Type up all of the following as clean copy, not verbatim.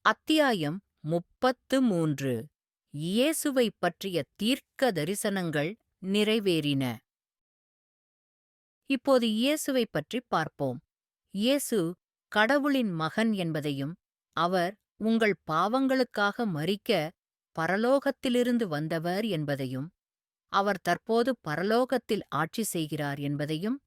அத்தியாயம் 33. இயேசுவைப் பற்றிய தீர்க்க தரிசனங்கள் நிறைவேறின. இப்போது இயேசுவைப் பற்றிப் பார்ப்போம். இயேசு கடவுளின் மகன் என்பதையும், அவர் உங்கள் பாவங்களுக்காக மரிக்க பரலோகத்திலிருந்து வந்தவர் என்பதையும், அவர் தற்போது பரலோகத்தில் ஆட்சி செய்கிறார் என்பதையும்,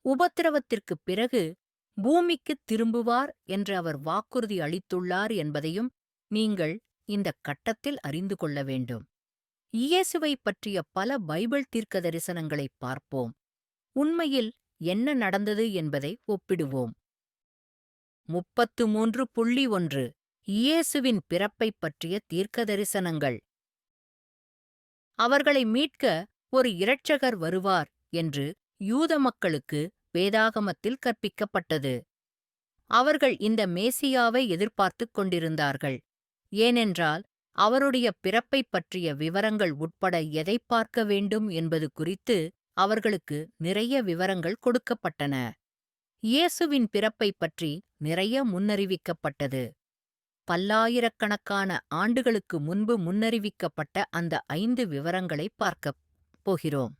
உபத்திரவத்திற்குப் பிறகு பூமிக்குத் திரும்புவார் என்று அவர் வாக்குறுதி அளித்துள்ளார் என்பதையும் நீங்கள் இந்தக் கட்டத்தில் அறிந்து கொள்ள வேண்டும். இயேசுவைப் பற்றிய பல பைபிள் தீர்க்கதரிசனங்களைப் பார்ப்போம். உண்மையில் என்ன நடந்தது என்பதை ஒப்பிடுவோம். 33.1 இயேசுவின் பிறப்பைப் பற்றிய தீர்க்கதரிசனங்கள். அவர்களை மீட்க ஒரு இரட்சகர் வருவார் என்று யூத மக்களுக்கு வேதாகமத்தில் கற்பிக்கப்பட்டது. அவர்கள் இந்த மேசியாவை எதிர்பார்த்துக் கொண்டிருந்தார்கள். ஏனென்றால் அவருடைய பிறப்பைப் பற்றிய விவரங்கள் உட்பட எதைப் பார்க்க வேண்டும் என்பது குறித்து அவர்களுக்கு நிறைய விவரங்கள் கொடுக்கப்பட்டன. இயேசுவின் பிறப்பைப் பற்றி நிறைய முன்னறிவிக்கப்பட்டது. பல்லாயிரக்கணக்கான ஆண்டுகளுக்கு முன்பு முன்னறிவிக்கப்பட்ட அந்த 5 விவரங்களைப் பார்க்கப் போகிறோம்.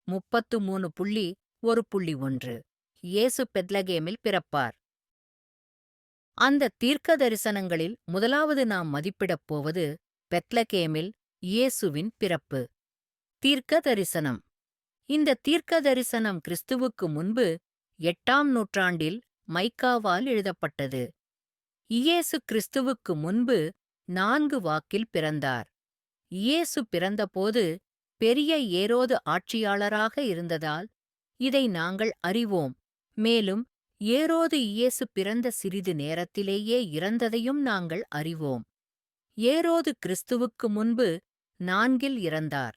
33.1 இயேசு பெத்லகேமில் பிறப்பார். அந்த தீர்க்க தரிசனங்களில் முதலாவது நாம் மதிப்பிடப் போவது பெத்லகேமில் இயேசுவின் பிறப்பு. தீர்க்க தரிசனம். இந்த தீர்க்க தரிசனம் கிறிஸ்துவுக்கு முன்பு 8ஆம் நூற்றாண்டில் மைக்காவால் எழுதப்பட்டது. இயேசு கிறிஸ்துவுக்கு முன்பு 4 வாக்கில் பிறந்தார். இயேசு பிறந்தபோது பெரிய ஏரோது ஆட்சியாளராக இருந்ததால் இதை நாங்கள் அறிவோம். மேலும் ஏரோது இயேசு பிறந்த சிறிது நேரத்திலேயே இறந்ததையும் நாங்கள் அறிவோம். ஏரோது கிறிஸ்துவுக்கு முன்பு 4இல் இறந்தார்.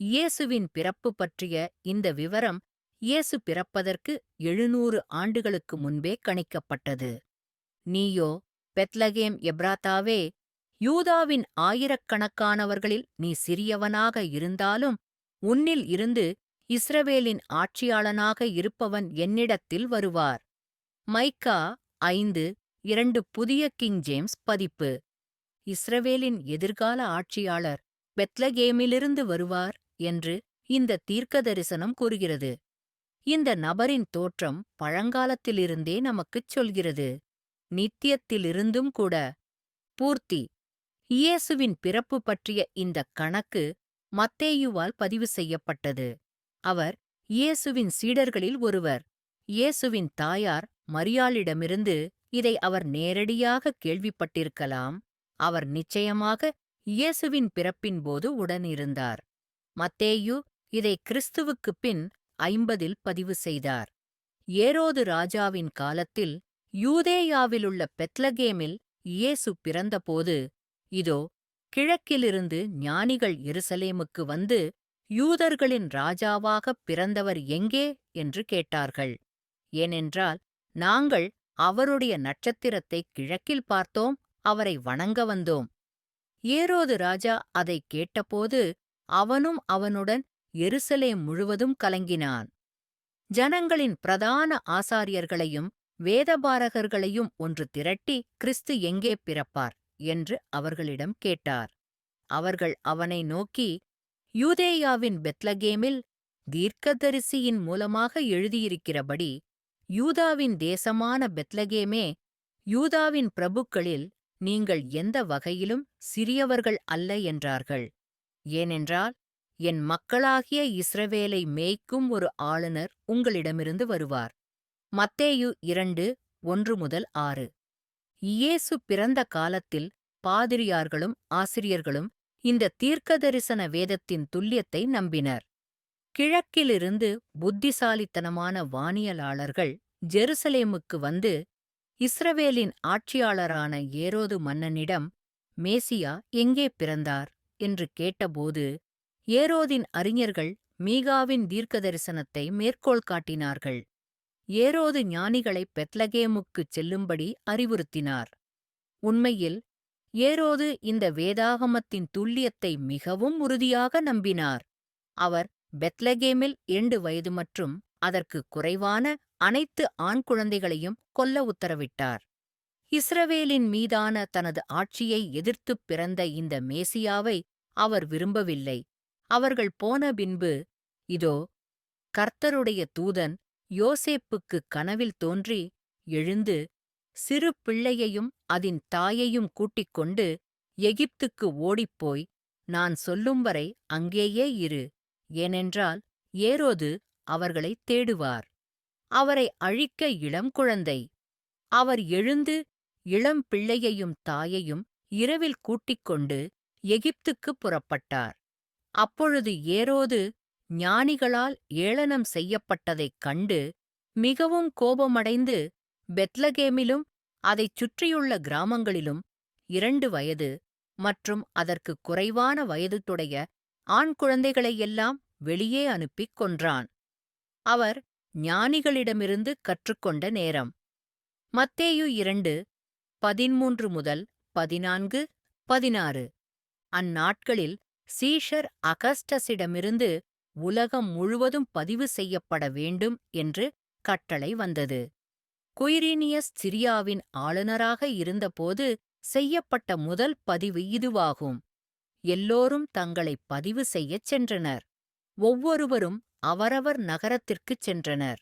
இயேசுவின் பிறப்பு பற்றிய இந்த விவரம் இயேசு பிறப்பதற்கு 700 ஆண்டுகளுக்கு முன்பே கணிக்கப்பட்டது. நீயோ பெத்லகேம் எப்ராத்தாவே, யூதாவின் ஆயிரக்கணக்கானவர்களில் நீ சிறியவனாக இருந்தாலும் உன்னில் இருந்து இஸ்ரவேலின் ஆட்சியாளனாக இருப்பவன் என்னிடத்தில் வருவார். மைக்கா 5:2 புதிய கிங் ஜேம்ஸ் பதிப்பு. இஸ்ரவேலின் எதிர்கால ஆட்சியாளர் பெத்லகேமிலிருந்து வருவார் என்று இந்த தீர்க்கதரிசனம் கூறுகிறது. இந்த நபரின் தோற்றம் பழங்காலத்திலிருந்தே நமக்குச் சொல்கிறது, நித்தியத்திலிருந்தும் கூட. பூர்த்தி. இயேசுவின் பிறப்பு பற்றிய இந்தக் கணக்கு மத்தேயுவால் பதிவு செய்யப்பட்டது. அவர் இயேசுவின் சீடர்களில் ஒருவர். இயேசுவின் தாயார் மரியாளிடமிருந்து இதை அவர் நேரடியாக கேள்விப்பட்டிருக்கலாம். அவர் நிச்சயமாக இயேசுவின் பிறப்பின்போது உடனிருந்தார். மத்தேயு இதை கிறிஸ்துவுக்குப் பின் 50இல் பதிவு செய்தார். ஏரோது ராஜாவின் காலத்தில் யூதேயாவிலுள்ள பெத்லகேமில் இயேசு பிறந்தபோது, இதோ, கிழக்கிலிருந்து ஞானிகள் எருசலேமுக்கு வந்து, யூதர்களின் ராஜாவாகப் பிறந்தவர் எங்கே என்று கேட்டார்கள். ஏனென்றால் நாங்கள் அவருடைய நட்சத்திரத்தைக் கிழக்கில் பார்த்தோம், அவரை வணங்க வந்தோம். ஏரோது ராஜா அதைக் கேட்டபோது அவனும் அவனுடன் எருசலேம் முழுவதும் கலங்கினான். ஜனங்களின் பிரதான ஆசாரியர்களையும் வேதபாரகர்களையும் ஒன்று திரட்டி கிறிஸ்து எங்கே பிறப்பார் என்று அவர்களிடம் கேட்டார். அவர்கள் அவனை நோக்கி, யூதேயாவின் பெத்லகேமில் தீர்க்கதரிசியின் மூலமாக எழுதியிருக்கிறபடி, யூதாவின் தேசமான பெத்லகேமே, யூதாவின் பிரபுக்களில் நீங்கள் எந்த வகையிலும் சிறியவர்கள் அல்ல என்றார்கள். ஏனென்றால் என் மக்களாகிய இஸ்ரவேலை மேய்க்கும் ஒரு ஆளுநர் உங்களிடமிருந்து வருவார். மத்தேயு 2:1-6. இயேசு பிறந்த காலத்தில் பாதிரியார்களும் ஆசிரியர்களும் இந்த தீர்க்கதரிசன வேதத்தின் துல்லியத்தை நம்பினர். கிழக்கிலிருந்து புத்திசாலித்தனமான வானியலாளர்கள் ஜெருசலேமுக்கு வந்து இஸ்ரவேலின் ஆட்சியாளரான ஏரோது மன்னனிடம் மேசியா எங்கே பிறந்தார் என்று கேட்டபோது, ஏரோதின் அறிஞர்கள் மீகாவின் தீர்க்கதரிசனத்தை மேற்கோள் காட்டினார்கள். ஏரோது ஞானிகளை பெத்லகேமுக்குச் செல்லும்படி அறிவுறுத்தினார். உண்மையில் ஏரோது இந்த வேதாகமத்தின் துல்லியத்தை மிகவும் உறுதியாக நம்பினார். அவர் பெத்லகேமில் 2 வயது மற்றும் அதற்கு குறைவான அனைத்து ஆண் குழந்தைகளையும் கொல்ல உத்தரவிட்டார். இஸ்ரவேலின் மீதான தனது ஆட்சியை எதிர்த்துப் பிறந்த இந்த மேசியாவை அவர் விரும்பவில்லை. அவர்கள் போன பின்பு, இதோ, கர்த்தருடைய தூதன் யோசேப்புக்குக் கனவில் தோன்றி, எழுந்து, சிறு பிள்ளையையும் அதின் தாயையும் கூட்டிக் கொண்டு எகிப்துக்கு ஓடிப்போய், நான் சொல்லும்வரை அங்கேயே இரு, ஏனென்றால் ஏரோது அவர்களைத் தேடுவார். அவரை அழிக்க இளங்குழந்தை. அவர் எழுந்து இளம் பிள்ளையையும் தாயையும் இரவில் கூட்டிக் கொண்டு எகிப்துக்குப் புறப்பட்டார். அப்பொழுது ஏரோது ஞானிகளால் ஏளனம் செய்யப்பட்டதைக் கண்டு மிகவும் கோபமடைந்து, பெத்லகேமிலும் அதைச் சுற்றியுள்ள கிராமங்களிலும் 2 வயது மற்றும் அதற்குக் குறைவான வயதுடைய ஆண் குழந்தைகளையெல்லாம் வெளியே அனுப்பிக் கொன்றான். அவர் ஞானிகளிடமிருந்து கற்றுக்கொண்ட நேரம். மத்தேயு 2:13 முதல் 14, 16. அந்நாட்களில் சீஷர் அகஸ்டஸிடமிருந்து உலகம் முழுவதும் பதிவு செய்யப்பட வேண்டும் என்று கட்டளை வந்தது. குயிரினியஸ் சிரியாவின் ஆளுநராக இருந்தபோது செய்யப்பட்ட முதல் பதிவு இதுவாகும். எல்லோரும் தங்களைப் பதிவு செய்யச் சென்றனர். ஒவ்வொருவரும் அவரவர் நகரத்திற்குச் சென்றனர்.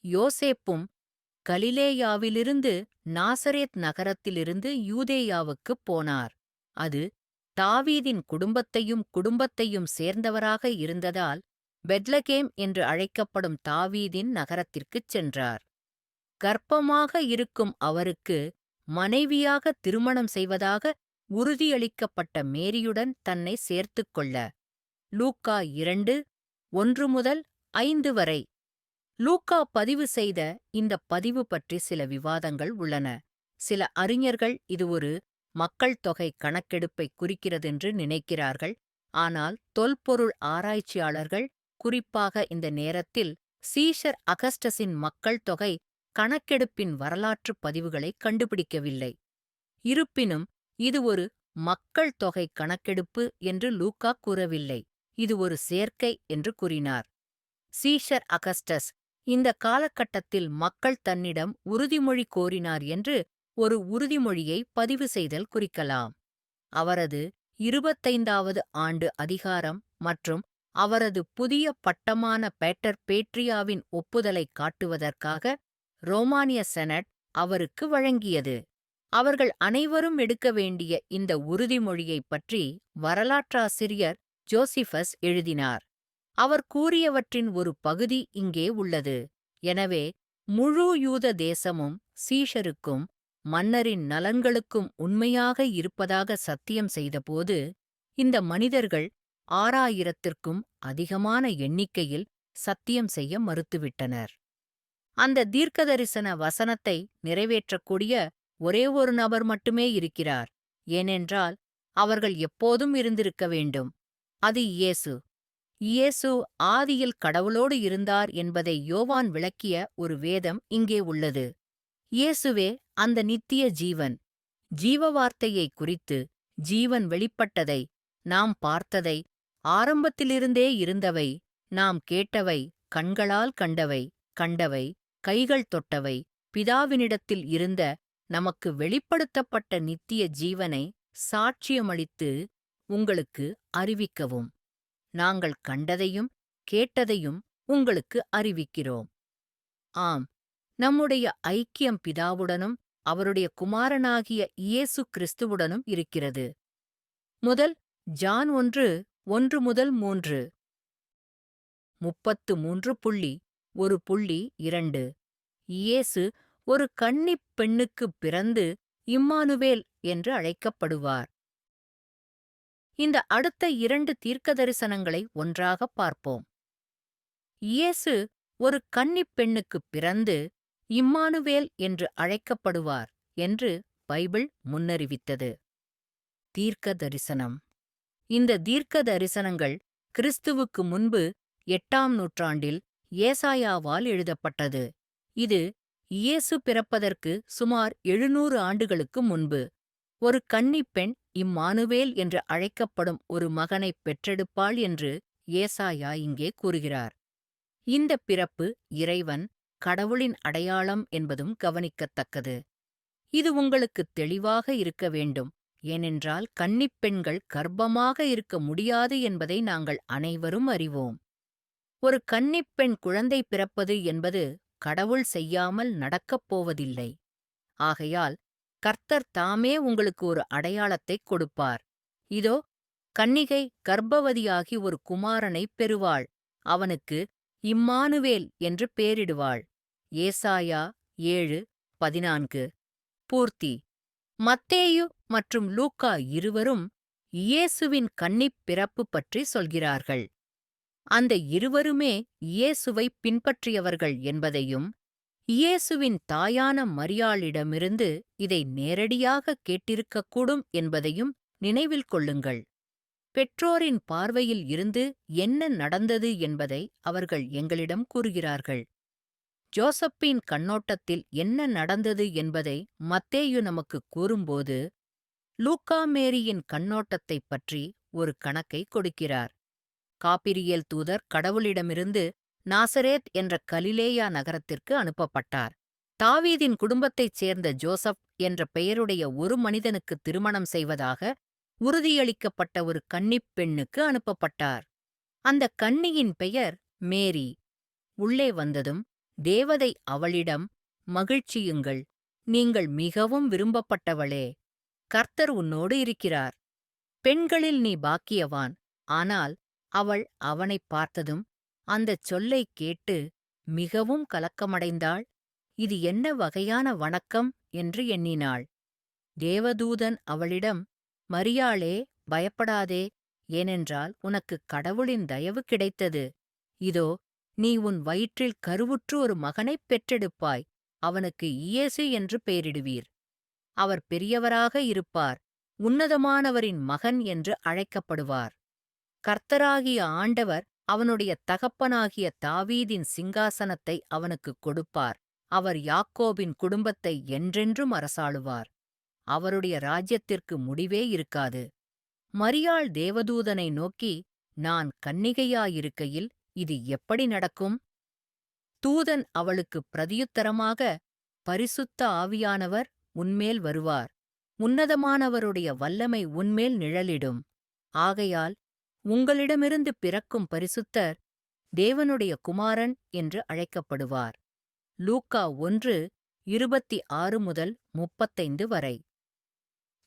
யோசேப்பும் கலிலேயாவிலிருந்து நாசரேத் நகரத்திலிருந்து யூதேயாவுக்குப் போனார். அது தாவீதின் குடும்பத்தையும் சேர்ந்தவராக இருந்ததால் பெத்லகேம் என்று அழைக்கப்படும் தாவீதின் நகரத்திற்குச் சென்றார். கர்ப்பமாக இருக்கும் அவருக்கு மனைவியாக திருமணம் செய்வதாக உறுதியளிக்கப்பட்ட மேரியுடன் தன்னை சேர்த்துக் கொள்ள. லூக்கா 2:1 முதல் 5 வரை. லூக்கா பதிவு செய்த இந்த பதிவு பற்றி சில விவாதங்கள் உள்ளன. சில அறிஞர்கள் இது ஒரு மக்கள் தொகை கணக்கெடுப்பை குறிக்கிறதென்று நினைக்கிறார்கள். ஆனால் தொல்பொருள் ஆராய்ச்சியாளர்கள், குறிப்பாக இந்த நேரத்தில் சீஷர் அகஸ்டஸின் மக்கள் தொகை கணக்கெடுப்பின் வரலாற்றுப் பதிவுகளை கண்டுபிடிக்கவில்லை. இருப்பினும் இது ஒரு மக்கள் தொகை கணக்கெடுப்பு என்று லூக்கா கூறவில்லை. இது ஒரு சேர்க்கை என்று கூறினார். சீஷர் அகஸ்டஸ் இந்த காலகட்டத்தில் மக்கள் தன்னிடம் உறுதிமொழி கோரினார் என்று ஒரு உறுதிமொழியை பதிவு செய்தல் குறிக்கலாம். அவரது 25வது ஆண்டு அதிகாரம் மற்றும் அவரது புதிய பட்டமான பேட்டர் பேட்ரியாவின் ஒப்புதலைக் காட்டுவதற்காக ரோமானிய செனட் அவருக்கு வழங்கியது. அவர்கள் அனைவரும் எடுக்க வேண்டிய இந்த உறுதிமொழியைப் பற்றி வரலாற்றாசிரியர் ஜோசிஃபஸ் எழுதினார். அவர் கூறியவற்றின் ஒரு பகுதி இங்கே உள்ளது. எனவே முழு யூத தேசமும் சீஷருக்கும் மன்னரின் நலன்களுக்கும் உண்மையாக இருப்பதாக சத்தியம் செய்தபோது, இந்த மனிதர்கள் 6000த்திற்கும் அதிகமான எண்ணிக்கையில் சத்தியம் செய்ய மறுத்துவிட்டனர். அந்த தீர்க்கதரிசன வசனத்தை நிறைவேற்றக்கூடிய ஒரே ஒரு நபர் மட்டுமே இருக்கிறார். ஏனென்றால் அவர்கள் எப்போதும் இருந்திருக்க வேண்டும். அது இயேசு. இயேசு ஆதியில் கடவுளோடு இருந்தார் என்பதை யோவான் விளக்கிய ஒரு வேதம் இங்கே உள்ளது. இயேசுவே அந்த நித்திய ஜீவன். ஜீவ வார்த்தையை குறித்து, ஜீவன் வெளிப்பட்டதை, நாம் பார்த்ததை, ஆரம்பத்திலிருந்தே இருந்தவை, நாம் கேட்டவை, கண்களால் கண்டவை, கைகள் தொட்டவை, பிதாவினிடத்தில் இருந்த நமக்கு வெளிப்படுத்தப்பட்ட நித்திய ஜீவனை சாட்சியமளித்து உங்களுக்கு அறிவிக்கவும். நாங்கள் கண்டதையும் கேட்டதையும் உங்களுக்கு அறிவிக்கிறோம். ஆம், நம்முடைய ஐக்கியம் பிதாவுடனும் அவருடைய குமாரனாகிய இயேசு கிறிஸ்துவுடனும் இருக்கிறது. முதல் ஜான் 1:1 முதல் 3. 33.1.2. இயேசு ஒரு கன்னிப் பெண்ணுக்குப் பிறந்து இம்மானுவேல் என்று அழைக்கப்படுவார். இந்த அடுத்த 2 தீர்க்கதரிசனங்களை ஒன்றாகப் பார்ப்போம். இயேசு ஒரு கன்னிப் பெண்ணுக்குப் பிறந்து இம்மானுவேல் என்று அழைக்கப்படுவார் என்று பைபிள் முன்னறிவித்தது. தீர்க்க தரிசனம். இந்த தீர்க்க தரிசனங்கள் கிறிஸ்துவுக்கு முன்பு 8ஆம் நூற்றாண்டில் ஏசாயாவால் எழுதப்பட்டது. இது இயேசு பிறப்பதற்கு சுமார் 700 ஆண்டுகளுக்கு முன்பு. ஒரு கன்னிப் பெண் இம்மானுவேல் என்று அழைக்கப்படும் ஒரு மகனைப் பெற்றெடுப்பாள் என்று ஏசாயா இங்கே கூறுகிறார். இந்த பிறப்பு இறைவன், கடவுளின் அடையாளம் என்பதும் கவனிக்கத்தக்கது. இது உங்களுக்குத் தெளிவாக இருக்க வேண்டும். ஏனென்றால் கன்னிப் பெண்கள் கர்ப்பமாக இருக்க முடியாது என்பதை நாங்கள் அனைவரும் அறிவோம். ஒரு கன்னிப் பெண் குழந்தை பிறப்பது என்பது கடவுள் செய்யாமல் நடக்கப் போவதில்லை. ஆகையால் கர்த்தர் தாமே உங்களுக்கு ஒரு அடையாளத்தைக் கொடுப்பார். இதோ, கன்னிகை கர்ப்பவதியாகி ஒரு குமாரனைப் பெறுவாள். அவனுக்கு இம்மானுவேல் என்று பேரிடுவாள். ஏசாயா 7:14. பூர்த்தி. மத்தேயு மற்றும் லூக்கா இருவரும் இயேசுவின் கன்னிப் பிறப்பு பற்றி சொல்கிறார்கள். அந்த இருவருமே இயேசுவைப் பின்பற்றியவர்கள் என்பதையும், இயேசுவின் தாயான மரியாளிடமிருந்து இதை நேரடியாகக் கேட்டிருக்கக்கூடும் என்பதையும் நினைவில் கொள்ளுங்கள். பெற்றோரின் பார்வையில் இருந்து என்ன நடந்தது என்பதை அவர்கள் எங்களிடம் கூறுகிறார்கள். ஜோசப்பின் கண்ணோட்டத்தில் என்ன நடந்தது என்பதை மத்தேயு நமக்குக் கூறும்போது, லூக்கா மேரியின் கண்ணோட்டத்தைப் பற்றி ஒரு கணக்கைக் கொடுக்கிறார். காபிரியேல் தூதர் கடவுளிடமிருந்து நாசரேத் என்ற கலிலேயா நகரத்திற்கு அனுப்பப்பட்டார். தாவீதின் குடும்பத்தைச் சேர்ந்த ஜோசப் என்ற பெயருடைய ஒரு மனிதனுக்கு திருமணம் செய்வதாக உறுதியளிக்கப்பட்ட ஒரு கன்னிப் பெண்ணுக்கு அனுப்பப்பட்டார். அந்த கன்னியின் பெயர் மேரி. உள்ளே வந்ததும் தேவதை அவளிடம், மகிழ்ச்சியுங்கள், நீங்கள் மிகவும் விரும்பப்பட்டவளே, கர்த்தர் உன்னோடு இருக்கிறார். பெண்களில் நீ பாக்கியவான். ஆனால் அவள் அவனைப் பார்த்ததும் அந்தச் சொல்லைக் கேட்டு மிகவும் கலக்கமடைந்தாள். இது என்ன வகையான வணக்கம் என்று எண்ணினாள். தேவதூதன் அவளிடம், மரியாளே, பயப்படாதே, ஏனென்றால் உனக்குக் கடவுளின் தயவு கிடைத்தது. இதோ, நீ உன் வயிற்றில் கருவுற்று ஒரு மகனைப் பெற்றெடுப்பாய். அவனுக்கு இயேசு என்று பெயரிடுவீர். அவர் பெரியவராக இருப்பார். உன்னதமானவரின் மகன் என்று அழைக்கப்படுவார். கர்த்தராகிய ஆண்டவர் அவனுடைய தகப்பனாகிய தாவீதின் சிங்காசனத்தை அவனுக்குக் கொடுப்பார். அவர் யாக்கோபின் குடும்பத்தை என்றென்றும் அரசாளுவார். அவருடைய ராஜ்யத்திற்கு முடிவே இருக்காது. மரியாள் தேவதூதனை நோக்கி, நான் கன்னிகையாயிருக்கையில் இது எப்படி நடக்கும்? தூதன் அவளுக்குப் பிரதியுத்தரமாக, பரிசுத்த ஆவியானவர் உன்மேல் வருவார். உன்னதமானவருடைய வல்லமை உன்மேல் நிழலிடும். ஆகையால் உங்களிடமிருந்து பிறக்கும் பரிசுத்தர் தேவனுடைய குமாரன் என்று அழைக்கப்படுவார். லூக்கா 1:26-35 வரை.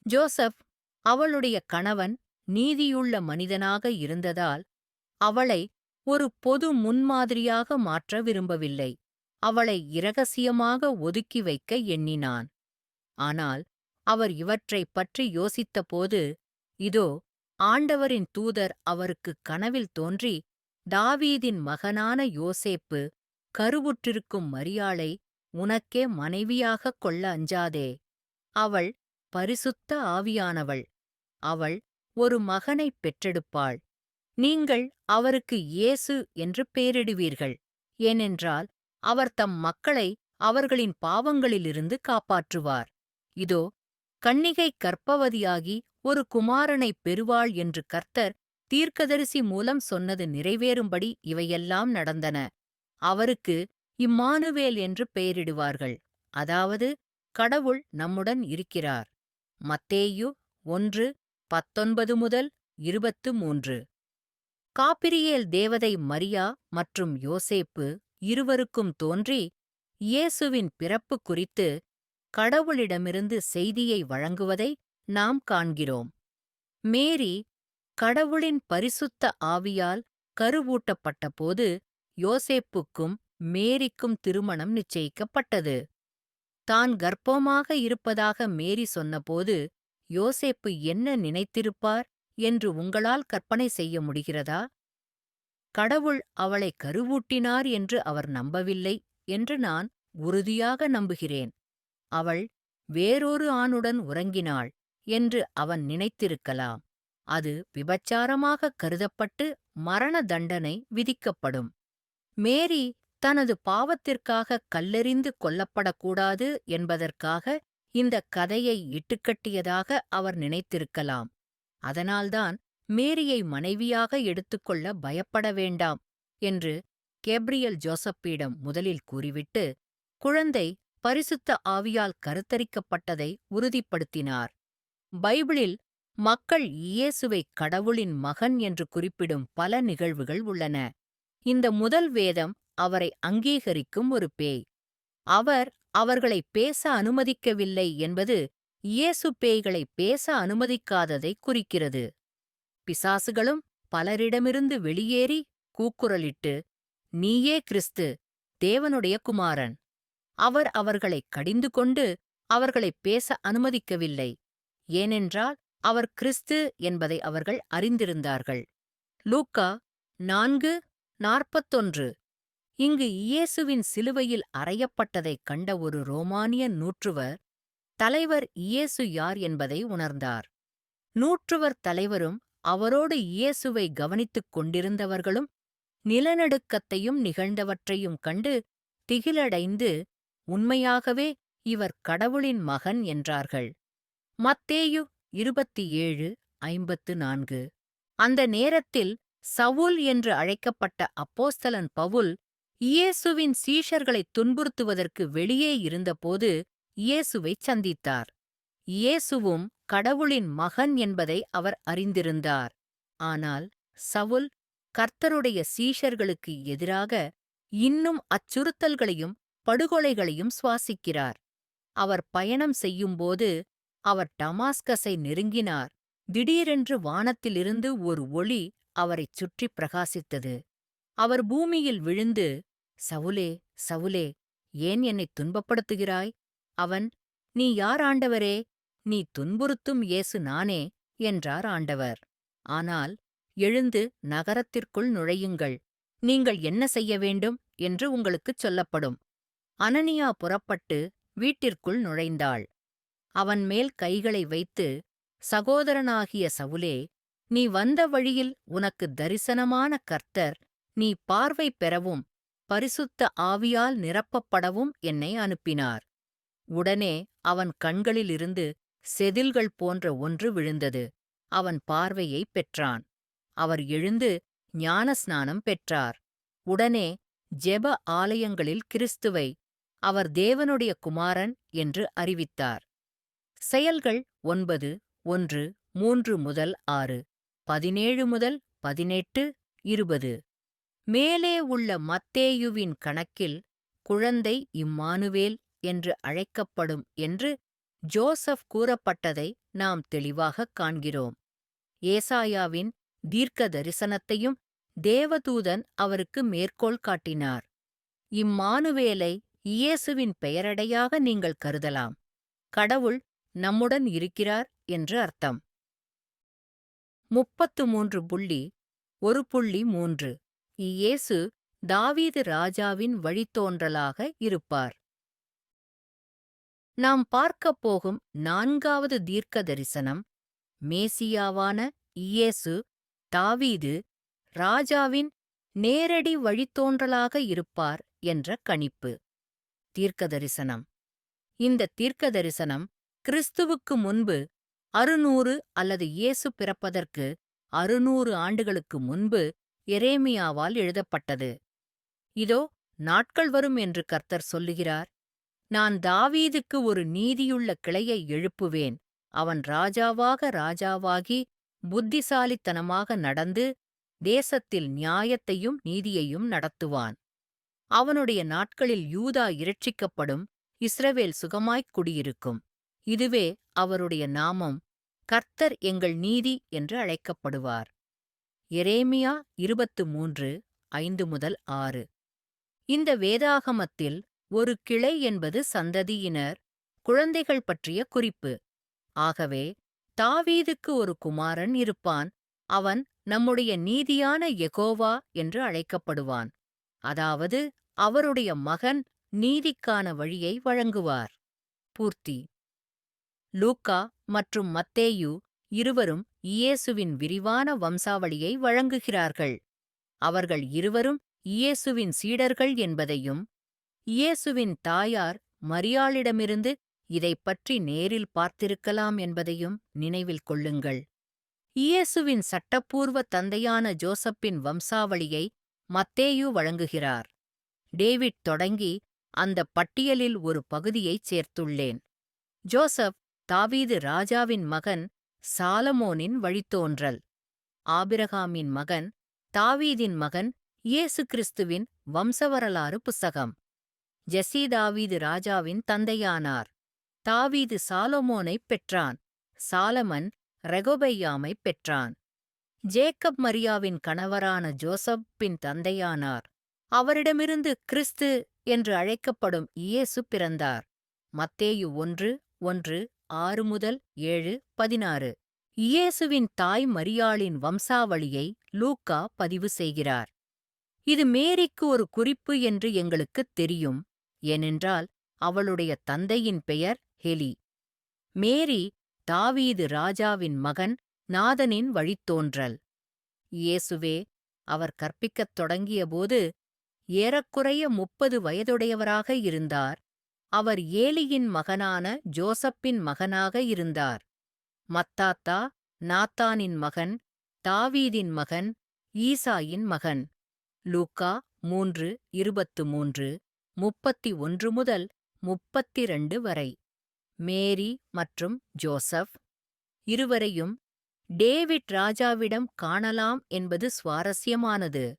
ஜோசப் அவளுடைய கணவன் நீதியுள்ள மனிதனாக இருந்ததால் அவளை ஒரு பொது முன்மாதிரியாக மாற்ற விரும்பவில்லை. அவளை இரகசியமாக ஒதுக்கி வைக்க எண்ணினான். ஆனால் அவர் இவற்றைப் பற்றி யோசித்தபோது, இதோ, ஆண்டவரின் தூதர் அவருக்குக் கனவில் தோன்றி, தாவீதின் மகனான யோசேப்பு கருவுற்றிருக்கும் மரியாளை உனக்கே மனைவியாகக் கொள்ள அஞ்சாதே. அவள் பரிசுத்த ஆவியானவள். அவள் ஒரு மகனைப் பெற்றெடுப்பாள். நீங்கள் அவருக்கு இயேசு என்று பெயரிடுவீர்கள். ஏனென்றால் அவர் தம் மக்களை அவர்களின் பாவங்களிலிருந்து காப்பாற்றுவார். இதோ, கன்னிகை கர்ப்பவதியாகி ஒரு குமாரனைப் பெறுவாள் என்று கர்த்தர் தீர்க்கதரிசி மூலம் சொன்னது நிறைவேறும்படி இவையெல்லாம் நடந்தன. அவருக்கு இம்மானுவேல் என்று பெயரிடுவார்கள். அதாவது, கடவுள் நம்முடன் இருக்கிறார். மத்தேயு 1:19-23. காபிரியேல் தேவதை மரியா மற்றும் யோசேப்பு இருவருக்கும் தோன்றி இயேசுவின் பிறப்பு குறித்து கடவுளிடமிருந்து செய்தியை வழங்குவதை நாம் காண்கிறோம். மேரி கடவுளின் பரிசுத்த ஆவியால் கருவூட்டப்பட்டபோது யோசேப்புக்கும் மேரிக்கும் திருமணம் நிச்சயிக்கப்பட்டது. தான் கர்ப்பமாக இருப்பதாக மேரி சொன்னபோது யோசேப்பு என்ன நினைத்திருப்பார் என்று உங்களால் கற்பனை செய்ய முடிகிறதா? கடவுள் அவளை கருவூட்டினார் என்று அவர் நம்பவில்லை என்று நான் உறுதியாக நம்புகிறேன். அவள் வேறொரு ஆணுடன் உறங்கினாள் என்று அவன் நினைத்திருக்கலாம். அது விபச்சாரமாகக் கருதப்பட்டு மரண தண்டனை விதிக்கப்படும். மேரி தனது பாவத்திற்காக கல்லெறிந்து கொல்லப்படக்கூடாது என்பதற்காக இந்தக் கதையை இட்டுக்கட்டியதாக அவர் நினைத்திருக்கலாம். அதனால்தான் மேரியை மனைவியாக எடுத்துக்கொள்ள பயப்பட வேண்டாம் என்று கேப்ரியல் ஜோசப்பிடம் முதலில் கூறிவிட்டு, குழந்தை பரிசுத்த ஆவியால் கருத்தரிக்கப்பட்டதை உறுதிப்படுத்தினார். பைபிளில் மக்கள் இயேசுவை கடவுளின் மகன் என்று குறிப்பிடும் பல நிகழ்வுகள் உள்ளன. இந்த முதல் வேதம் அவரை அங்கீகரிக்கும் ஒரு பேய். அவர் அவர்களை பேச அனுமதிக்கவில்லை என்பது இயேசு பேய்களை பேச அனுமதிக்காததை குறிக்கிறது. பிசாசுகளும் பலரிடமிருந்து வெளியேறி கூக்குரலிட்டு, நீயே கிறிஸ்து, தேவனுடைய குமாரன். அவர் அவர்களை கடிந்து கொண்டு அவர்களைப் பேச அனுமதிக்கவில்லை. ஏனென்றால் அவர் கிறிஸ்து என்பதை அவர்கள் அறிந்திருந்தார்கள். லூக்கா 4:41. இங்கு இயேசுவின் சிலுவையில் அறையப்பட்டதைக் கண்ட ஒரு ரோமானிய நூற்றுவர் தலைவர் இயேசு யார் என்பதை உணர்ந்தார். நூற்றுவர் தலைவரும் அவரோடு இயேசுவை கவனித்துக் கொண்டிருந்தவர்களும் நிலநடுக்கத்தையும் நிகழ்ந்தவற்றையும் கண்டு திகிலடைந்து, உண்மையாகவே இவர் கடவுளின் மகன் என்றார்கள். மத்தேயு 27:54. அந்த நேரத்தில் சவுல் என்று அழைக்கப்பட்ட அப்போஸ்தலன் பவுல் இயேசுவின் சீஷர்களைத் துன்புறுத்துவதற்கு வெளியே இருந்தபோது இயேசுவைச் சந்தித்தார். இயேசுவும் கடவுளின் மகன் என்பதை அவர் அறிந்திருந்தார். ஆனால் சவுல் கர்த்தருடைய சீஷர்களுக்கு எதிராக இன்னும் அச்சுறுத்தல்களையும் படுகொலைகளையும் சுவாசிக்கிறார். அவர் பயணம் செய்யும்போது அவர் டமாஸ்கஸை நெருங்கினார். திடீரென்று வானத்திலிருந்து ஒரு ஒளி அவரைச் சுற்றி பிரகாசித்தது. அவர் பூமியில் விழுந்து, சவுலே, சவுலே, ஏன் என்னைத் துன்பப்படுத்துகிறாய்? அவன், நீ யார் ஆண்டவரே? நீ துன்புறுத்தும் இயேசு நானே என்றார் ஆண்டவர். ஆனால், எழுந்து நகரத்திற்குள் நுழையுங்கள். நீங்கள் என்ன செய்ய வேண்டும் என்று உங்களுக்குச் சொல்லப்படும். அனனியா புறப்பட்டு வீட்டிற்குள் நுழைந்தாள். அவன் மேல் கைகளை வைத்து, சகோதரனாகிய சவுலே, நீ வந்த வழியில் உனக்கு தரிசனமான கர்த்தர் நீ பார்வை பெறவும் பரிசுத்த ஆவியால் நிரப்பப்படவும் என்னை அனுப்பினார். உடனே அவன் கண்களிலிருந்து செதில்கள் போன்ற ஒன்று விழுந்தது. அவன் பார்வையைப் பெற்றான். அவர் எழுந்து ஞானஸ்நானம் பெற்றார். உடனே ஜெப ஆலயங்களில் கிறிஸ்துவை அவர் தேவனுடைய குமாரன் என்று அறிவித்தார். செயல்கள் 9:1-3-6, 17-18-20. மேலே உள்ள மத்தேயுவின் கணக்கில் குழந்தை இம்மானுவேல் என்று அழைக்கப்படும் என்று ஜோசப் கூறப்பட்டதை நாம் தெளிவாகக் காண்கிறோம். ஏசாயாவின் தீர்க்க தரிசனத்தையும் தேவதூதன் அவருக்கு மேற்கோள் காட்டினார். இம்மானுவேலை இயேசுவின் பெயரடையாக நீங்கள் கருதலாம். கடவுள் நம்முடன் இருக்கிறார் என்று அர்த்தம். 33.1.3 இயேசு தாவீது ராஜாவின் வழித்தோன்றலாக இருப்பார். நாம் பார்க்கப் போகும் 4வது தீர்க்க தரிசனம், மேசியாவான இயேசு தாவீது ராஜாவின் நேரடி வழித்தோன்றலாக இருப்பார் என்ற கணிப்பு. தீர்க்க தரிசனம். இந்த தீர்க்க தரிசனம் கிறிஸ்துவுக்கு முன்பு 600 அல்லது இயேசு பிறப்பதற்கு 600 ஆண்டுகளுக்கு முன்பு எரேமியாவால் எழுதப்பட்டது. இதோ நாட்கள் வரும் என்று கர்த்தர் சொல்லுகிறார். நான் தாவீதுக்கு ஒரு நீதியுள்ள கிளையை எழுப்புவேன். அவன் ராஜாவாகி புத்திசாலித்தனமாக நடந்து தேசத்தில் நியாயத்தையும் நீதியையும் நடத்துவான். அவனுடைய நாட்களில் யூதா இரட்சிக்கப்படும், இஸ்ரவேல் சுகமாய்க் குடியிருக்கும். இதுவே அவருடைய நாமம். கர்த்தர் எங்கள் நீதி என்று அழைக்கப்படுவார். எரேமியா 23:5-6. இந்த வேதாகமத்தில் ஒரு கிளை என்பது சந்ததியினர், குழந்தைகள் பற்றிய குறிப்பு. ஆகவே தாவீதுக்கு ஒரு குமாரன் இருப்பான். அவன் நம்முடைய நீதியான யெகோவா என்று அழைக்கப்படுவான். அதாவது அவருடைய மகன் நீதிக்கான வழியை வழங்குவார். பூர்த்தி. லூக்கா மற்றும் மத்தேயு இருவரும் இயேசுவின் விரிவான வம்சாவளியை வழங்குகிறார்கள். அவர்கள் இருவரும் இயேசுவின் சீடர்கள் என்பதையும், இயேசுவின் தாயார் மரியாளிடமிருந்து இதைப் பற்றி நேரில் பார்த்திருக்கலாம் என்பதையும் நினைவில் கொள்ளுங்கள். இயேசுவின் சட்டப்பூர்வ தந்தையான ஜோசப்பின் வம்சாவளியை மத்தேயு வழங்குகிறார். டேவிட் தொடங்கி அந்த பட்டியலில் ஒரு பகுதியைச் சேர்த்துள்ளேன். ஜோசப் தாவீது ராஜாவின் மகன், சாலமோனின் வழித்தோன்றல். ஆபிரகாமின் மகன், தாவீதின் மகன், இயேசு கிறிஸ்துவின் வம்சவரலாறு புஸ்தகம். ஜெசி தாவீது ராஜாவின் தந்தையானார். தாவீது சாலொமோனைப் பெற்றான். சாலமன் ரெகொபெயாமைப் பெற்றான். ஜேக்கப் மரியாவின் கணவரான ஜோசப்பின் தந்தையானார். அவரிடமிருந்து கிறிஸ்து என்று அழைக்கப்படும் இயேசு பிறந்தார். மத்தேயு 1:1, 6-7-16. இயேசுவின் தாய் மரியாளின் வம்சாவளியை லூக்கா பதிவு செய்கிறார். இது மேரிக்கு ஒரு குறிப்பு என்று எங்களுக்குத் தெரியும், ஏனென்றால் அவளுடைய தந்தையின் பெயர் ஹெலி. மேரி தாவீது ராஜாவின் மகன், நாதனின் வழித்தோன்றல். இயேசுவே அவர் கற்பிக்கத் தொடங்கியபோது ஏறக்குறைய 30 வயதுடையவராக இருந்தார். அவர் ஏலியின் மகனான ஜோசப்பின் மகனாக இருந்தார். மத்தாத்தா நாத்தானின் மகன், தாவீதின் மகன், ஈசாயின் மகன். லூக்கா 3:23, 31 முதல் 32 வரை. மேரி மற்றும் ஜோசப் இருவரையும் டேவிட் ராஜாவிடம் காணலாம் என்பது சுவாரஸ்யமானது.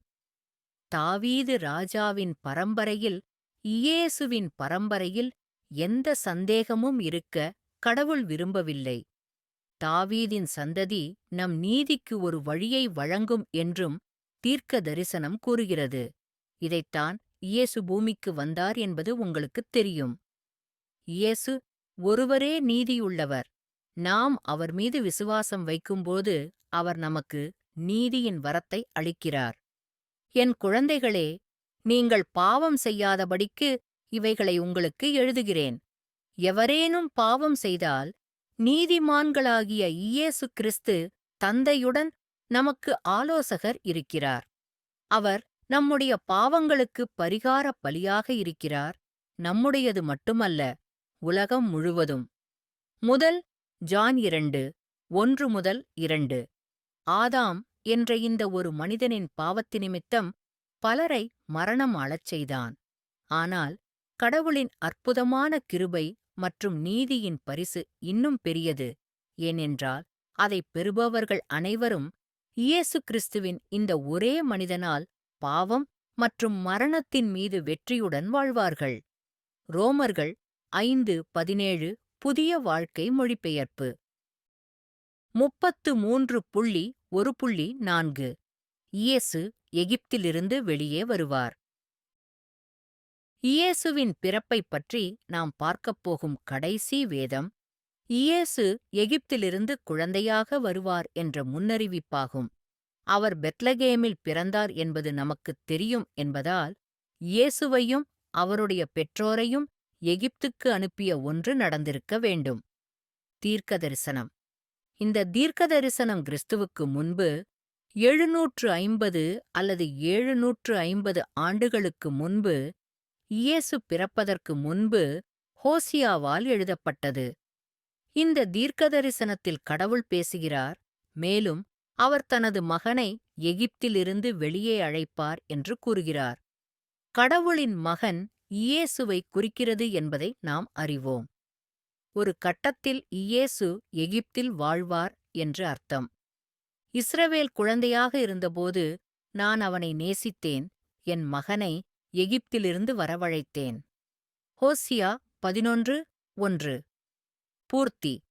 தாவீது ராஜாவின் பரம்பரையில் இயேசுவின் பரம்பரையில் எந்த சந்தேகமும் இருக்க கடவுள் விரும்பவில்லை. தாவீதின் சந்ததி நம் நீதிக்கு ஒரு வழியை வழங்கும் என்றும் தீர்க்க தரிசனம் கூறுகிறது. இதைத்தான் இயேசு பூமிக்கு வந்தார் என்பது உங்களுக்குத் தெரியும். இயேசு ஒருவரே நீதியுள்ளவர். நாம் அவர் மீது விசுவாசம் வைக்கும்போது அவர் நமக்கு நீதியின் வரத்தை அளிக்கிறார். என் குழந்தைகளே, நீங்கள் பாவம் செய்யாதபடிக்கு இவைகளை உங்களுக்கு எழுதுகிறேன். எவரேனும் பாவம் செய்தால் நீதிமான்களாகிய இயேசு கிறிஸ்து தந்தையுடன் நமக்கு ஆலோசகர் இருக்கிறார். அவர் நம்முடைய பாவங்களுக்கு பரிகாரப் பலியாக இருக்கிறார். நம்முடையது மட்டுமல்ல, உலகம் முழுவதும். முதல் ஜான் 2:1-2. ஆதாம் என்ற இந்த ஒரு மனிதனின் பாவத்தினிமித்தம் பலரை மரணம் அழச் செய்தான். ஆனால் கடவுளின் அற்புதமான கிருபை மற்றும் நீதியின் பரிசு இன்னும் பெரியது. ஏனென்றால் அதைப் பெறுபவர்கள் அனைவரும் இயேசு கிறிஸ்துவின் இந்த ஒரே மனிதனால் பாவம் மற்றும் மரணத்தின் மீது வெற்றியுடன் வாழ்வார்கள். ரோமர்கள் 5:17 புதிய வாழ்க்கை மொழிபெயர்ப்பு. 33.1.4. இயேசு எகிப்திலிருந்து வெளியே வருவார். இயேசுவின் பிறப்பைப் பற்றி நாம் பார்க்கப் போகும் கடைசி வேதம், இயேசு எகிப்திலிருந்து குழந்தையாக வருவார் என்ற முன்னறிவிப்பாகும். அவர் பெத்லகேமில் பிறந்தார் என்பது நமக்குத் தெரியும் என்பதால், இயேசுவையும் அவருடைய பெற்றோரையும் எகிப்துக்கு அனுப்பிய ஒன்று நடந்திருக்க வேண்டும். தீர்க்கதரிசனம். இந்த தீர்க்கதரிசனம் கிறிஸ்துவுக்கு முன்பு 750 அல்லது 750 ஆண்டுகளுக்கு முன்பு, இயேசு பிறப்பதற்கு முன்பு ஹோசியாவால் எழுதப்பட்டது. இந்த தீர்க்கதரிசனத்தில் கடவுள் பேசுகிறார், மேலும் அவர் தனது மகனை எகிப்திலிருந்து வெளியே அழைப்பார் என்று கூறுகிறார். கடவுளின் மகன் இயேசுவை குறிக்கிறது என்பதை நாம் அறிவோம். ஒரு கட்டத்தில் இயேசு எகிப்தில் வாழ்வார் என்று அர்த்தம். இஸ்ரவேல் குழந்தையாக இருந்தபோது நான் அவனை நேசித்தேன், என் மகனை எகிப்திலிருந்து வரவழைத்தேன். ஹோசியா 11:1. பூர்த்தி.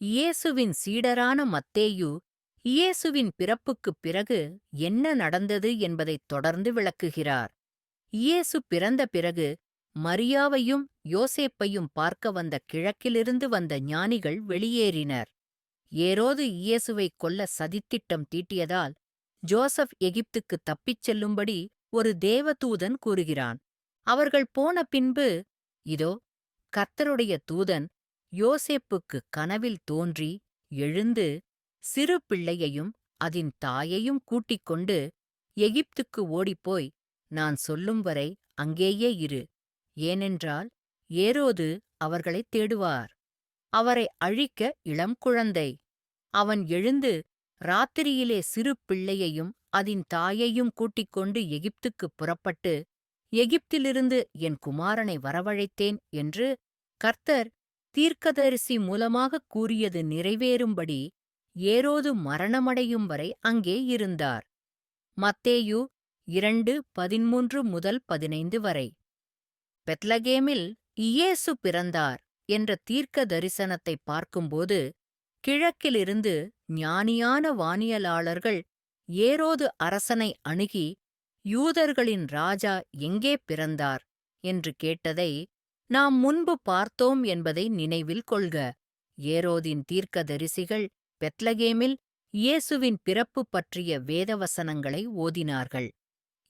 இயேசுவின் சீடரான மத்தேயு இயேசுவின் பிறப்புக்குப் பிறகு என்ன நடந்தது என்பதைத் தொடர்ந்து விளக்குகிறார். இயேசு பிறந்த பிறகு மரியாவையும் யோசேப்பையும் பார்க்க வந்த கிழக்கிலிருந்து வந்த ஞானிகள் வெளியேறினர். ஏரோது இயேசுவைக் கொல்ல சதித்திட்டம் தீட்டியதால் ஜோசப் எகிப்துக்கு தப்பிச் செல்லும்படி ஒரு தேவதூதன் கூறுகிறான். அவர்கள் போன பின்பு, இதோ, கர்த்தருடைய தூதன் யோசேப்புக்கு கனவில் தோன்றி, எழுந்து சிறு பிள்ளையையும் அதின் தாயையும் கூட்டிக் கொண்டு எகிப்துக்கு ஓடிப்போய், நான் சொல்லும் வரை அங்கேயே இரு, ஏனென்றால் ஏரோது அவர்களைத் தேடுவார். அவரை அழிக்க இளம் குழந்தை. அவன் எழுந்து ராத்திரியிலே சிறு பிள்ளையையும் அதின் தாயையும் கூட்டிக் கொண்டு எகிப்துக்குப் புறப்பட்டு எகிப்திலிருந்து என் குமாரனை வரவழைத்தேன் என்று கர்த்தர் தீர்க்கதரிசி மூலமாகக் கூறியது நிறைவேறும்படி ஏரோது மரணமடையும் வரை அங்கே இருந்தார். மத்தேயு 2:13-15 வரை. பெத்லகேமில் இயேசு பிறந்தார் என்ற தீர்க்க தரிசனத்தை பார்க்கும்போது, கிழக்கிலிருந்து ஞானியான வானியலாளர்கள் ஏரோது அரசனை அணுகி, யூதர்களின் ராஜா எங்கே பிறந்தார் என்று கேட்டதை நாம் முன்பு பார்த்தோம் என்பதை நினைவில் கொள்க. ஏரோதின் தீர்க்கதரிசிகள் பெத்லகேமில் இயேசுவின் பிறப்பு பற்றிய வேதவசனங்களை ஓதினார்கள்.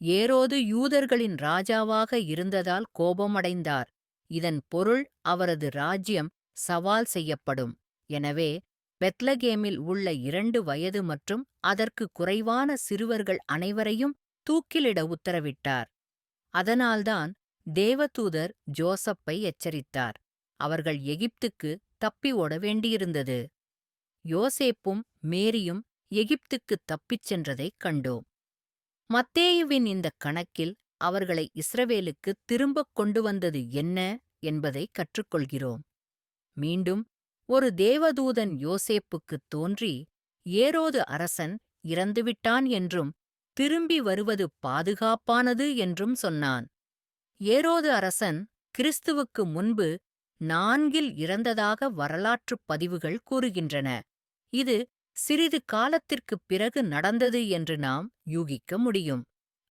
ஏரோது யூதர்களின் ராஜாவாக இருந்ததால் கோபமடைந்தார். இதன் பொருள் அவரது ராஜ்யம் சவால் செய்யப்படும். எனவே பெத்லகேமில் உள்ள 2 வயது மற்றும் அதற்கு குறைவான சிறுவர்கள் அனைவரையும் தூக்கிலிட உத்தரவிட்டார். அதனால்தான் தேவதூதர் ஜோசப்பை எச்சரித்தார். அவர்கள் எகிப்துக்கு தப்பி ஓட வேண்டியிருந்தது. யோசேப்பும் மேரியும் எகிப்துக்குத் தப்பிச் சென்றதைக் கண்டோம். மத்தேயுவின் இந்தக் கணக்கில் அவர்களை இஸ்ரவேலுக்குத் திரும்பக் கொண்டு வந்தது என்ன என்பதைக் கற்றுக்கொள்கிறோம். மீண்டும் ஒரு தேவதூதன் யோசேப்புக்குத் தோன்றி, ஏரோது அரசன் இறந்துவிட்டான் என்றும் திரும்பி வருவது பாதுகாப்பானது என்றும் சொன்னான். ஏரோது அரசன் கிறிஸ்துவுக்கு முன்பு 4 இறந்ததாக வரலாற்றுப் பதிவுகள் கூறுகின்றன. இது சிறிது காலத்திற்குப் பிறகு நடந்தது என்று நாம் யூகிக்க முடியும்.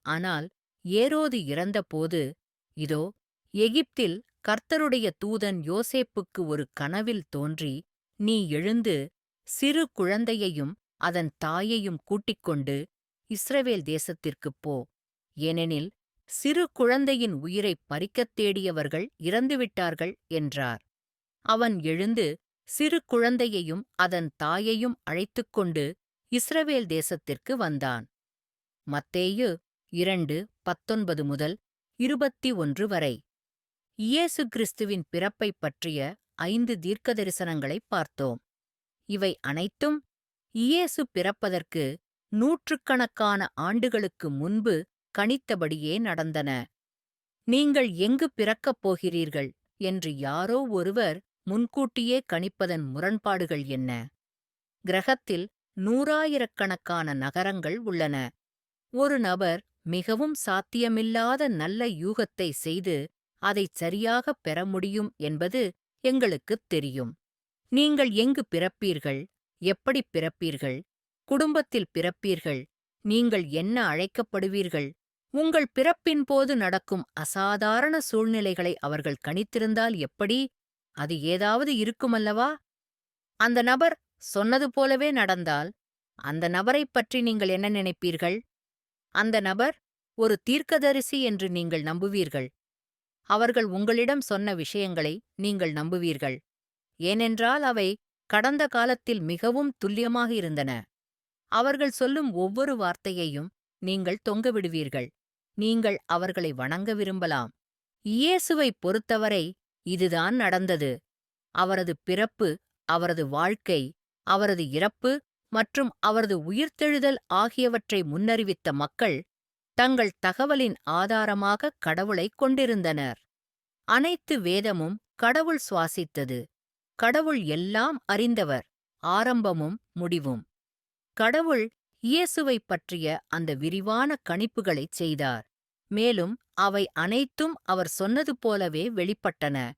ஆனால் ஏரோது இறந்தபோது, இதோ எகிப்தில் கர்த்தருடைய தூதன் யோசேப்புக்கு ஒரு கனவில் தோன்றி, நீ எழுந்து சிறு குழந்தையையும் அதன் தாயையும் கூட்டிக்கொண்டு இஸ்ரவேல் தேசத்திற்குப் போ. ஏனெனில் சிறு குழந்தையின் உயிரைப் பறிக்கத் தேடியவர்கள் இறந்துவிட்டார்கள் என்றார். அவன் எழுந்து சிறு குழந்தையையும் அதன் தாயையும் அழைத்துக்கொண்டு இஸ்ரவேல் தேசத்திற்கு வந்தான். மத்தேயு 2:19-21 வரை. இயேசு கிறிஸ்துவின் பிறப்பைப் பற்றிய 5 தீர்க்கதரிசனங்களைப் பார்த்தோம். இவை அனைத்தும் இயேசு பிறப்பதற்கு நூற்றுக்கணக்கான ஆண்டுகளுக்கு முன்பு கணித்தபடியே நடந்தன. நீங்கள் எங்கு பிறக்கப் போகிறீர்கள் என்று யாரோ ஒருவர் முன்கூட்டியே கணிப்பதன் முரண்பாடுகள் என்ன? கிரகத்தில் 100,000கணக்கான நகரங்கள் உள்ளன. ஒரு நபர் மிகவும் சாத்தியமில்லாத நல்ல யூகத்தை செய்து அதைச் சரியாகப் பெற முடியும் என்பது எங்களுக்குத் தெரியும். நீங்கள் எங்கு பிறப்பீர்கள்? எப்படிப் பிறப்பீர்கள்? குடும்பத்தில் பிறப்பீர்கள்? நீங்கள் என்ன அழைக்கப்படுவீர்கள்? உங்கள் பிறப்பின் போது நடக்கும் அசாதாரண சூழ்நிலைகளை அவர்கள் கணித்திருந்தால் எப்படி? அது ஏதாவது இருக்குமல்லவா? அந்த நபர் சொன்னது போலவே நடந்தால், அந்த நபரைப் பற்றி நீங்கள் என்ன நினைப்பீர்கள்? அந்த நபர் ஒரு தீர்க்கதரிசி என்று நீங்கள் நம்புவீர்கள். அவர்கள் உங்களிடம் சொன்ன விஷயங்களை நீங்கள் நம்புவீர்கள். ஏனென்றால் அவை கடந்த காலத்தில் மிகவும் துல்லியமாக இருந்தன. அவர்கள் சொல்லும் ஒவ்வொரு வார்த்தையையும் நீங்கள் தொங்கவிடுவீர்கள். நீங்கள் அவர்களை வணங்க விரும்பலாம். இயேசுவைப் பொறுத்தவரை இதுதான் நடந்தது. அவரது பிறப்பு, அவரது வாழ்க்கை, அவரது இறப்பு மற்றும் அவரது உயிர்த்தெழுதல் ஆகியவற்றை முன்னறிவித்த மக்கள் தங்கள் தகவலின் ஆதாரமாக கடவுளைக் கொண்டிருந்தனர். அனைத்து வேதமும் கடவுள் சுவாசித்தது. கடவுள் எல்லாம் அறிந்தவர், ஆரம்பமும் முடிவும். கடவுள் இயேசுவைப் பற்றிய அந்த விரிவான கணிப்புகளைச் செய்தார். மேலும் அவை அனைத்தும் அவர் சொன்னது போலவே வெளிப்பட்டன.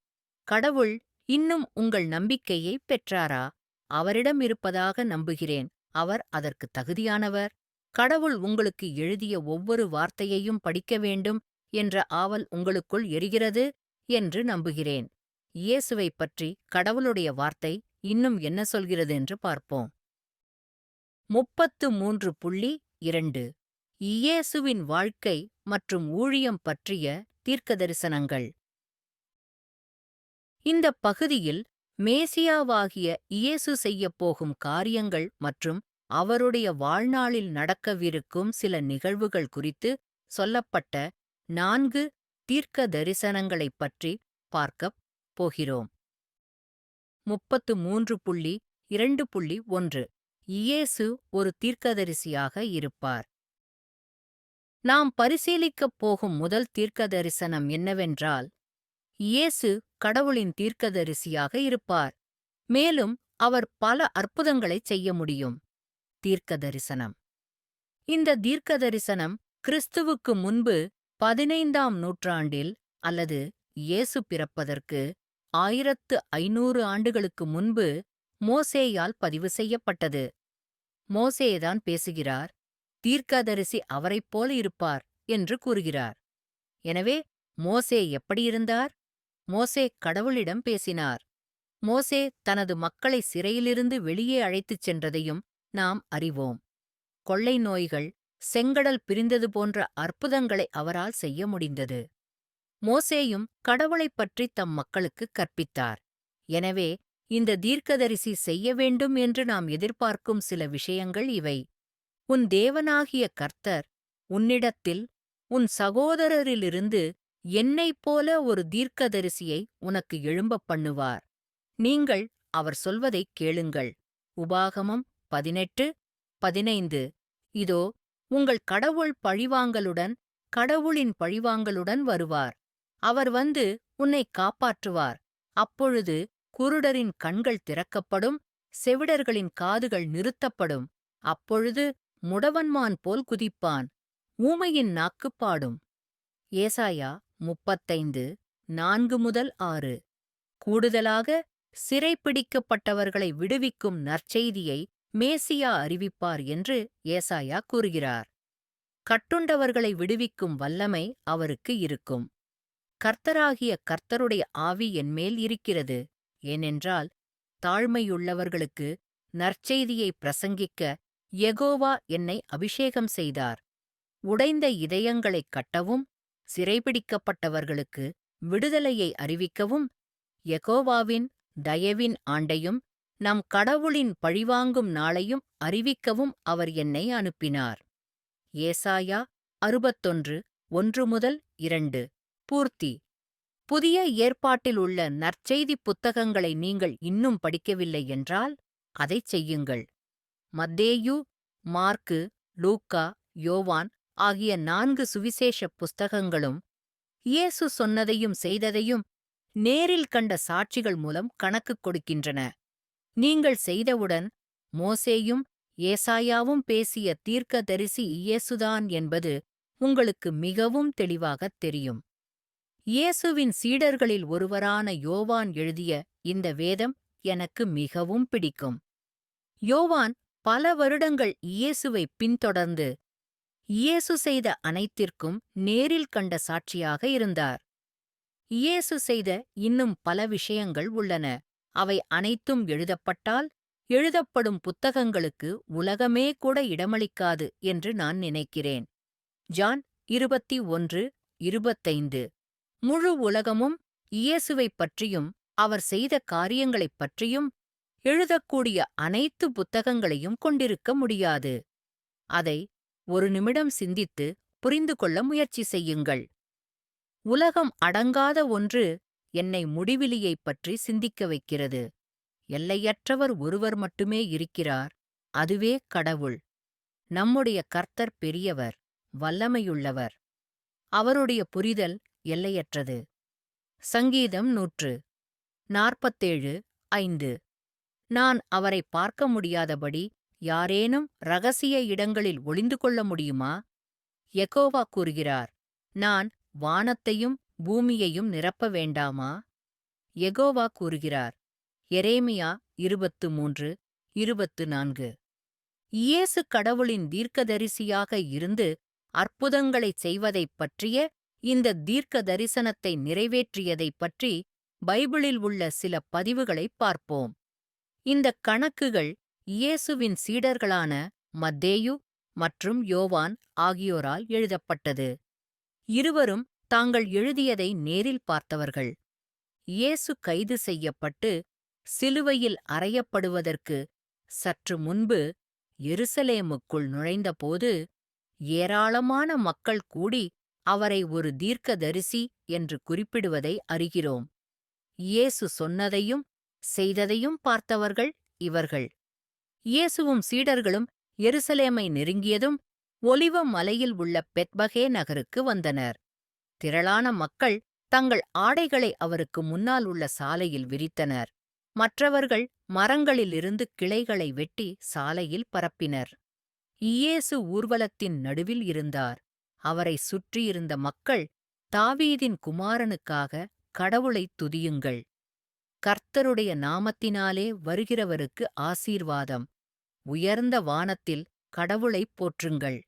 கடவுள் இன்னும் உங்கள் நம்பிக்கையைப் பெற்றாரா? அவரிடம் இருப்பதாக நம்புகிறேன். அவர் அதற்கு தகுதியானவர். கடவுள் உங்களுக்கு எழுதிய ஒவ்வொரு வார்த்தையையும் படிக்க வேண்டும் என்ற ஆவல் உங்களுக்குள் எரிகிறது என்று நம்புகிறேன். இயேசுவைப் பற்றி கடவுளுடைய வார்த்தை இன்னும் என்ன சொல்கிறது என்று பார்ப்போம். 33.2 இயேசுவின் வாழ்க்கை மற்றும் ஊழியம் பற்றிய தீர்க்கதரிசனங்கள். இந்தப் பகுதியில் மேசியாவாகிய இயேசு செய்யப்போகும் காரியங்கள் மற்றும் அவருடைய வாழ்நாளில் நடக்கவிருக்கும் சில நிகழ்வுகள் குறித்து சொல்லப்பட்ட 4 தீர்க்க தரிசனங்களைப் பற்றி பார்க்கப் போகிறோம். 33.2.1 இயேசு ஒரு தீர்க்கதரிசியாக இருப்பார். நாம் பரிசீலிக்கப் போகும் முதல் தீர்க்கதரிசனம் என்னவென்றால், இயேசு கடவுளின் தீர்க்கதரிசியாக இருப்பார், மேலும் அவர் பல அற்புதங்களைச் செய்ய முடியும். தீர்க்கதரிசனம். இந்த தீர்க்கதரிசனம் கிறிஸ்துவுக்கு முன்பு 15ஆம் நூற்றாண்டில் அல்லது இயேசு பிறப்பதற்கு 1500 ஆண்டுகளுக்கு முன்பு மோசேயால் பதிவு செய்யப்பட்டது. மோசேதான் பேசுகிறார், தீர்க்கதரிசி அவரைப் போல இருப்பார் என்று கூறுகிறார். எனவே மோசே எப்படியிருந்தார்? மோசே கடவுளிடம் பேசினார். மோசே தனது மக்களை சிறையிலிருந்து வெளியே அழைத்துச் சென்றதையும் நாம் அறிவோம். கொள்ளை நோய்கள், செங்கடல் பிரிந்தது போன்ற அற்புதங்களை அவரால் செய்ய முடிந்தது. மோசேயும் கடவுளைப் பற்றி தம் மக்களுக்கு கற்பித்தார். எனவே இந்த தீர்க்கதரிசி செய்ய வேண்டும் என்று நாம் எதிர்பார்க்கும் சில விஷயங்கள் இவை. உன் தேவனாகிய கர்த்தர் உன்னிடத்தில் உன் சகோதரரிலிருந்து என்னைப் போல ஒரு தீர்க்கதரிசியை உனக்கு எழும்பப் பண்ணுவார். நீங்கள் அவர் சொல்வதைக் கேளுங்கள். உபாகமம் 18:15. இதோ, உங்கள் கடவுள் பழிவாங்கலுடன் கடவுளின் பழிவாங்கலுடன் வருவார். அவர் வந்து உன்னைக் காப்பாற்றுவார். அப்பொழுது குருடரின் கண்கள் திறக்கப்படும், செவிடர்களின் காதுகள் நிறுத்தப்படும். அப்பொழுது முடவன்மான் போல் குதிப்பான், ஊமையின் நாக்கு பாடும். ஏசாயா 35:4-6. கூடுதலாக, சிறைப்பிடிக்கப்பட்டவர்களை விடுவிக்கும் நற்செய்தியை மேசியா அறிவிப்பார் என்று ஏசாயா கூறுகிறார். கட்டுண்டவர்களை விடுவிக்கும் வல்லமை அவருக்கு இருக்கும். கர்த்தராகிய கர்த்தருடைய ஆவி என்மேல் இருக்கிறது, ஏனென்றால் தாழ்மையுள்ளவர்களுக்கு நற்செய்தியை பிரசங்கிக்க யெகோவா என்னை அபிஷேகம் செய்தார். உடைந்த இதயங்களைக் கட்டவும், சிறைபிடிக்கப்பட்டவர்களுக்கு விடுதலையை அறிவிக்கவும், யெகோவாவின் தயவின் ஆண்டையும் நம் கடவுளின் பழிவாங்கும் நாளையும் அறிவிக்கவும் அவர் என்னை அனுப்பினார். ஏசாயா 61:1-2. பூர்த்தி. புதிய ஏற்பாட்டில் உள்ள நற்செய்தி புத்தகங்களை நீங்கள் இன்னும் படிக்கவில்லை என்றால் அதைச் செய்யுங்கள். மத்தேயு, மார்க்கு, லூக்கா, யோவான் ஆகிய 4 சுவிசேஷ புஸ்தகங்களும் இயேசு சொன்னதையும் செய்ததையும் நேரில் கண்ட சாட்சிகள் மூலம் கணக்கு கொடுக்கின்றன. நீங்கள் செய்தவுடன் மோசேயும் ஏசாயாவும் பேசிய தீர்க்கதரிசி இயேசுதான் என்பது உங்களுக்கு மிகவும் தெளிவாகத் தெரியும். இயேசுவின் சீடர்களில் ஒருவரான யோவான் எழுதிய இந்த வேதம் எனக்கு மிகவும் பிடிக்கும். யோவான் பல வருடங்கள் இயேசுவைப் பின்தொடர்ந்து இயேசு செய்த அனைத்திற்கும் நேரில் கண்ட சாட்சியாக இருந்தார். இயேசு செய்த இன்னும் பல விஷயங்கள் உள்ளன. அவை அனைத்தும் எழுதப்பட்டால் எழுதப்படும் புத்தகங்களுக்கு உலகமே கூட இடமளிக்காது என்று நான் நினைக்கிறேன். ஜான் 21:25. முழு உலகமும் இயேசுவைப் பற்றியும் அவர் செய்த காரியங்களைப் பற்றியும் எழுதக்கூடிய அனைத்து புத்தகங்களையும் கொண்டிருக்க முடியாது. அதை ஒரு நிமிடம் சிந்தித்து புரிந்து கொள்ள முயற்சி செய்யுங்கள். உலகம் அடங்காத ஒன்று என்னை முடிவிலியைப் பற்றி சிந்திக்க வைக்கிறது. எல்லையற்றவர் ஒருவர் மட்டுமே இருக்கிறார், அதுவே கடவுள். நம்முடைய கர்த்தர் பெரியவர், வல்லமையுள்ளவர். அவருடைய புரிதல் எல்லையற்றது. சங்கீதம் 147:5. நான் அவரை பார்க்க முடியாதபடி யாரேனும் இரகசிய இடங்களில் ஒளிந்து கொள்ள முடியுமா? யெகோவா கூறுகிறார், நான் வானத்தையும் பூமியையும் நிரப்ப வேண்டாமா? யெகோவா கூறுகிறார். எரேமியா 23:24. இயேசு கடவுளின் தீர்க்கதரிசியாக இருந்து அற்புதங்களைச் செய்வதைப் பற்றிய இந்த தீர்க்க தரிசனத்தை நிறைவேற்றியதைப் பற்றி பைபிளில் உள்ள சில பதிவுகளைப் பார்ப்போம். இந்தக் கணக்குகள் இயேசுவின் சீடர்களான மத்தேயு மற்றும் யோவான் ஆகியோரால் எழுதப்பட்டது. இருவரும் தாங்கள் எழுதியதை நேரில் பார்த்தவர்கள். இயேசு கைது செய்யப்பட்டு சிலுவையில் அறையப்படுவதற்கு சற்று முன்பு எருசலேமுக்குள் நுழைந்தபோது ஏராளமான மக்கள் கூடி அவரை ஒரு தீர்க்கதரிசி என்று குறிப்பிடுவதை அறிகிறோம். இயேசு சொன்னதையும் செய்ததையும் பார்த்தவர்கள் இவர்கள். இயேசுவும் சீடர்களும் எருசலேமை நெருங்கியதும் ஒலிவ மலையில் உள்ள பெத்பகே நகருக்கு வந்தனர். திரளான மக்கள் தங்கள் ஆடைகளை அவருக்கு முன்னால் உள்ள சாலையில் விரித்தனர். மற்றவர்கள் மரங்களிலிருந்து கிளைகளை வெட்டி சாலையில் பரப்பினர். இயேசு ஊர்வலத்தின் நடுவில் இருந்தார். அவரை சுற்றியிருந்த மக்கள், தாவீதின் குமாரனுக்காக கடவுளைத் துதியுங்கள். கர்த்தருடைய நாமத்தினாலே வருகிறவருக்கு ஆசீர்வாதம். உயர்ந்த வானத்தில் கடவுளைப் போற்றுங்கள்.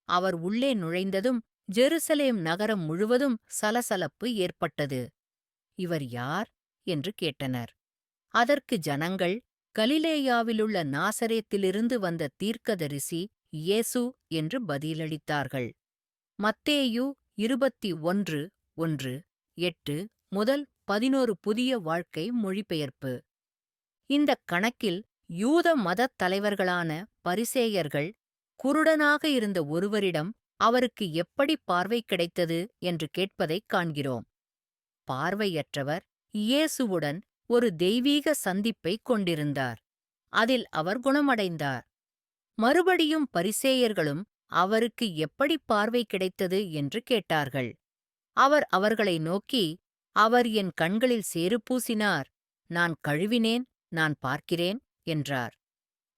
அவர் உள்ளே நுழைந்ததும் ஜெருசலேம் நகரம் முழுவதும் சலசலப்பு ஏற்பட்டது. இவர் யார் என்று கேட்டனர். அதற்கு ஜனங்கள், கலிலேயாவிலுள்ள நாசரேத்திலிருந்து வந்த தீர்க்கதரிசி இயேசு என்று பதிலளித்தார்கள். மத்தேயு 21:1, 8 முதல் 11 புதிய வாழ்க்கை மொழிபெயர்ப்பு. இந்தக் கணக்கில் யூத மதத் தலைவர்களான பரிசேயர்கள், குருடனாக இருந்த ஒருவரிடம் அவருக்கு எப்படி பார்வை கிடைத்தது என்று கேட்பதைக் காண்கிறோம். பார்வையற்றவர் இயேசுவுடன் ஒரு தெய்வீக சந்திப்பைக் கொண்டிருந்தார். அதில் அவர் குணமடைந்தார். மறுபடியும் பரிசேயர்களும் அவருக்கு எப்படி பார்வை கிடைத்தது என்று கேட்டார்கள். அவர் அவர்களை நோக்கி, அவர் என் கண்களில் சேறு பூசினார், நான் கழுவினேன், நான் பார்க்கிறேன் என்றார்.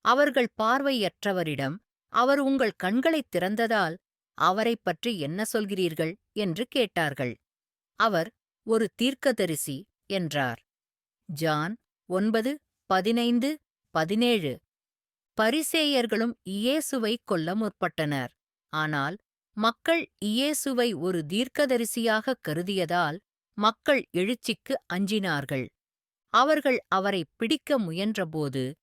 அவர்கள் பார்வையற்றவரிடம், அவர் உங்கள் கண்களைத் திறந்ததால் அவரைப் பற்றி என்ன சொல்கிறீர்கள் என்று கேட்டார்கள். அவர் ஒரு தீர்க்கதரிசி என்றார். ஜான் 9:15, 17. பரிசேயர்களும் இயேசுவைக் கொல்ல முற்பட்டனர். ஆனால் மக்கள் இயேசுவை ஒரு தீர்க்கதரிசியாகக் கருதியதால் மக்கள் எழுச்சிக்கு அஞ்சினார்கள். அவர்கள் அவரைப் பிடிக்க முயன்றபோது,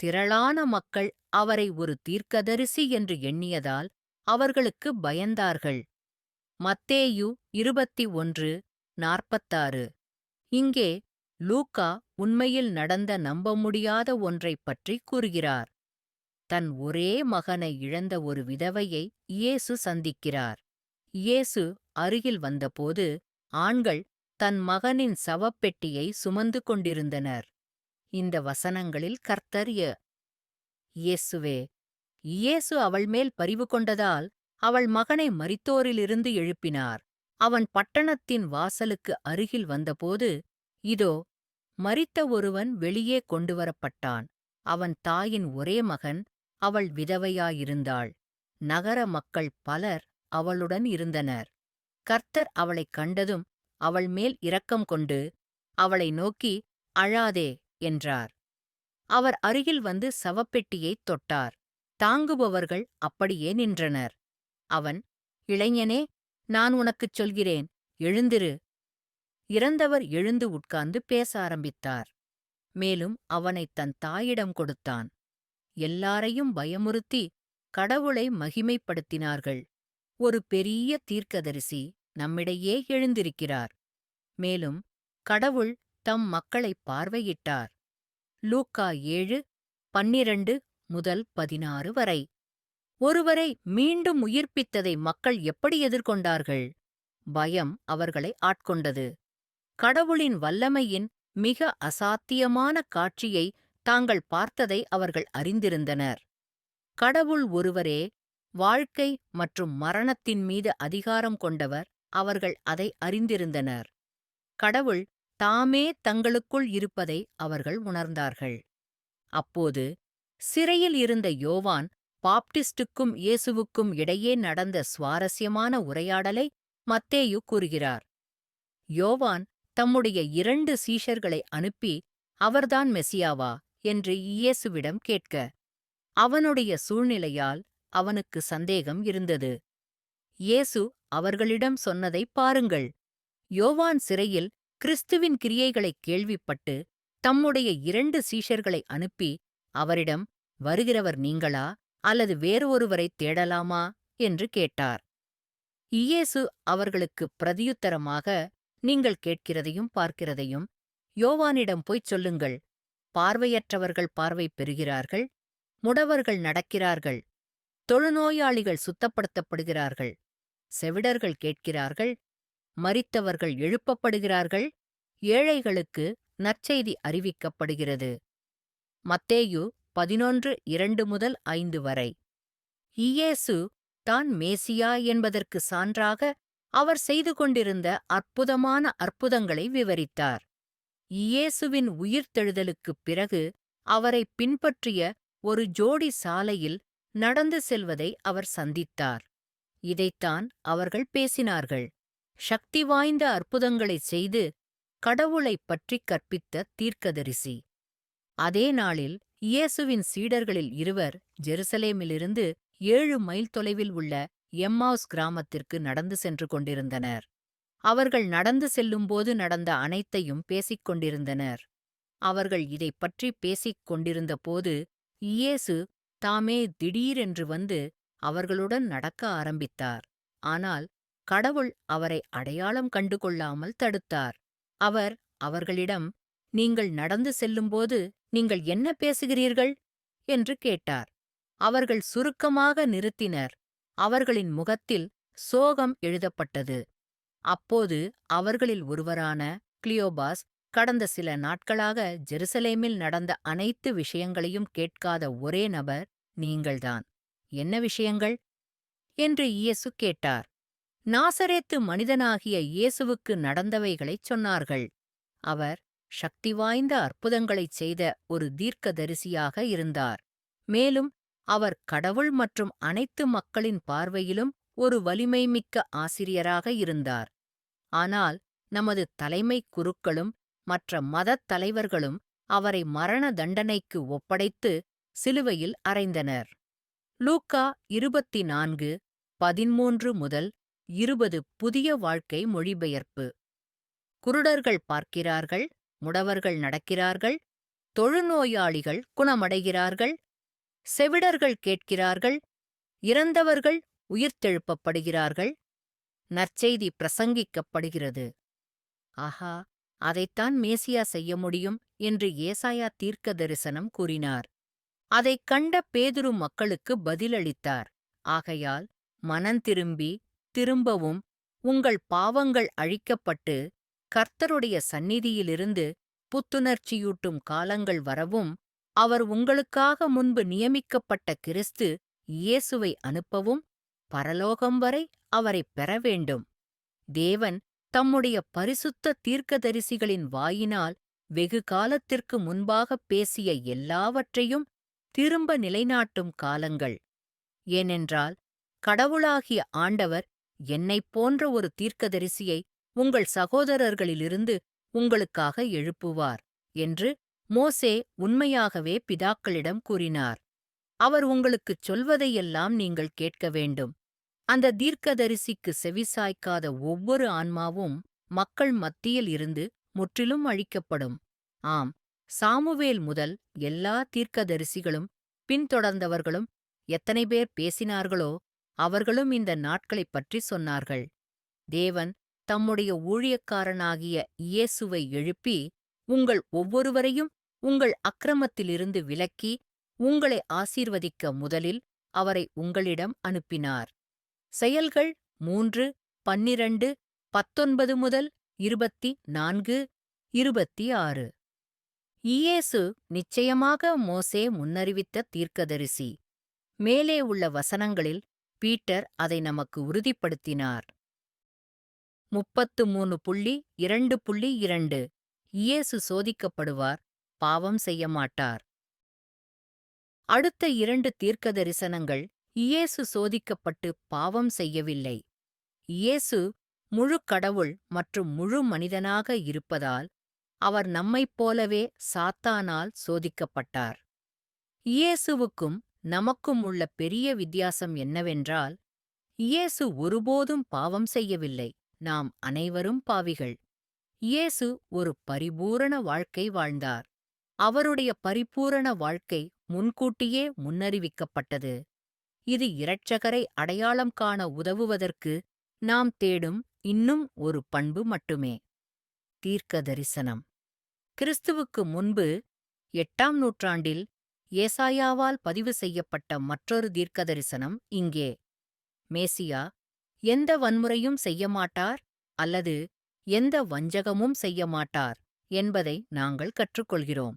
திரளான மக்கள் அவரை ஒரு தீர்க்கதரிசி என்று எண்ணியதால் அவர்களுக்கு பயந்தார்கள். மத்தேயு 21:46. இங்கே லூக்கா உண்மையில் நடந்த நம்பமுடியாத ஒன்றைப் பற்றி கூறுகிறார். தன் ஒரே மகனை இழந்த ஒரு விதவையை இயேசு சந்திக்கிறார். இயேசு அருகில் வந்தபோது ஆண்கள் தன் மகனின் சவப்பெட்டியை சுமந்து கொண்டிருந்தனர். இந்த வசனங்களில் கர்த்தர் இயேசுவே. இயேசு அவள் மேல் பரிவு கொண்டதால் அவள் மகனை மரித்தோரிலிருந்து எழுப்பினார். அவன் பட்டணத்தின் வாசலுக்கு அருகில் வந்தபோது, இதோ, மரித்த ஒருவன் வெளியே கொண்டுவரப்பட்டான். அவன் தாயின் ஒரே மகன், அவள் விதவையாயிருந்தாள். நகர மக்கள் பலர் அவளுடன் இருந்தனர். கர்த்தர் அவளைக் கண்டதும் அவள் மேல் இரக்கம் கொண்டு, அவளை நோக்கி, அழாதே என்றார். அவர் அருகில் வந்து சவப்பெட்டியைத் தொட்டார். தாங்குபவர்கள் அப்படியே நின்றனர். அவன், இளைஞனே, நான் உனக்குச் சொல்கிறேன், எழுந்திரு. இறந்தவர் எழுந்து உட்கார்ந்து பேச ஆரம்பித்தார். மேலும் அவனைத் தன் தாயிடம் கொடுத்தான். எல்லாரையும் பயமுறுத்தி கடவுளை மகிமைப்படுத்தினார்கள். ஒரு பெரிய தீர்க்கதரிசி நம்மிடையே எழுந்திருக்கிறார். மேலும் கடவுள் தம் மக்களைப் பார்வையிட்டார். லூக்கா 7:12 முதல் 16 வரை. ஒருவரை மீண்டும் உயிர்ப்பித்ததை மக்கள் எப்படி எதிர்கொண்டார்கள்? பயம் அவர்களை ஆட்கொண்டது. கடவுளின் வல்லமையின் மிக அசாத்தியமான காட்சியை தாங்கள் பார்த்ததை அவர்கள் அறிந்திருந்தனர். கடவுள் ஒருவரே வாழ்க்கை மற்றும் மரணத்தின் மீது அதிகாரம் கொண்டவர். அவர்கள் அதை அறிந்திருந்தனர். கடவுள் தாமே தங்களுக்குள் இருப்பதை அவர்கள் உணர்ந்தார்கள். அப்போது சிறையில் இருந்த யோவான் பாப்டிஸ்டுக்கும் இயேசுவுக்கும் இடையே நடந்த சுவாரஸ்யமான உரையாடலை மத்தேயு கூறுகிறார். யோவான் தம்முடைய 2 சீஷர்களை அனுப்பி, அவர்தான் மெசியாவா என்று இயேசுவிடம் கேட்க, அவனுடைய சூழ்நிலையால் அவனுக்கு சந்தேகம் இருந்தது. இயேசு அவர்களிடம் சொன்னதைப் பாருங்கள். யோவான் சிறையில் கிறிஸ்துவின் கிரியைகளைக் கேள்விப்பட்டு தம்முடைய 2 சீஷர்களை அனுப்பி அவரிடம், வருகிறவர் நீங்களா அல்லது வேறு ஒருவரைத் தேடலாமா என்று கேட்டார். இயேசு அவர்களுக்குப் பிரதியுத்தரமாக, நீங்கள் கேட்கிறதையும் பார்க்கிறதையும் யோவானிடம் போய்ச் சொல்லுங்கள். பார்வையற்றவர்கள் பார்வை பெறுகிறார்கள், முடவர்கள் நடக்கிறார்கள், தொழுநோயாளிகள் சுத்தப்படுத்தப்படுகிறார்கள், செவிடர்கள் கேட்கிறார்கள், மரித்தவர்கள் எழுப்பப்படுகிறார்கள், ஏழைகளுக்கு நற்செய்தி அறிவிக்கப்படுகிறது. மத்தேயு 11:2 முதல் 5 வரை. இயேசு இவர்தான் மேசியா என்பதற்கு சான்றாக அவர் செய்து கொண்டிருந்த அற்புதமான அற்புதங்களை விவரித்தார். இயேசுவின் உயிர்த்தெழுதலுக்குப் பிறகு அவரை பின்பற்றிய ஒரு ஜோடி சாலையில் நடந்து செல்வதை அவர் சந்தித்தார். இதைத்தான் அவர்கள் பேசினார்கள். சக்தி வாய்ந்த அற்புதங்களைச் செய்து கடவுளைப் பற்றிக் கற்பித்த தீர்க்கதரிசி. அதே நாளில் இயேசுவின் சீடர்களில் இருவர் ஜெருசலேமிலிருந்து 7 மைல் தொலைவில் உள்ள எம்மாவுஸ் கிராமத்திற்கு நடந்து சென்று கொண்டிருந்தனர். அவர்கள் நடந்து செல்லும்போது நடந்த அனைத்தையும் பேசிக் கொண்டிருந்தனர். அவர்கள் இதைப் பற்றி பேசிக் கொண்டிருந்தபோது இயேசு தாமே திடீரென்று வந்து அவர்களுடன் நடக்க ஆரம்பித்தார். ஆனால் கடவுள் அவரை அடையாளம் கண்டு கொள்ளாமல் தடுத்தார். அவர் அவர்களிடம், நீங்கள் நடந்து செல்லும்போது நீங்கள் என்ன பேசுகிறீர்கள் என்று கேட்டார். அவர்கள் சுருக்கமாக நிறுத்தினர். அவர்களின் முகத்தில் சோகம் எழுதப்பட்டது. அப்போது அவர்களில் ஒருவரான கிளியோபாஸ், கடந்த சில நாட்களாக ஜெருசலேமில் நடந்த அனைத்து விஷயங்களையும் கேட்காத ஒரே நபர் நீங்கள்தான். என்ன விஷயங்கள் என்று இயேசு கேட்டார். நாசரேத்து மனிதனாகிய இயேசுவுக்கு நடந்தவைகளைச் சொன்னார்கள். அவர் சக்தி வாய்ந்த அற்புதங்களைச் செய்த ஒரு தீர்க்கதரிசியாக இருந்தார். மேலும் அவர் கடவுள் மற்றும் அனைத்து மக்களின் பார்வையிலும் ஒரு வலிமைமிக்க ஆசிரியராக இருந்தார். ஆனால் நமது தலைமைக் குருக்களும் மற்ற மதத் தலைவர்களும் அவரை மரண தண்டனைக்கு ஒப்படைத்து சிலுவையில் அறைந்தனர். லூக்கா 24, 13 முதல் 20 புதிய வாழ்க்கை மொழிபெயர்ப்பு. குருடர்கள் பார்க்கிறார்கள், முடவர்கள் நடக்கிறார்கள், தொழுநோயாளிகள் குணமடைகிறார்கள், செவிடர்கள் கேட்கிறார்கள், இறந்தவர்கள் உயிர்த்தெழுப்பப்படுகிறார்கள், நற்செய்தி பிரசங்கிக்கப்படுகிறது. ஆஹா, அதைத்தான் மேசியா செய்ய முடியும் என்று ஏசாயா தீர்க்க தரிசனம் கூறினார். அதைக் கண்ட பேதுரு மக்களுக்கு பதிலளித்தார். ஆகையால் மனந்திரும்பி திரும்பவும் உங்கள் பாவங்கள் அழிக்கப்பட்டு கர்த்தருடைய சந்நிதியிலிருந்து புத்துணர்ச்சியூட்டும் காலங்கள் வரவும், அவர் உங்களுக்காக முன்பு நியமிக்கப்பட்ட கிறிஸ்து இயேசுவை அனுப்பவும், பரலோகம் வரை அவரைப் பெற வேண்டும். தேவன் தம்முடைய பரிசுத்த தீர்க்கதரிசிகளின் வாயினால் வெகு காலத்திற்கு முன்பாகப் பேசிய எல்லாவற்றையும் திரும்ப நிலைநாட்டும் காலங்கள். ஏனென்றால் கடவுளாகிய ஆண்டவர் என்னைப் போன்ற ஒரு தீர்க்கதரிசியை உங்கள் சகோதரர்களிலிருந்து உங்களுக்காக எழுப்புவார் என்று மோசே உண்மையாகவே பிதாக்களிடம் கூறினார். அவர் உங்களுக்குச் சொல்வதையெல்லாம் நீங்கள் கேட்க வேண்டும். அந்த தீர்க்கதரிசிக்கு செவிசாய்க்காத ஒவ்வொரு ஆன்மாவும் மக்கள் மத்தியில் இருந்து முற்றிலும் அழிக்கப்படும். ஆம், சாமுவேல் முதல் எல்லா தீர்க்கதரிசிகளும் பின்தொடர்ந்தவர்களும் எத்தனை பேர் பேசினார்களோ அவர்களும் இந்த நாட்களைப் பற்றி சொன்னார்கள். தேவன் தம்முடைய ஊழியக்காரனாகிய இயேசுவை எழுப்பி, உங்கள் ஒவ்வொருவரையும் உங்கள் அக்கிரமத்திலிருந்து விலக்கி உங்களை ஆசீர்வதிக்க முதலில் அவரை உங்களிடம் அனுப்பினார். செயல்கள் 3, 12, 19 முதல் 24, 26. இயேசு நிச்சயமாக மோசே முன்னறிவித்த தீர்க்கதரிசி. மேலே உள்ள வசனங்களில் பீட்டர் அதை நமக்கு உறுதிப்படுத்தினார். 33.2.2 இயேசு சோதிக்கப்படுவார், பாவம் செய்யமாட்டார். அடுத்த 2 தீர்க்கதரிசனங்கள் இயேசு சோதிக்கப்பட்டு பாவம் செய்யவில்லை. இயேசு முழு கடவுள் மற்றும் முழு மனிதனாக இருப்பதால் அவர் நம்மைப் போலவே சாத்தானால் சோதிக்கப்பட்டார். இயேசுவுக்கும் நமக்கும் உள்ள பெரிய வித்தியாசம் என்னவென்றால், இயேசு ஒருபோதும் பாவம் செய்யவில்லை. நாம் அனைவரும் பாவிகள். இயேசு ஒரு பரிபூரண வாழ்க்கை வாழ்ந்தார். அவருடைய பரிபூரண வாழ்க்கை முன்கூட்டியே முன்னறிவிக்கப்பட்டது. இது இரட்சகரை அடையாளம் காண உதவுவதற்கு நாம் தேடும் இன்னும் ஒரு பண்பு மட்டுமே. தீர்க்க தரிசனம். கிறிஸ்துவுக்கு முன்பு 8ஆம் நூற்றாண்டில் ஏசாயாவால் பதிவு செய்யப்பட்ட மற்றொரு தீர்க்கதரிசனம் இங்கே. மேசியா எந்த வன்முறையும் செய்யமாட்டார் அல்லது எந்த வஞ்சகமும் செய்யமாட்டார் என்பதை நாங்கள் கற்றுக்கொள்கிறோம்.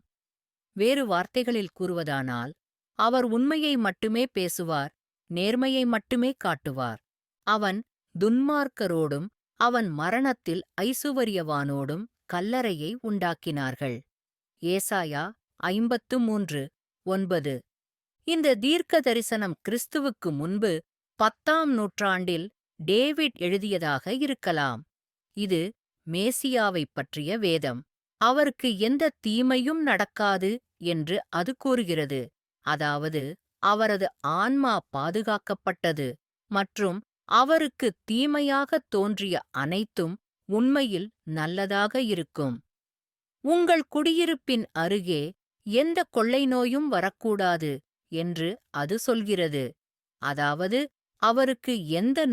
வேறு வார்த்தைகளில் கூறுவதானால், அவர் உண்மையை மட்டுமே பேசுவார், நேர்மையை மட்டுமே காட்டுவார். அவன் துன்மார்க்கரோடும் அவன் மரணத்தில் ஐசுவரியவானோடும் கல்லறையை உண்டாக்கினார்கள். ஏசாயா 53:9. இந்த தீர்க்க தரிசனம் கிறிஸ்துவுக்கு முன்பு 10ஆம் நூற்றாண்டில் டேவிட் எழுதியதாக இருக்கலாம். இது மேசியாவைப் பற்றிய வேதம். அவருக்கு எந்த தீமையும் நடக்காது என்று அது கூறுகிறது. அதாவது அவரது ஆன்மா பாதுகாக்கப்பட்டது மற்றும் அவருக்கு தீமையாகத் தோன்றிய அனைத்தும் உண்மையில் நல்லதாக இருக்கும். உங்கள் குடியிருப்பின் அருகே எந்த கொள்ளை நோயும் வரக்கூடாது என்று அது சொல்கிறது. அதாவது அவருக்கு எந்த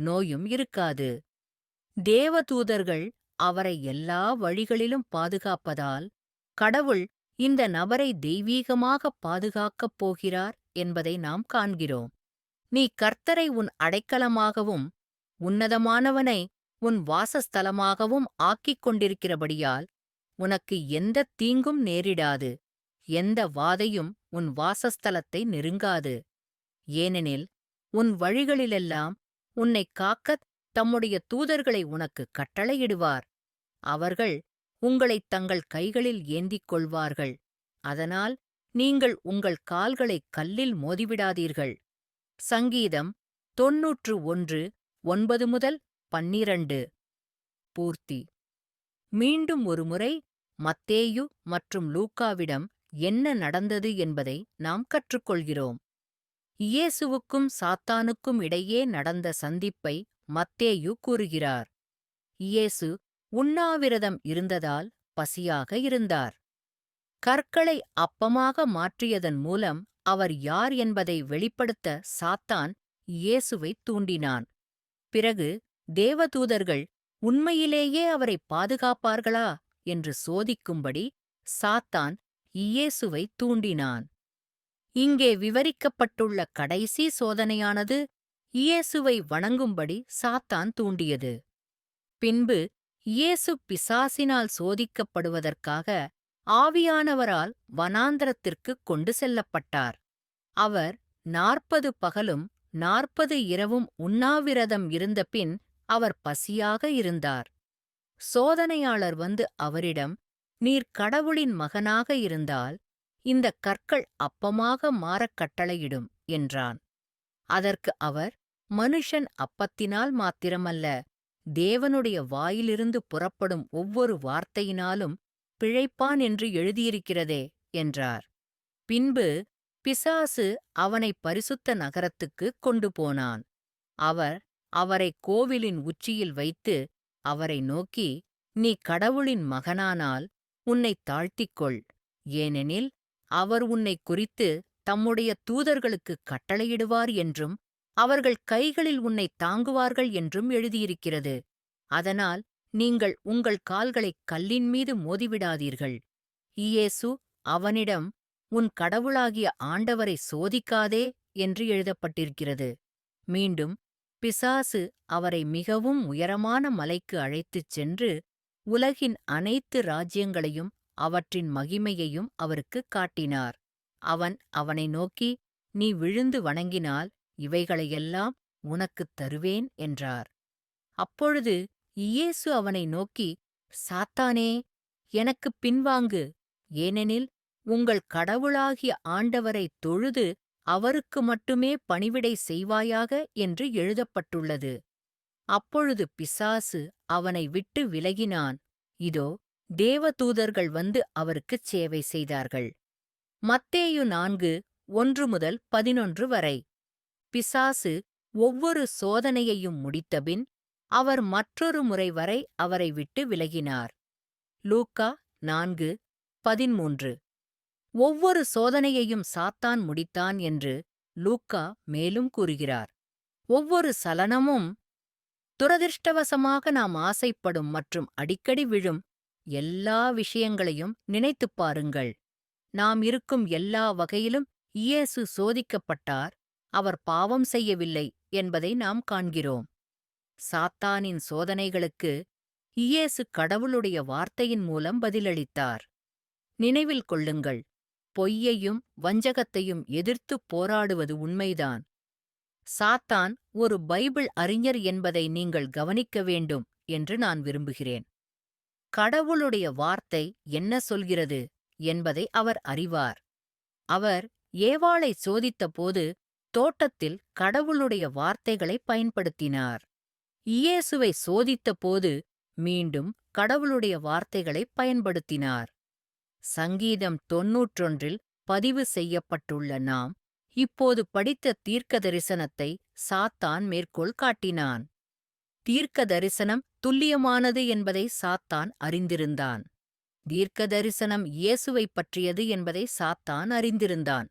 நோயும் இருக்காது. தேவதூதர்கள் அவரை எல்லா வழிகளிலும் பாதுகாப்பதால் கடவுள் இந்த நபரை தெய்வீகமாக பாதுகாக்கப் போகிறார் என்பதை நாம் காண்கிறோம். நீ கர்த்தரை உன் அடைக்கலமாகவும் உன்னதமானவனை உன் வாசஸ்தலமாகவும் ஆக்கிக் கொண்டிருக்கிறபடியால் உனக்கு எந்தத் தீங்கும் நேரிடாது. எந்த வாதையும் உன் வாசஸ்தலத்தை நெருங்காது. ஏனெனில் உன் வழிகளிலெல்லாம் உன்னைக் காக்கத் தம்முடைய தூதர்களை உனக்குக் கட்டளையிடுவார். அவர்கள் உங்களைத் தங்கள் கைகளில் ஏந்திக் கொள்வார்கள். அதனால் நீங்கள் உங்கள் கால்களைக் கல்லில் மோதிவிடாதீர்கள். சங்கீதம் 91:9-12. பூர்த்தி. மீண்டும் ஒருமுறை மத்தேயு மற்றும் லூக்காவிடம் என்ன நடந்தது என்பதை நாம் கற்றுக்கொள்கிறோம். இயேசுவுக்கும் சாத்தானுக்கும் இடையே நடந்த சந்திப்பை மத்தேயு கூறுகிறார். இயேசு உண்ணாவிரதம் இருந்ததால் பசியாக இருந்தார். கற்களை அப்பமாக மாற்றியதன் மூலம் அவர் யார் என்பதை வெளிப்படுத்த சாத்தான் இயேசுவைத் தூண்டினான். பிறகு தேவதூதர்கள் உண்மையிலேயே அவரை பாதுகாப்பார்களா என்று சோதிக்கும்படி சாத்தான் இயேசுவைத் தூண்டினான். இங்கே விவரிக்கப்பட்டுள்ள கடைசி சோதனையானது இயேசுவை வணங்கும்படி சாத்தான் தூண்டியது. பின்பு இயேசு பிசாசினால் சோதிக்கப்படுவதற்காக ஆவியானவரால் வனாந்தரத்திற்குக் கொண்டு செல்லப்பட்டார். அவர் 40 பகலும் 40 இரவும் உண்ணாவிரதம் இருந்தபின் அவர் பசியாக இருந்தார். சோதனையாளர் வந்து அவரிடம், நீர் கடவுளின் மகனாக இருந்தால் இந்தக் கற்கள் அப்பமாக மாறக் கட்டளையிடும் என்றான். அதற்கு அவர், மனுஷன் அப்பத்தினால் மாத்திரமல்ல, தேவனுடைய வாயிலிருந்து புறப்படும் ஒவ்வொரு வார்த்தையினாலும் பிழைப்பான் என்று எழுதியிருக்கிறதே என்றார். பின்பு பிசாசு அவனைப் பரிசுத்த நகரத்துக்குக் கொண்டு போனான். அவர் அவரைக் கோவிலின் உச்சியில் வைத்து அவரை நோக்கி, நீ கடவுளின் மகனானால் உன்னைத் தாழ்த்திக்கொள். ஏனெனில் அவர் உன்னைக் குறித்து தம்முடைய தூதர்களுக்குக் கட்டளையிடுவார் என்றும் அவர்கள் கைகளில் உன்னைத் தாங்குவார்கள் என்றும் எழுதியிருக்கிறது. அதனால் நீங்கள் உங்கள் கால்களைக் கல்லின் மீது மோதிவிடாதீர்கள். இயேசு அவனிடம், உன் கடவுளாகிய ஆண்டவரை சோதிக்காதே என்று எழுதப்பட்டிருக்கிறது. மீண்டும் பிசாசு அவரை மிகவும் உயரமான மலைக்கு அழைத்துச் சென்று உலகின் அனைத்து ராஜ்யங்களையும் அவற்றின் மகிமையையும் அவருக்குக் காட்டினார். அவன் அவனை நோக்கி, நீ விழுந்து வணங்கினால் இவைகளையெல்லாம் உனக்குத் தருவேன் என்றார். அப்பொழுது இயேசு அவனை நோக்கி, சாத்தானே, எனக்குப் பின்வாங்கு. ஏனெனில் உங்கள் கடவுளாகிய ஆண்டவரைத் தொழுது அவருக்கு மட்டுமே பணிவிடை செய்வாயாக என்று எழுதப்பட்டுள்ளது. அப்பொழுது பிசாசு அவனை விட்டு விலகினான். இதோ, தேவதூதர்கள் வந்து அவருக்குச் சேவை செய்தார்கள். மத்தேயு 4:1-11 வரை. பிசாசு ஒவ்வொரு சோதனையையும் முடித்தபின் அவர் மற்றொரு முறை வரை அவரை விட்டு விலகினார். லூக்கா 4:13. ஒவ்வொரு சோதனையையும் சாத்தான் முடித்தான் என்று லூக்கா மேலும் கூறுகிறார். ஒவ்வொரு சலனமும் துரதிர்ஷ்டவசமாக நாம் ஆசைப்படும் மற்றும் அடிக்கடி விழும் எல்லா விஷயங்களையும் நினைத்துப் பாருங்கள். நாம் இருக்கும் எல்லா வகையிலும் இயேசு சோதிக்கப்பட்டார், அவர் பாவம் செய்யவில்லை என்பதை நாம் காண்கிறோம். சாத்தானின் சோதனைகளுக்கு இயேசு கடவுளுடைய வார்த்தையின் மூலம் பதிலளித்தார். நினைவில் கொள்ளுங்கள், பொய்யையும் வஞ்சகத்தையும் எதிர்த்துப் போராடுவது உண்மைதான். சாத்தான் ஒரு பைபிள் அறிஞர் என்பதை நீங்கள் கவனிக்க வேண்டும் என்று நான் விரும்புகிறேன். கடவுளுடைய வார்த்தை என்ன சொல்கிறது என்பதை அவர் அறிவார். அவர் ஏவாளை சோதித்தபோது தோட்டத்தில் கடவுளுடைய வார்த்தைகளை பயன்படுத்தினார். இயேசுவை சோதித்தபோது மீண்டும் கடவுளுடைய வார்த்தைகளை பயன்படுத்தினார். சங்கீதம் 91 பதிவு செய்யப்பட்டுள்ள நாம் இப்போது படித்த தீர்க்க தரிசனத்தை சாத்தான் மேற்கோள் காட்டினான். தீர்க்க தரிசனம் துல்லியமானது என்பதை சாத்தான் அறிந்திருந்தான். தீர்க்க தரிசனம் இயேசுவைப் பற்றியது என்பதை சாத்தான் அறிந்திருந்தான்.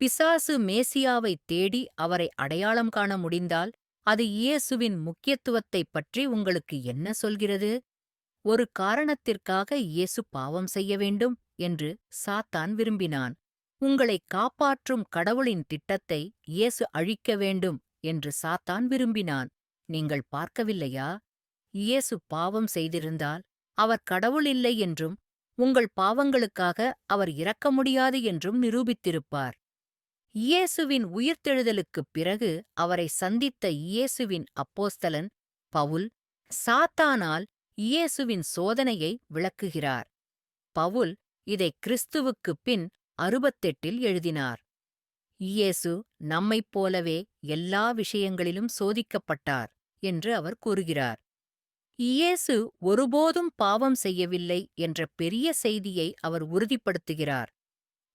பிசாசு மேசியாவைத் தேடி அவரை அடையாளம் காண முடிந்தால் அது இயேசுவின் முக்கியத்துவத்தைப் பற்றி உங்களுக்கு என்ன சொல்கிறது? ஒரு காரணத்திற்காக இயேசு பாவம் செய்ய வேண்டும் என்று சாத்தான் விரும்பினான். உங்களை காப்பாற்றும் கடவுளின் திட்டத்தை இயேசு அழிக்க வேண்டும் என்று சாத்தான் விரும்பினான். நீங்கள் பார்க்கவில்லையா? இயேசு பாவம் செய்திருந்தால் அவர் கடவுள் இல்லை என்றும் உங்கள் பாவங்களுக்காக அவர் இறக்க முடியாது என்றும் நிரூபித்திருப்பார். இயேசுவின் உயிர்த்தெழுதலுக்குப் பிறகு அவரை சந்தித்த இயேசுவின் அப்போஸ்தலன் பவுல் சாத்தானால் இயேசுவின் சோதனையை விளக்குகிறார். பவுல் இதை கிறிஸ்துவுக்குப் பின் 68 எழுதினார். இயேசு நம்மைப் போலவே எல்லா விஷயங்களிலும் சோதிக்கப்பட்டார் என்று அவர் கூறுகிறார். இயேசு ஒருபோதும் பாவம் செய்யவில்லை என்ற பெரிய செய்தியை அவர் உறுதிப்படுத்துகிறார்.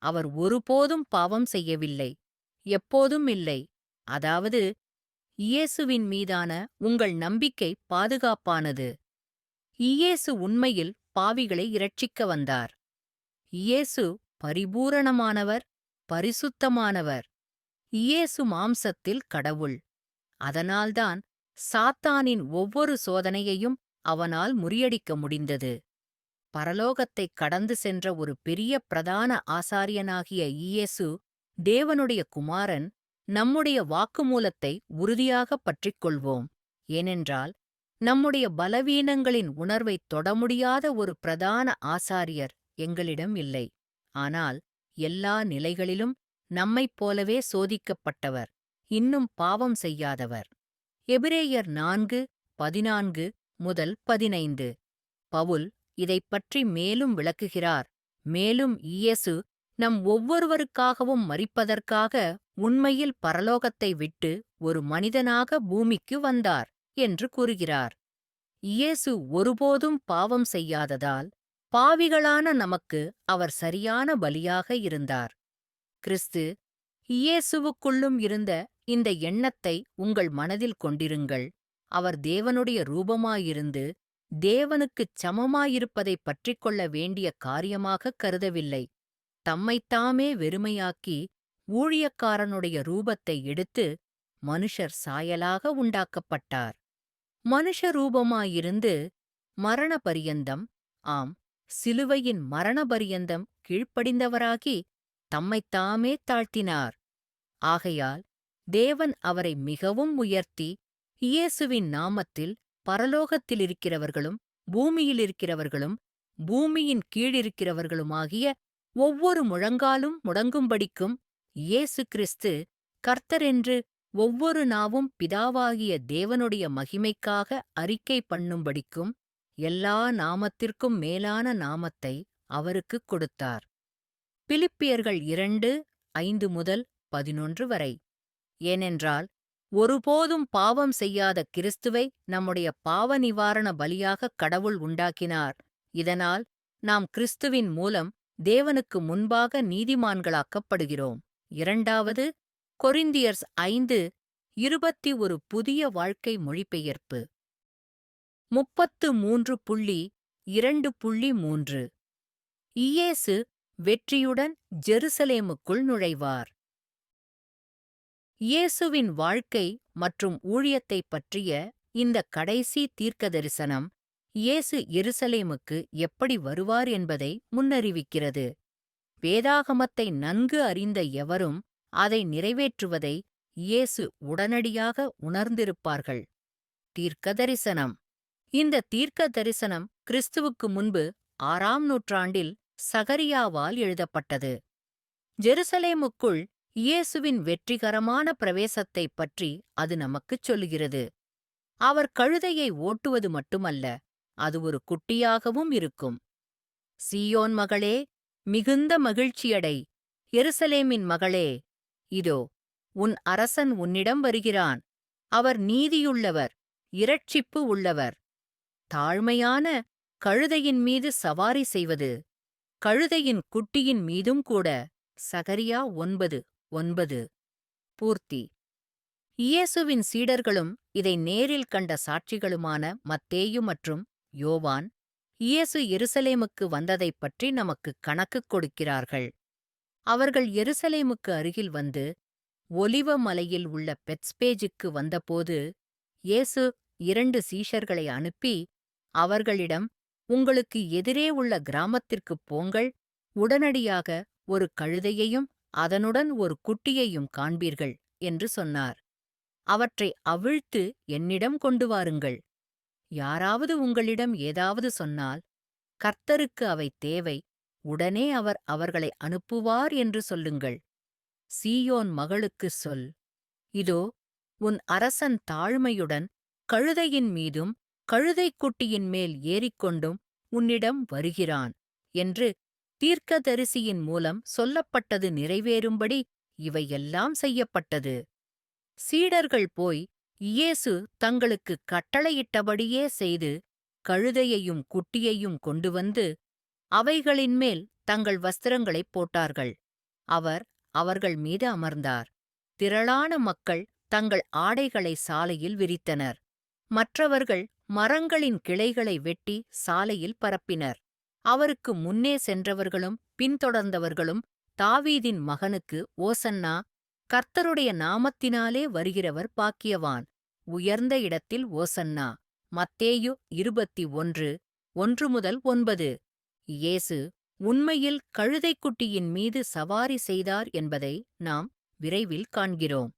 அவர் ஒருபோதும் பாவம் செய்யவில்லை, எப்போதும் இல்லை. அதாவது இயேசுவின் மீதான உங்கள் நம்பிக்கை பாதுகாப்பானது. இயேசு உண்மையில் பாவிகளை இரட்சிக்க வந்தார். இயேசு பரிபூரணமானவர், பரிசுத்தமானவர். இயேசு மாம்சத்தில் கடவுள். அதனால்தான் சாத்தானின் ஒவ்வொரு சோதனையையும் அவனால் முறியடிக்க முடிந்தது. பரலோகத்தைக் கடந்து சென்ற ஒரு பெரிய பிரதான ஆசாரியனாகிய இயேசு தேவனுடைய குமாரன். நம்முடைய வாக்குமூலத்தை உறுதியாகப் பற்றிக் கொள்வோம். ஏனென்றால் நம்முடைய பலவீனங்களின் உணர்வைத் தொட முடியாத ஒரு பிரதான ஆசாரியர் எங்களிடம் இல்லை. ஆனால் எல்லா நிலைகளிலும் நம்மைப் போலவே சோதிக்கப்பட்டவர், இன்னும் பாவம் செய்யாதவர். எபிரேயர் 4:14-15. பவுல் இதைப் பற்றி மேலும் விளக்குகிறார். மேலும் இயேசு நம் ஒவ்வொருவருக்காகவும் மரிப்பதற்காக உண்மையில் பரலோகத்தை விட்டு ஒரு மனிதனாக பூமிக்கு வந்தார் என்று கூறுகிறார். இயேசு ஒருபோதும் பாவம் செய்யாததால் பாவிகளான நமக்கு அவர் சரியான பலியாக இருந்தார். கிறிஸ்து இயேசுவுக்குள்ளும் இருந்த இந்த எண்ணத்தை உங்கள் மனதில் கொண்டிருங்கள். அவர் தேவனுடைய ரூபமாயிருந்து தேவனுக்குச் சமமாயிருப்பதைப் பற்றிக்கொள்ள வேண்டிய காரியமாகக் கருதவில்லை. தம்மைத்தாமே வெறுமையாக்கி ஊழியக்காரனுடைய ரூபத்தை எடுத்து மனுஷர் சாயலாக உண்டாக்கப்பட்டார். மனுஷ ரூபமாயிருந்து மரண பரியந்தம், ஆம், சிலுவையின் மரண பரியந்தம் கீழ்ப்படிந்தவராகி தம்மைத்தாமே தாழ்த்தினார். ஆகையால் தேவன் அவரை மிகவும் உயர்த்தி இயேசுவின் நாமத்தில் பரலோகத்திலிருக்கிறவர்களும் பூமியிலிருக்கிறவர்களும் பூமியின் கீழிருக்கிறவர்களுமாகிய ஒவ்வொரு முழங்காலும் முடங்கும்படிக்கும் இயேசு கிறிஸ்து கர்த்தரென்று ஒவ்வொரு நாவும் பிதாவாகிய தேவனுடைய மகிமைக்காக அறிக்கை பண்ணும்படிக்கும் எல்லா நாமத்திற்கும் மேலான நாமத்தை அவருக்குக் கொடுத்தார். பிலிப்பியர்கள் 2:5-11 வரை. ஏனென்றால் ஒருபோதும் பாவம் செய்யாத கிறிஸ்துவை நம்முடைய பாவ நிவாரண பலியாகக் கடவுள் உண்டாக்கினார். இதனால் நாம் கிறிஸ்துவின் மூலம் தேவனுக்கு முன்பாக நீதிமான்களாக்கப்படுகிறோம். 2 கொரிந்தியர் 5:21 புதிய வாழ்க்கை மொழிபெயர்ப்பு. 33.2.3 இயேசு வெற்றியுடன் ஜெருசலேமுக்குள் நுழைவார். இயேசுவின் வாழ்க்கை மற்றும் ஊழியத்தைப் பற்றிய இந்த கடைசி தீர்க்கதரிசனம் இயேசு எருசலேமுக்கு எப்படி வருவார் என்பதை முன்னறிவிக்கிறது. வேதாகமத்தை நன்கு அறிந்த எவரும் அதை நிறைவேற்றுவதை இயேசு உடனடியாக உணர்ந்திருப்பார்கள். தீர்க்கதரிசனம். இந்த தீர்க்கதரிசனம் கிறிஸ்துவுக்கு முன்பு 6ஆம் நூற்றாண்டில் சகரியாவால் எழுதப்பட்டது. ஜெருசலேமுக்குள் இயேசுவின் வெற்றிகரமான பிரவேசத்தைப் பற்றி அது நமக்குச் சொல்லுகிறது. அவர் கழுதையை ஓட்டுவது மட்டுமல்ல, அது ஒரு குட்டியாகவும் இருக்கும். சீயோன் மகளே, மிகுந்த மகிழ்ச்சியடை! எருசலேமின் மகளே, இதோ உன் அரசன் உன்னிடம் வருகிறான். அவர் நீதியுள்ளவர், இரட்சிப்பு உள்ளவர். தாழ்மையான கழுதையின் மீது சவாரி செய்வது, கழுதையின் குட்டியின் மீதும் கூட. சகரியா 9:9. பூர்த்தி. இயேசுவின் சீடர்களும் இதை நேரில் கண்ட சாட்சிகளுமான மத்தேயு மற்றும் யோவான், இயேசு எருசலேமுக்கு வந்ததைப் பற்றி நமக்குக் கணக்குக் கொடுக்கிறார்கள். அவர்கள் எருசலேமுக்கு அருகில் வந்து, ஒலிவ மலையில் உள்ள பெத்ஸ்பேஜுக்கு வந்தபோது, இயேசு 2 சீஷர்களை அனுப்பி, அவர்களிடம், உங்களுக்கு எதிரே உள்ள கிராமத்திற்குப் போங்கள், உடனடியாக ஒரு கழுதையையும் அதனுடன் ஒரு குட்டியையும் காண்பீர்கள் என்று சொன்னார். அவற்றை அவிழ்த்து என்னிடம் கொண்டு வாருங்கள். யாராவது உங்களிடம் ஏதாவது சொன்னால், கர்த்தருக்கு அவை தேவை, உடனே அவர் அவர்களை அனுப்புவார் என்று சொல்லுங்கள். சீயோன் மகளுக்குச் சொல், இதோ உன் அரசன் தாழ்மையுடன் கழுதையின் மீதும் கழுதைக்குட்டியின் மேல் ஏறிக்கொண்டும் உன்னிடம் வருகிறான் என்று தீர்க்கதரிசியின் மூலம் சொல்லப்பட்டது நிறைவேறும்படி இவையெல்லாம் செய்யப்பட்டது. சீடர்கள் போய் இயேசு தங்களுக்குக் கட்டளையிட்டபடியே செய்து, கழுதையையும் குட்டியையும் கொண்டுவந்து அவைகளின்மேல் தங்கள் வஸ்திரங்களைப் போட்டார்கள். அவர் அவர்கள் மீது அமர்ந்தார். திரளான மக்கள் தங்கள் ஆடைகளை சாலையில் விரித்தனர். மற்றவர்கள் மரங்களின் கிளைகளை வெட்டி சாலையில் பரப்பினர். அவருக்கு முன்னே சென்றவர்களும் பின்தொடர்ந்தவர்களும், தாவீதின் மகனுக்கு ஓசன்னா, கர்த்தருடைய நாமத்தினாலே வருகிறவர் பாக்கியவான், உயர்ந்த இடத்தில் ஓசன்னா. மத்தேயு 21:1-9. இயேசு உண்மையில் கழுதைக்குட்டியின் மீது சவாரி செய்தார் என்பதை நாம் விரைவில் காண்கிறோம்.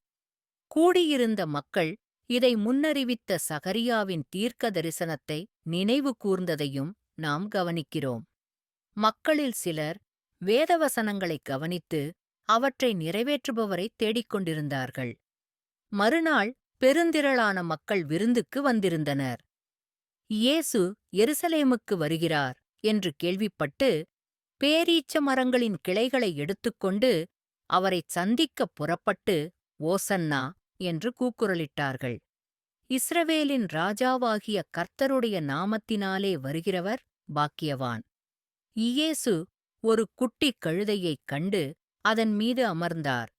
கூடியிருந்த மக்கள் இதை முன்னறிவித்த சகரியாவின் தீர்க்க தரிசனத்தை நினைவு கூர்ந்ததையும் நாம் கவனிக்கிறோம். மக்களில் சிலர் வேதவசனங்களைக் கவனித்து அவற்றை நிறைவேற்றுபவரைத் தேடிக்கொண்டிருந்தார்கள். மறுநாள் பெருந்திரளான மக்கள் விருந்துக்கு வந்திருந்தனர். இயேசு எருசலேமுக்கு வருகிறார் என்று கேள்விப்பட்டு, பேரீச்ச மரங்களின் கிளைகளை எடுத்துக்கொண்டு அவரைச் சந்திக்கப் புறப்பட்டு, ஓசன்னா என்று கூக்குரலிட்டார்கள். இஸ்ரவேலின் ராஜாவாகிய கர்த்தருடைய நாமத்தினாலே வருகிறவர் பாக்கியவான். இயேசு ஒரு குட்டிக் கழுதையைக் கண்டு அதன் மீது அமர்ந்தார்.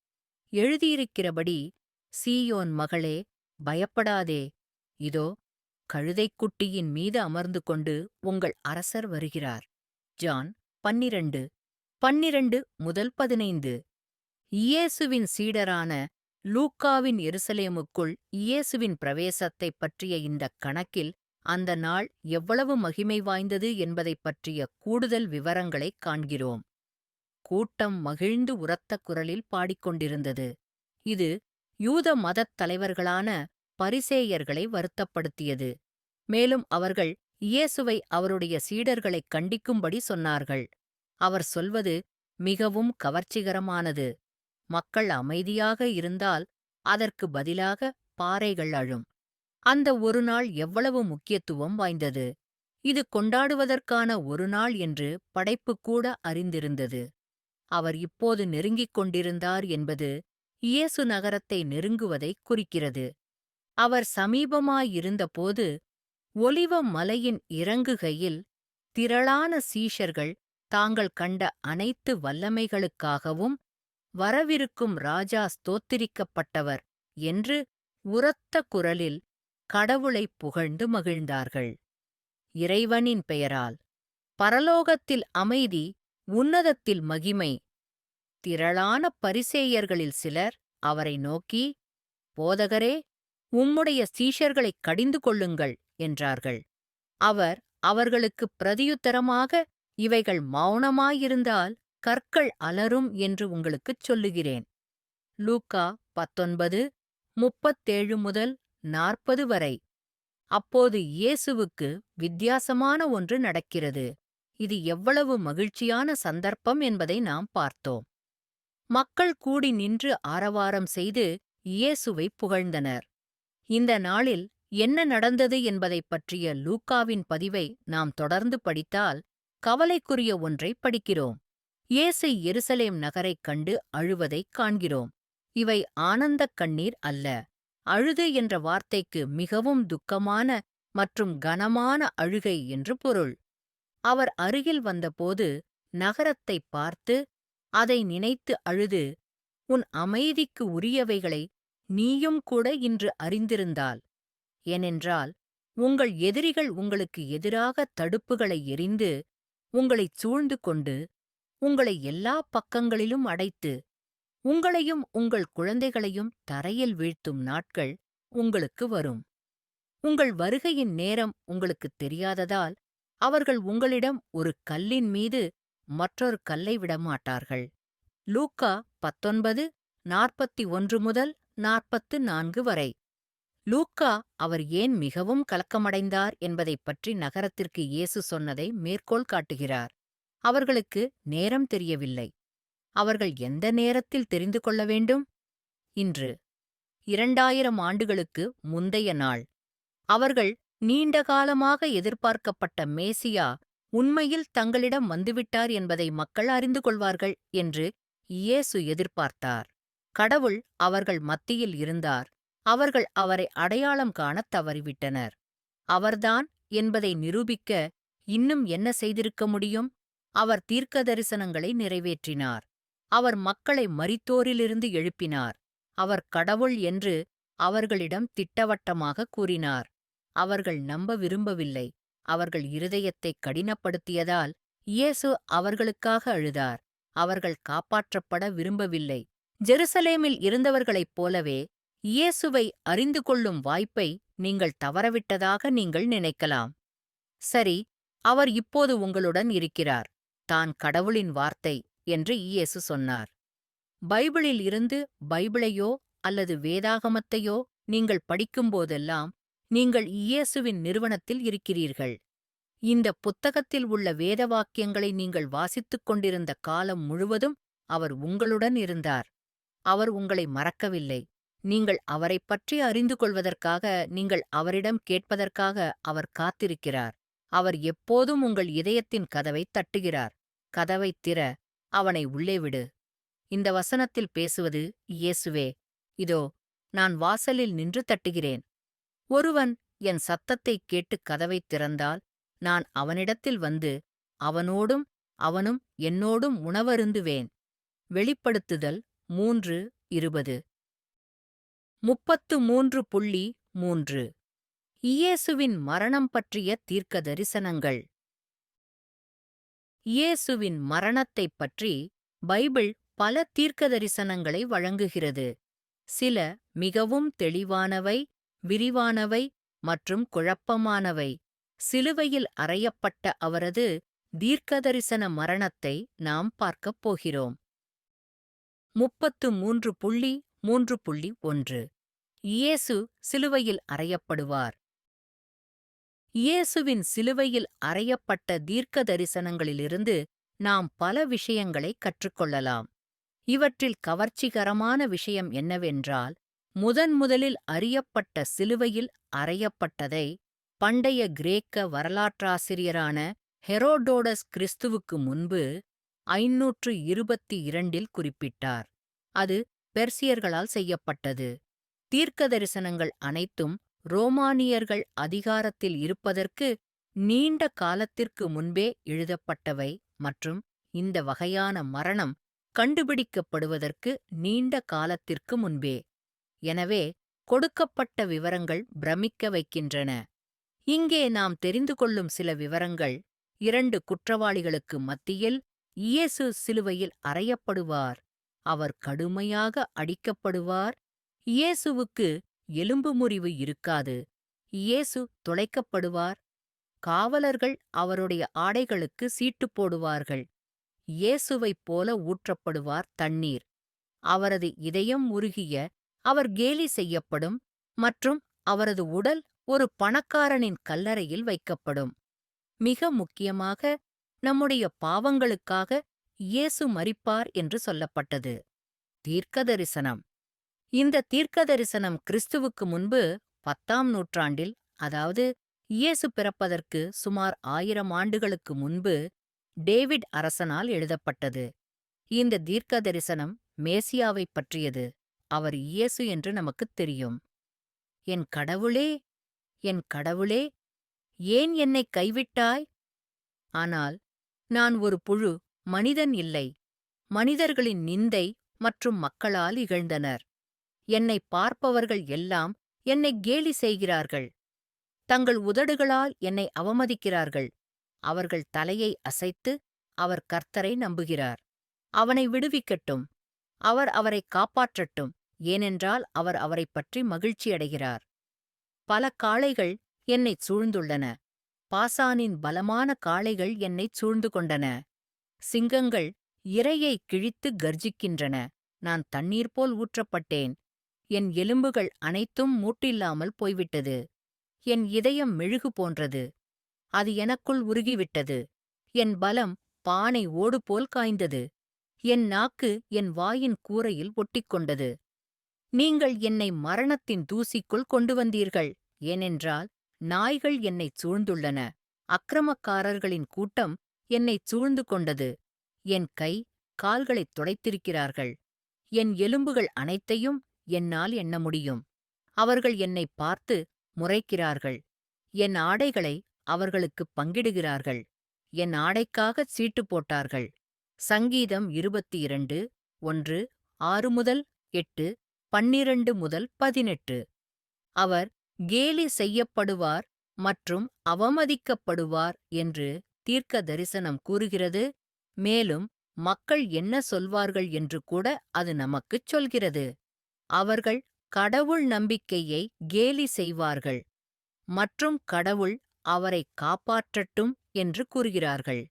எழுதியிருக்கிறபடி, சீயோன் மகளே, பயப்படாதே, இதோ கழுதைக்குட்டியின் மீது அமர்ந்து கொண்டு உங்கள் அரசர் வருகிறார். ஜான் 12:12-15. இயேசுவின் சீடரான லூக்காவின் எருசலேமுக்குள் இயேசுவின் பிரவேசத்தைப் பற்றிய இந்தக் கணக்கில் அந்த நாள் எவ்வளவு மகிமை வாய்ந்தது என்பதைப் பற்றிய கூடுதல் விவரங்களைக் காண்கிறோம். கூட்டம் மகிழ்ந்து உரத்த குரலில் பாடிக்கொண்டிருந்தது. இது யூத மதத் தலைவர்களான பரிசேயர்களை வருத்தப்படுத்தியது. மேலும் அவர்கள் இயேசுவை அவருடைய சீடர்களைக் கண்டிக்கும்படி சொன்னார்கள். அவர் சொல்வது மிகவும் கவர்ச்சிகரமானது. மக்கள் அமைதியாக இருந்தால் அதற்கு பதிலாக பாறைகள் அழும். அந்த ஒரு நாள் எவ்வளவு முக்கியத்துவம் வாய்ந்தது! இது கொண்டாடுவதற்கான ஒரு நாள் என்று படைப்பு கூட அறிந்திருந்தது. அவர் இப்போது நெருங்கிக் கொண்டிருந்தார் என்பது இயேசு நகரத்தை நெருங்குவதைக் குறிக்கிறது. அவர் சமீபமாயிருந்தபோது ஒலிவ மலையின் இறங்குகையில் திரளான சீஷர்கள் தாங்கள் கண்ட அனைத்து வல்லமைகளுக்காகவும், வரவிருக்கும் ராஜா ஸ்தோத்திரிக்கப்பட்டவர் என்று உரத்த குரலில் கடவுளைப் புகழ்ந்து மகிழ்ந்தார்கள். இறைவனின் பெயரால் பரலோகத்தில் அமைதி, உன்னதத்தில் மகிமை. திரளான பரிசேயர்களில் சிலர் அவரை நோக்கி, போதகரே, உம்முடைய சீஷர்களைக் கடிந்து கொள்ளுங்கள் என்றார்கள். அவர் அவர்களுக்குப் பிரதியுத்தரமாக, இவைகள் மௌனமாயிருந்தால் கற்கள் அலறும் என்று உங்களுக்குச் சொல்லுகிறேன். லூக்கா 19:37-40 வரை. அப்போது இயேசுவுக்கு வித்தியாசமான ஒன்று நடக்கிறது. இது எவ்வளவு மகிழ்ச்சியான சந்தர்ப்பம் என்பதை நாம் பார்த்தோம். மக்கள் கூடி நின்று ஆரவாரம் செய்து இயேசுவை புகழ்ந்தனர். இந்த நாளில் என்ன நடந்தது என்பதைப் பற்றிய லூக்காவின் பதிவை நாம் தொடர்ந்து படித்தால் கவலைக்குரிய ஒன்றைப் படிக்கிறோம். இயேசு எருசலேம் நகரைக் கண்டு அழுவதைக் காண்கிறோம். இவை ஆனந்தக் கண்ணீர் அல்ல. அழுது என்ற வார்த்தைக்கு மிகவும் துக்கமான மற்றும் கனமான அழுகை என்று பொருள். அவர் அருகில் வந்தபோது நகரத்தைப் பார்த்து அதை நினைத்து அழுது, உன் அமைதிக்கு உரியவைகளை நீயும் கூட இன்று அறிந்திருந்தால். ஏனென்றால் உங்கள் எதிரிகள் உங்களுக்கு எதிராக தடுப்புகளை எறிந்து உங்களைச் சூழ்ந்து கொண்டு உங்களை எல்லாப் பக்கங்களிலும் அடைத்து உங்களையும் உங்கள் குழந்தைகளையும் தரையில் வீழ்த்தும் நாட்கள் உங்களுக்கு வரும். உங்கள் வருகையின் நேரம் உங்களுக்குத் தெரியாததால் அவர்கள் உங்களிடம் ஒரு கல்லின் மீது மற்றொரு கல்லை விடமாட்டார்கள். லூக்கா 19:41 முதல் 44 வரை. லூக்கா அவர் ஏன் மிகவும் கலக்கமடைந்தார் என்பதைப் பற்றி நகரத்திற்கு இயேசு சொன்னதை மேற்கோள் காட்டுகிறார். அவர்களுக்கு நேரம் தெரியவில்லை. அவர்கள் எந்த நேரத்தில் தெரிந்து கொள்ள வேண்டும்? இன்று. 2000 ஆண்டுகளுக்கு முந்தைய நாள். அவர்கள் நீண்டகாலமாக எதிர்பார்க்கப்பட்ட மேசியா உண்மையில் தங்களிடம் வந்துவிட்டார் என்பதை மக்கள் அறிந்து கொள்வார்கள் என்று இயேசு எதிர்பார்த்தார். கடவுள் அவர்கள் மத்தியில் இருந்தார். அவர்கள் அவரை அடையாளம் காணத் தவறிவிட்டனர். அவர்தான் என்பதை நிரூபிக்க இன்னும் என்ன செய்திருக்க முடியும்? அவர் தீர்க்கதரிசனங்களை நிறைவேற்றினார். அவர் மக்களை மரித்தோரிலிருந்து எழுப்பினார். அவர் கடவுள் என்று அவர்களிடம் திட்டவட்டமாக கூறினார். அவர்கள் நம்ப விரும்பவில்லை. அவர்கள் இருதயத்தைக் கடினப்படுத்தியதால் இயேசு அவர்களுக்காக அழுதார். அவர்கள் காப்பாற்றப்பட விரும்பவில்லை. ஜெருசலேமில் இருந்தவர்களைப் போலவே இயேசுவை அறிந்து கொள்ளும் வாய்ப்பை நீங்கள் தவறவிட்டதாக நீங்கள் நினைக்கலாம். சரி, அவர் இப்போது உங்களுடன் இருக்கிறார். தான் கடவுளின் வார்த்தை என்று இயேசு சொன்னார். பைபிளில் இருந்து பைபிளையோ அல்லது வேதாகமத்தையோ நீங்கள் படிக்கும்போதெல்லாம் நீங்கள் இயேசுவின் நிறுவனத்தில் இருக்கிறீர்கள். இந்த புத்தகத்தில் உள்ள வேத வாக்கியங்களை நீங்கள் வாசித்துக் கொண்டிருந்த காலம் முழுவதும் அவர் உங்களுடன் இருந்தார். அவர் உங்களை மறக்கவில்லை. நீங்கள் அவரைப் பற்றி அறிந்து கொள்வதற்காக நீங்கள் அவரிடம் கேட்பதற்காக அவர் காத்திருக்கிறார். அவர் எப்போதும் உங்கள் இதயத்தின் கதவைத் தட்டுகிறார். கதவைத் திற, அவனை உள்ளே விடு. இந்த வசனத்தில் பேசுவது இயேசுவே. இதோ, நான் வாசலில் நின்று தட்டுகிறேன். ஒருவன் என் சத்தத்தைக் கேட்டுக் கதவைத் திறந்தால் நான் அவனிடத்தில் வந்து அவனோடும் அவனும் என்னோடும் உணவருந்துவேன். வெளிப்படுத்துதல் 3:20. 33.3 இயேசுவின் மரணம் பற்றிய தீர்க்க தரிசனங்கள். இயேசுவின் மரணத்தைப் பற்றி பைபிள் பல தீர்க்கதரிசனங்களை வழங்குகிறது. சில மிகவும் தெளிவானவை, விரிவானவை மற்றும் குழப்பமானவை. சிலுவையில் அறையப்பட்ட அவரது தீர்க்கதரிசன மரணத்தை நாம் பார்க்கப் போகிறோம். 33.3.1 இயேசு சிலுவையில் அறையப்படுவார். இயேசுவின் சிலுவையில் அறையப்பட்ட தீர்க்க தரிசனங்களிலிருந்து நாம் பல விஷயங்களைக் கற்றுக்கொள்ளலாம். இவற்றில் கவர்ச்சிகரமான விஷயம் என்னவென்றால், முதன்முதலில் அறியப்பட்ட சிலுவையில் அறையப்பட்டதை பண்டைய கிரேக்க வரலாற்றாசிரியரான ஹெரோடோடஸ் கிறிஸ்துவுக்கு முன்பு 522 குறிப்பிட்டார். அது பெர்சியர்களால் செய்யப்பட்டது. தீர்க்கதரிசனங்கள் அனைத்தும் ரோமானியர்கள் அதிகாரத்தில் இருப்பதற்கு நீண்ட காலத்திற்கு முன்பே எழுதப்பட்டவை மற்றும் இந்த வகையான மரணம் கண்டுபிடிக்கப்படுவதற்கு நீண்ட காலத்திற்கு முன்பே. எனவே கொடுக்கப்பட்ட விவரங்கள் பிரமிக்க வைக்கின்றன. இங்கே நாம் தெரிந்து கொள்ளும் சில விவரங்கள்: 2 குற்றவாளிகளுக்கு மத்தியில் இயேசு சிலுவையில் அறையப்படுவார். அவர் கடுமையாக அடிக்கப்படுவார். இயேசுவுக்கு எலும்பு முறிவு இருக்காது. இயேசு துளைக்கப்படுவார். காவலர்கள் அவருடைய ஆடைகளுக்கு சீட்டு போடுவார்கள். இயேசுவைப் போல ஊற்றப்படுவார் தண்ணீர். அவரது இதயம் உருகிய அவர் கேலி செய்யப்படும் மற்றும் அவரது உடல் ஒரு பணக்காரனின் கல்லறையில் வைக்கப்படும். மிக முக்கியமாக, நம்முடைய பாவங்களுக்காக இயேசு மரிப்பார் என்று சொல்லப்பட்டது. தீர்க்கதரிசனம். இந்த தீர்க்கதரிசனம் கிறிஸ்துவுக்கு முன்பு 10ஆம் நூற்றாண்டில், அதாவது இயேசு பிறப்பதற்கு சுமார் 1000 ஆண்டுகளுக்கு முன்பு டேவிட் அரசனால் எழுதப்பட்டது. இந்த தீர்க்கதரிசனம் மேசியாவைப் பற்றியது. அவர் இயேசு என்று நமக்குத் தெரியும். என் கடவுளே, என் கடவுளே, ஏன் என்னைக் கைவிட்டாய்? ஆனால் நான் ஒரு புழு, மனிதன் இல்லை. மனிதர்களின் நிந்தை மற்றும் மக்களால் இகழ்ந்தனர். என்னைப் பார்ப்பவர்கள் எல்லாம் என்னை கேலி செய்கிறார்கள். தங்கள் உதடுகளால் என்னை அவமதிக்கிறார்கள். அவர்கள் தலையை அசைத்து, அவர் கர்த்தரை நம்புகிறார். அவனை விடுவிக்கட்டும். அவர் அவரைக் காப்பாற்றட்டும். ஏனென்றால் அவர் அவரைப் பற்றி மகிழ்ச்சியடைகிறார். பல காளைகள் என்னைச் சூழ்ந்துள்ளன. பாசானின் பலமான காளைகள் என்னைச் சூழ்ந்து கொண்டன. சிங்கங்கள் இரையை கிழித்து கர்ஜிக்கின்றன. நான் தண்ணீர் போல் ஊற்றப்பட்டேன். என் எலும்புகள் அனைத்தும் மூட்டில்லாமல் போய்விட்டது. என் இதயம் மெழுகு போன்றது. அது எனக்குள் உருகிவிட்டது. என் பலம் பானை ஓடு போல் காய்ந்தது. என் நாக்கு என் வாயின் கூரையில் ஒட்டிக்கொண்டது. நீங்கள் என்னை மரணத்தின் தூசிக்குள் கொண்டு வந்தீர்கள். ஏனென்றால் நாய்கள் என்னைச் சூழ்ந்துள்ளன. அக்கிரமக்காரர்களின் கூட்டம் என்னைச் சூழ்ந்து கொண்டது. என் கை, கால்களைத் துடைத்திருக்கிறார்கள். என் எலும்புகள் அனைத்தையும் என்னால் எண்ண முடியும். அவர்கள் என்னைப் பார்த்து முறைக்கிறார்கள். என் ஆடைகளை அவர்களுக்குப் பங்கிடுகிறார்கள். என் ஆடைக்காகச் சீட்டு போட்டார்கள். சங்கீதம் 22, 1, 6 முதல் 8, 12 முதல் 18. அவர் கேலி செய்யப்படுவார் மற்றும் அவமதிக்கப்படுவார் என்று தீர்க்க தரிசனம் கூறுகிறது. மேலும் மக்கள் என்ன சொல்வார்கள் என்று கூட அது நமக்குச் சொல்கிறது. அவர்கள் கடவுள் நம்பிக்கையை கேலி செய்வார்கள் மற்றும் கடவுள் அவரைக் காப்பாற்றட்டும் என்று கூறுகிறார்கள்.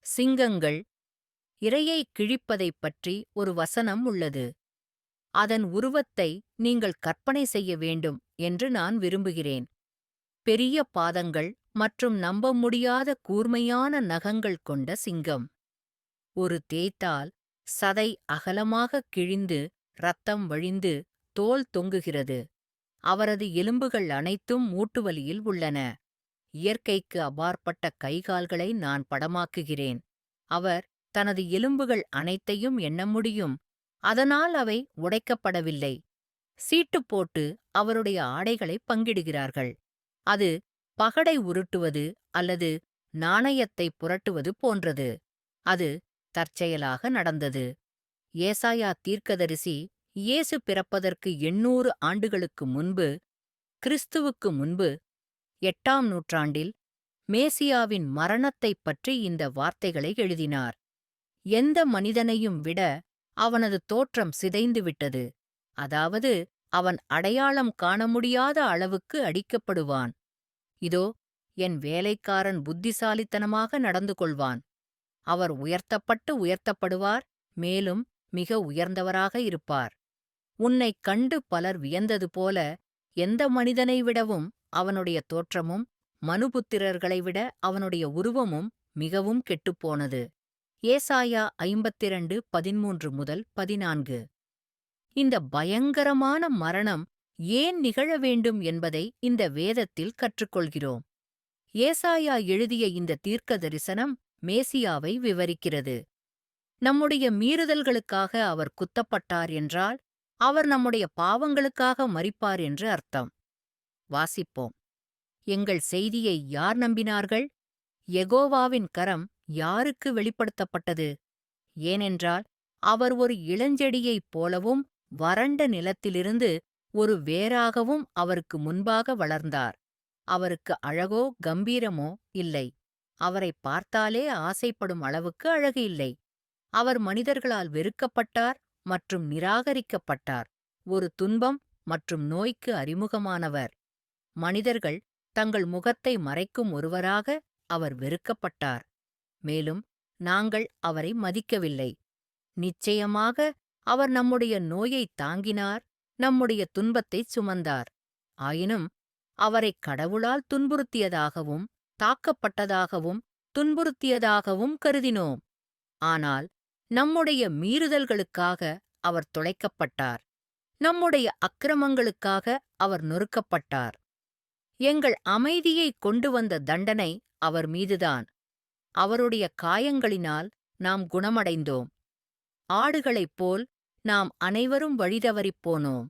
சிங்கங்கள் இரையை கிழிப்பதைப் பற்றி ஒரு வசனம் உள்ளது. அதன் உருவத்தை நீங்கள் கற்பனை செய்ய வேண்டும் என்று நான் விரும்புகிறேன். பெரிய பாதங்கள் மற்றும் நம்ப முடியாத கூர்மையான நகங்கள் கொண்ட சிங்கம். ஒரு தேய்த்தால் சதை அகலமாகக் கிழிந்து இரத்தம் வழிந்து தோல் தொங்குகிறது. அவரது எலும்புகள் அனைத்தும் மூட்டுவலியில் உள்ளன. இயற்கைக்கு அப்பாற்பட்ட கைகால்களை நான் படமாக்குகிறேன். அவர் தனது எலும்புகள் அனைத்தையும் எண்ண முடியும். அதனால் அவை உடைக்கப்படவில்லை. சீட்டு போட்டு அவருடைய ஆடைகளைப் பங்கிடுகிறார்கள். அது பகடை உருட்டுவது அல்லது நாணயத்தை புரட்டுவது போன்றது. அது தற்செயலாக நடந்தது. ஏசாயா தீர்க்கதரிசி இயேசு பிறப்பதற்கு 800 ஆண்டுகளுக்கு முன்பு, கிறிஸ்துவுக்கு முன்பு 8ஆம் நூற்றாண்டில் மேசியாவின் மரணத்தைப் பற்றி இந்த வார்த்தைகளை எழுதினார். எந்த மனிதனையும் விட அவனது தோற்றம் சிதைந்துவிட்டது. அதாவது அவன் அடையாளம் காண முடியாத அளவுக்கு அடிக்கப்படுவான். இதோ, என் வேலைக்காரன் புத்திசாலித்தனமாக நடந்து கொள்வான். அவர் உயர்த்தப்படுவார், மேலும் மிக உயர்ந்தவராக இருப்பார். உன்னைக் கண்டு பலர் வியந்தது போல எந்த மனிதனை விடவும் அவனுடைய தோற்றமும் மனுபுத்திரர்களை விட அவனுடைய உருவமும் மிகவும் கெட்டுப்போனது. ஏசாயா 52, 13 முதல் 14. இந்த பயங்கரமான மரணம் ஏன் நிகழ வேண்டும் என்பதை இந்த வேதத்தில் கற்றுக்கொள்கிறோம். ஏசாயா எழுதிய இந்த தீர்க்க தரிசனம் மேசியாவை விவரிக்கிறது. நம்முடைய மீறுதல்களுக்காக அவர் குத்தப்பட்டார் என்றால், அவர் நம்முடைய பாவங்களுக்காக மரிப்பார் என்று அர்த்தம். வாசிப்போம். எங்கள் செய்தியை யார் நம்பினார்கள்? யெகோவாவின் கரம் யாருக்கு வெளிப்படுத்தப்பட்டது? ஏனென்றால் அவர் ஒரு இளஞ்செடியைப் போலவும் வறண்ட நிலத்திலிருந்து ஒரு வேராகவும் அவருக்கு முன்பாக வளர்ந்தார். அவருக்கு அழகோ கம்பீரமோ இல்லை. அவரைப் பார்த்தாலே ஆசைப்படும் அளவுக்கு அழகு இல்லை. அவர் மனிதர்களால் வெறுக்கப்பட்டார் மற்றும் நிராகரிக்கப்பட்டார். ஒரு துன்பம் மற்றும் நோய்க்கு அறிமுகமானவர். மனிதர்கள் தங்கள் முகத்தை மறைக்கும் ஒருவராக அவர் வெறுக்கப்பட்டார். மேலும் நாங்கள் அவரை மதிக்கவில்லை. நிச்சயமாக அவர் நம்முடைய நோயைத் தாங்கினார், நம்முடைய துன்பத்தைச் சுமந்தார். ஆயினும் அவரைக் கடவுளால் துன்புறுத்தியதாகவும் தாக்கப்பட்டதாகவும் துன்புறுத்தியதாகவும் கருதினோம். ஆனால் நம்முடைய மீறுதல்களுக்காக அவர் துளைக்கப்பட்டார். நம்முடைய அக்கிரமங்களுக்காக அவர் நொறுக்கப்பட்டார். எங்கள் அமைதியை கொண்டு வந்த தண்டனை அவர் மீதுதான். அவருடைய காயங்களினால் நாம் குணமடைந்தோம். ஆடுகளைப் போல் நாம் அனைவரும் வழிதவறிப் போனோம்.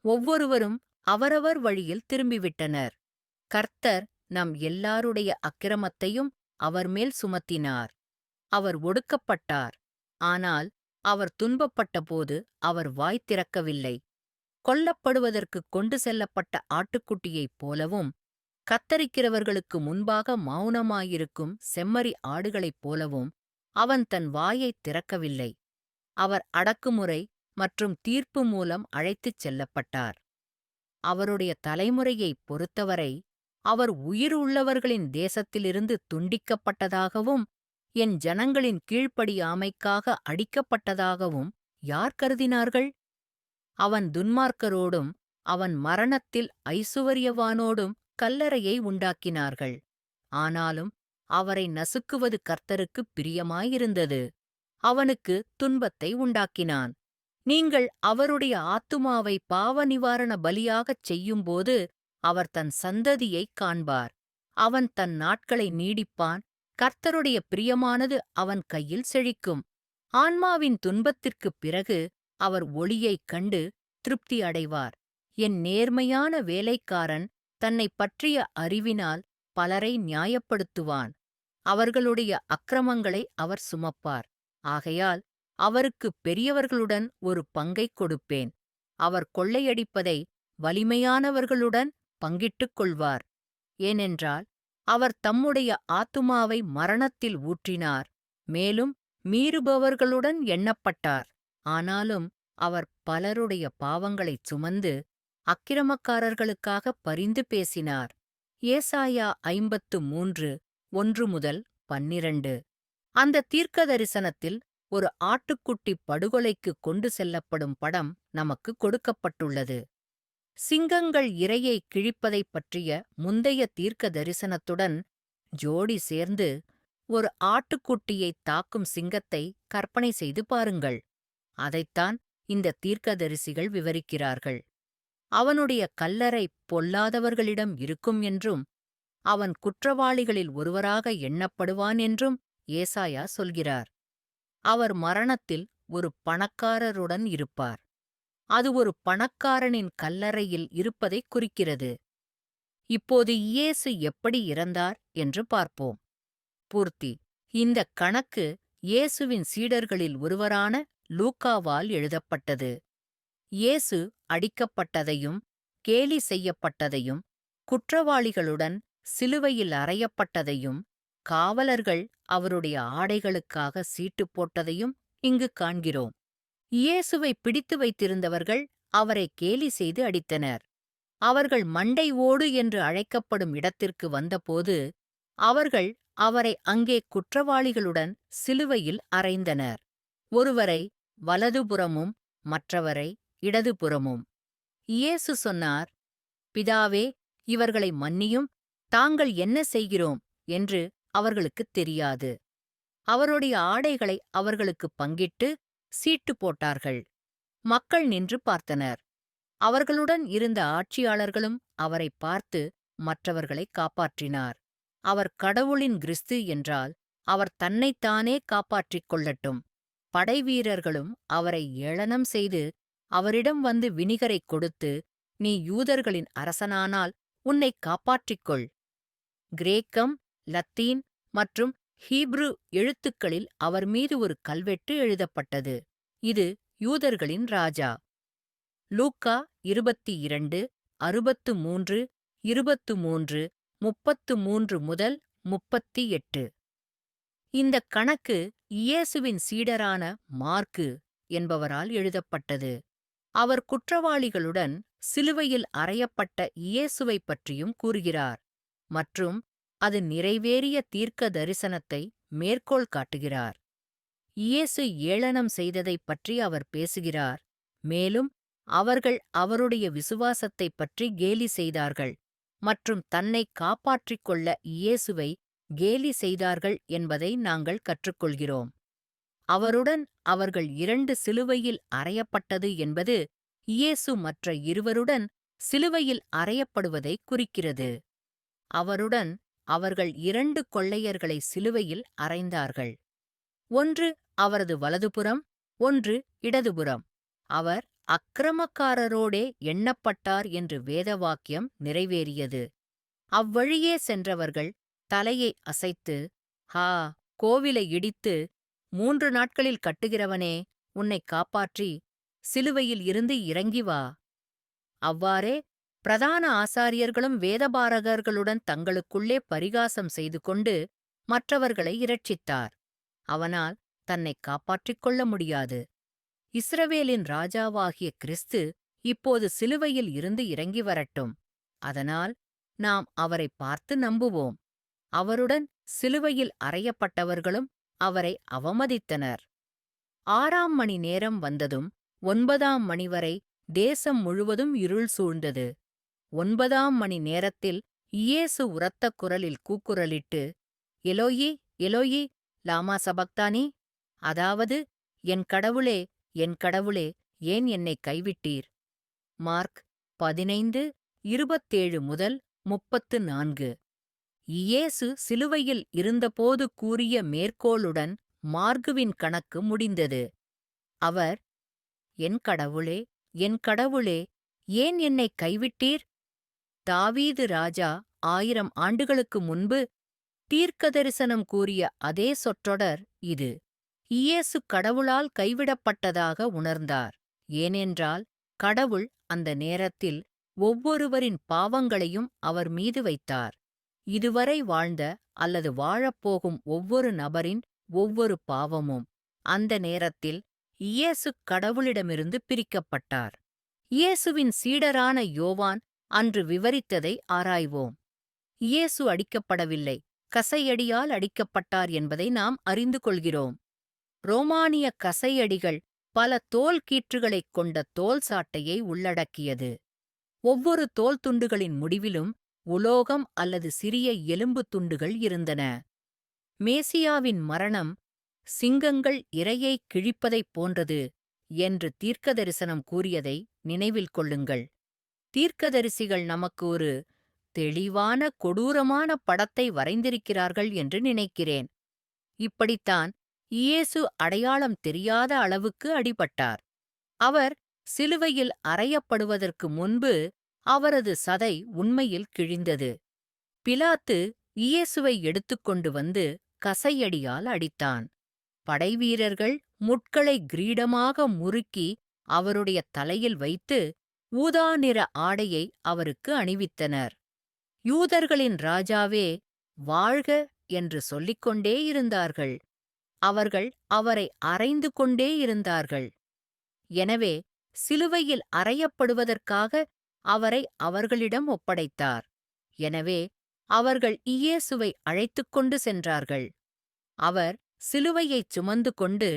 ஒவ்வொருவரும் அவரவர் வழியில் திரும்பிவிட்டனர். கர்த்தர் நம் எல்லாருடைய அக்கிரமத்தையும் அவர்மேல் சுமத்தினார். அவர் ஒடுக்கப்பட்டார். ஆனால் அவர் துன்பப்பட்டபோது அவர் வாய் திறக்கவில்லை. கொல்லப்படுவதற்குக் கொண்டு செல்லப்பட்ட ஆட்டுக்குட்டியைப் போலவும், கத்தரிக்கிறவர்களுக்கு முன்பாக மௌனமாயிருக்கும் செம்மறி ஆடுகளைப் போலவும் அவன் தன் வாயைத் திறக்கவில்லை. அவர் அடக்குமுறை மற்றும் தீர்ப்பு மூலம் அழைத்துச் செல்லப்பட்டார். அவருடைய தலைமுறையைப் பொறுத்தவரை அவர் உயிர் உள்ளவர்களின் தேசத்திலிருந்து துண்டிக்கப்பட்டதாகவும் என் ஜனங்களின் கீழ்ப்படியாமைக்காக அடிக்கப்பட்டதாகவும் யார் கருதினார்கள்? அவன் துன்மார்க்கரோடும் அவன் மரணத்தில் ஐசுவரியவானோடும் கல்லறையை உண்டாக்கினார்கள். ஆனாலும் அவரை நசுக்குவது கர்த்தருக்குப் பிரியமாயிருந்தது. அவனுக்கு துன்பத்தை உண்டாக்கினான். நீங்கள் அவருடைய ஆத்துமாவை பாவ நிவாரண பலியாகச் செய்யும்போது அவர் தன் சந்ததியைக் காண்பார். அவன் தன் நாட்களை நீடிப்பான். கர்த்தருடைய பிரியமானது அவன் கையில் செழிக்கும். ஆன்மாவின் துன்பத்திற்குப் பிறகு அவர் ஒளியைக் கண்டு திருப்தி அடைவார். என் நேர்மையான வேலைக்காரன் தன்னைப் பற்றிய அறிவினால் பலரை நியாயப்படுத்துவான். அவர்களுடைய அக்கிரமங்களை அவர் சுமப்பார். ஆகையால் அவருக்குப் பெரியவர்களுடன் ஒரு பங்கைக் கொடுப்பேன். அவர் கொள்ளையடிப்பதை வலிமையானவர்களுடன் பங்கிட்டுக் கொள்வார். ஏனென்றால் அவர் தம்முடைய ஆத்துமாவை மரணத்தில் ஊற்றினார். மேலும் மீறுபவர்களுடன் எண்ணப்பட்டார். ஆனாலும் அவர் பலருடைய பாவங்களைச் சுமந்து அக்கிரமக்காரர்களுக்காகப் பரிந்து பேசினார். ஏசாயா 53 1-12. அந்த தீர்க்கதரிசனத்தில் ஒரு ஆட்டுக்குட்டி படுகொலைக்குக் கொண்டு செல்லப்படும் படம் நமக்கு கொடுக்கப்பட்டுள்ளது. சிங்கங்கள் இரையை கிழிப்பதைப் பற்றிய முந்தைய தீர்க்க தரிசனத்துடன் ஜோடி சேர்ந்து ஒரு ஆட்டுக்குட்டியைத் தாக்கும் சிங்கத்தை கற்பனை செய்து பாருங்கள். அதைத்தான் இந்த தீர்க்கதரிசிகள் விவரிக்கிறார்கள். அவனுடைய கல்லறை பொல்லாதவர்களிடம் இருக்கும் என்றும் அவன் குற்றவாளிகளில் ஒருவராக எண்ணப்படுவான் என்றும் ஏசாயா சொல்கிறார். அவர் மரணத்தில் ஒரு பணக்காரருடன் இருப்பார். அது ஒரு பணக்காரனின் கல்லறையில் இருப்பதைக் குறிக்கிறது. இப்போது இயேசு எப்படி இறந்தார் என்று பார்ப்போம். பூர்த்தி. இந்த கணக்கு இயேசுவின் சீடர்களில் ஒருவரான லூக்காவால் எழுதப்பட்டது. இயேசு அடிக்கப்பட்டதையும் கேலி செய்யப்பட்டதையும் குற்றவாளிகளுடன் சிலுவையில் அறையப்பட்டதையும் காவலர்கள் அவருடைய ஆடைகளுக்காக சீட்டு போட்டதையும் இங்கு காண்கிறோம். இயேசுவை பிடித்து வைத்திருந்தவர்கள் அவரை கேலி செய்து அடித்தனர். அவர்கள் மண்டை ஓடு என்று அழைக்கப்படும் இடத்திற்கு வந்தபோது அவர்கள் அவரை அங்கே குற்றவாளிகளுடன் சிலுவையில் அறைந்தனர். ஒருவரை வலதுபுறமும் மற்றவரை இடதுபுறமும். இயேசு சொன்னார், பிதாவே, இவர்களை மன்னியும், தாங்கள் என்ன செய்கிறோம் என்று அவர்களுக்குத் தெரியாது. அவருடைய ஆடைகளை அவர்களுக்குப் பங்கிட்டு சீட்டு போட்டார்கள். மக்கள் நின்று பார்த்தனர். அவர்களுடன் இருந்த ஆட்சியாளர்களும் அவரைப் பார்த்து மற்றவர்களைக் காப்பாற்றினார். அவர் கடவுளின் கிறிஸ்து என்றால் அவர் தன்னைத்தானே காப்பாற்றிக் கொள்ளட்டும். படைவீரர்களும் அவரை ஏளனம் செய்து அவரிடம் வந்து வினிகரைக் கொடுத்து, நீ யூதர்களின் அரசனானால் உன்னைக் காப்பாற்றிக்கொள். கிரேக்கம், லத்தீன் மற்றும் ஹீப்ரு எழுத்துக்களில் அவர் மீது ஒரு கல்வெட்டு எழுதப்பட்டது. இது யூதர்களின் ராஜா. லூக்கா 22 63 23 33 முதல் 38. இந்தக் கணக்கு இயேசுவின் சீடரான மாற்கு என்பவரால் எழுதப்பட்டது. அவர் குற்றவாளிகளுடன் சிலுவையில் அறையப்பட்ட இயேசுவைப் பற்றியும் கூறுகிறார் மற்றும் அது நிறைவேறிய தீர்க்க தரிசனத்தை மேற்கோள் காட்டுகிறார். இயேசு ஏளனம் செய்ததைப் பற்றி அவர் பேசுகிறார். மேலும் அவர்கள் அவருடைய விசுவாசத்தைப் பற்றி கேலி செய்தார்கள் மற்றும் தன்னை காப்பாற்றிக் கொள்ள இயேசுவை கேலி செய்தார்கள் என்பதை நாங்கள் கற்றுக்கொள்கிறோம். அவருடன் அவர்கள் 2 சிலுவையில் அறையப்பட்டது என்பது இயேசு மற்ற இருவருடன் சிலுவையில் அறையப்படுவதைக் குறிக்கிறது. அவருடன் அவர்கள் 2 கொள்ளையர்களை சிலுவையில் அறைந்தார்கள். ஒன்று அவரது வலதுபுறம், ஒன்று இடதுபுறம். அவர் அக்கிரமக்காரரோடே எண்ணப்பட்டார் என்று வேதவாக்கியம் நிறைவேறியது. அவ்வழியே சென்றவர்கள் தலையை அசைத்து, ஹா, கோவிலை இடித்து 3 நாட்களில் கட்டுகிறவனே, உன்னைக் காப்பாற்றி சிலுவையில் இருந்து இறங்கி வா. அவ்வாறே பிரதான ஆசாரியர்களும் வேதபாரகர்களுடன் தங்களுக்குள்ளே பரிகாசம் செய்து கொண்டு மற்றவர்களை இரட்சித்தார். அவனால் தன்னைக் காப்பாற்றிக் கொள்ள முடியாது. இஸ்ரவேலின் ராஜாவாகிய கிறிஸ்து இப்போது சிலுவையில் இருந்து இறங்கி வரட்டும். அதனால் நாம் அவரைப் பார்த்து நம்புவோம். அவருடன் சிலுவையில் அறையப்பட்டவர்களும் அவரை அவமதித்தனர். 6ஆம் மணி நேரம் வந்ததும் 9ஆம் மணி வரை தேசம் முழுவதும் இருள் சூழ்ந்தது. 9ஆம் மணி நேரத்தில் இயேசு உரத்த குரலில் கூக்குரலிட்டு, எலோயி எலோயி லாமா சபக்தானி, அதாவது, என் கடவுளே, என் கடவுளே, ஏன் என்னைக் கைவிட்டீர்? மார்க் 15:27 முதல் 34. இயேசு சிலுவையில் இருந்தபோது கூறிய மேற்கோளுடன் மார்குவின் கணக்கு முடிந்தது. அவர், என் கடவுளே, என் கடவுளே, ஏன் என்னைக் கைவிட்டீர்? தாவீது ராஜா 1000 ஆண்டுகளுக்கு முன்பு தீர்க்கதரிசனம் கூறிய அதே சொற்றொடர் இது. இயேசு கடவுளால் கைவிடப்பட்டதாக உணர்ந்தார். ஏனென்றால் கடவுள் அந்த நேரத்தில் ஒவ்வொருவரின் பாவங்களையும் அவர் மீது வைத்தார். இதுவரை வாழ்ந்த அல்லது வாழப்போகும் ஒவ்வொரு நபரின் ஒவ்வொரு பாவமும். அந்த நேரத்தில் இயேசு கடவுளிடமிருந்து பிரிக்கப்பட்டார். இயேசுவின் சீடரான யோவான் அன்று விவரித்ததை ஆராய்வோம். இயேசு அடிக்கப்படவில்லை, கசையடியால் அடிக்கப்பட்டார் என்பதை நாம் அறிந்து கொள்கிறோம். ரோமானிய கசையடிகள் பல தோல் கீற்றுகளைக் கொண்ட தோல் சாட்டையை உள்ளடக்கியது. ஒவ்வொரு தோல் துண்டுகளின் முடிவிலும் உலோகம் அல்லது சிறிய எலும்பு துண்டுகள் இருந்தன. மேசியாவின் மரணம் சிங்கங்கள் இரையைக் கிழிப்பதைப் போன்றது என்று தீர்க்கதரிசனம் கூறியதை நினைவில் கொள்ளுங்கள். தீர்க்கதரிசிகள் நமக்கு ஒரு தெளிவான கொடூரமான படத்தை வரைந்திருக்கிறார்கள் என்று நினைக்கிறேன். இப்படித்தான் இயேசு அடையாளம் தெரியாத அளவுக்கு அடிபட்டார். அவர் சிலுவையில் அறையப்படுவதற்கு முன்பு அவரது சதை உண்மையில் கிழிந்தது. பிலாத்து இயேசுவை எடுத்துக்கொண்டு வந்து கசையடியால் அடித்தான். படைவீரர்கள் முட்களை கிரீடமாக முறுக்கி அவருடைய தலையில் வைத்து ஊதா நிற ஆடையை அவருக்கு அணிவித்தனர். யூதர்களின் ராஜாவே, வாழ்க என்று சொல்லிக்கொண்டே இருந்தார்கள். அவர்கள் அவரை அறைந்து கொண்டே இருந்தார்கள். எனவே சிலுவையில் அறையப்படுவதற்காக அவரை அவர்களிடம் ஒப்படைத்தார். எனவே அவர்கள் இயேசுவை அழைத்துக் கொண்டு சென்றார்கள். அவர் சிலுவையைச் சுமந்து கொண்டு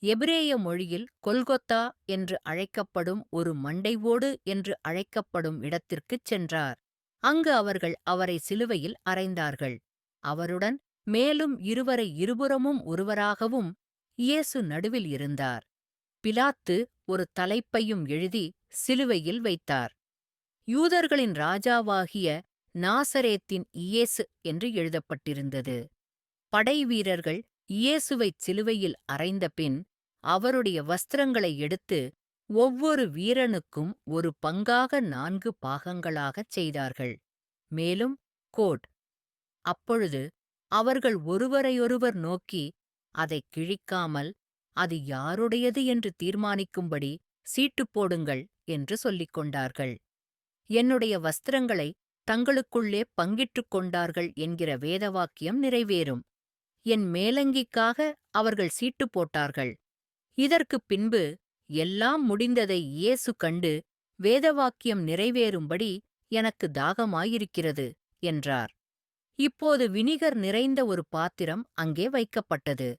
எபிரேய மொழியில் கொல்கொத்தா என்று அழைக்கப்படும் ஒரு மண்டை ஓடு என்று அழைக்கப்படும் இடத்திற்குச் சென்றார். அங்கு அவர்கள் அவரை சிலுவையில் அறைந்தார்கள். அவருடன் மேலும் இருவரை இருபுறமும் ஒருவராகவும் இயேசு நடுவில் இருந்தார். பிலாத்து ஒரு தலைப்பையும் எழுதி சிலுவையில் வைத்தார். யூதர்களின் ராஜாவாகிய நாசரேத்தின் இயேசு என்று எழுதப்பட்டிருந்தது. படைவீரர்கள் இயேசுவைச் சிலுவையில் அறைந்தபின் அவருடைய வஸ்திரங்களை எடுத்து ஒவ்வொரு வீரனுக்கும் ஒரு பங்காக 4 பாகங்களாகச் செய்தார்கள். மேலும் கோட். அப்பொழுது அவர்கள் ஒருவரையொருவர் நோக்கி, அதைக் கிழிக்காமல் அது யாருடையது என்று தீர்மானிக்கும்படி சீட்டு போடுங்கள் என்று சொல்லிக் கொண்டார்கள். என்னுடைய வஸ்திரங்களை தங்களுக்குள்ளே பங்கிட்டுக் கொண்டார்கள் என்கிற வேதவாக்கியம் நிறைவேறும். என் மேலங்கிக்காக அவர்கள் சீட்டு போட்டார்கள். இதற்குப் பின்பு எல்லாம் முடிந்ததை இயேசு கண்டு, வேதவாக்கியம் நிறைவேறும்படி எனக்கு தாகமாயிருக்கிறது என்றார். இப்போது வினிகர் நிறைந்த ஒரு பாத்திரம் அங்கே வைக்கப்பட்டது.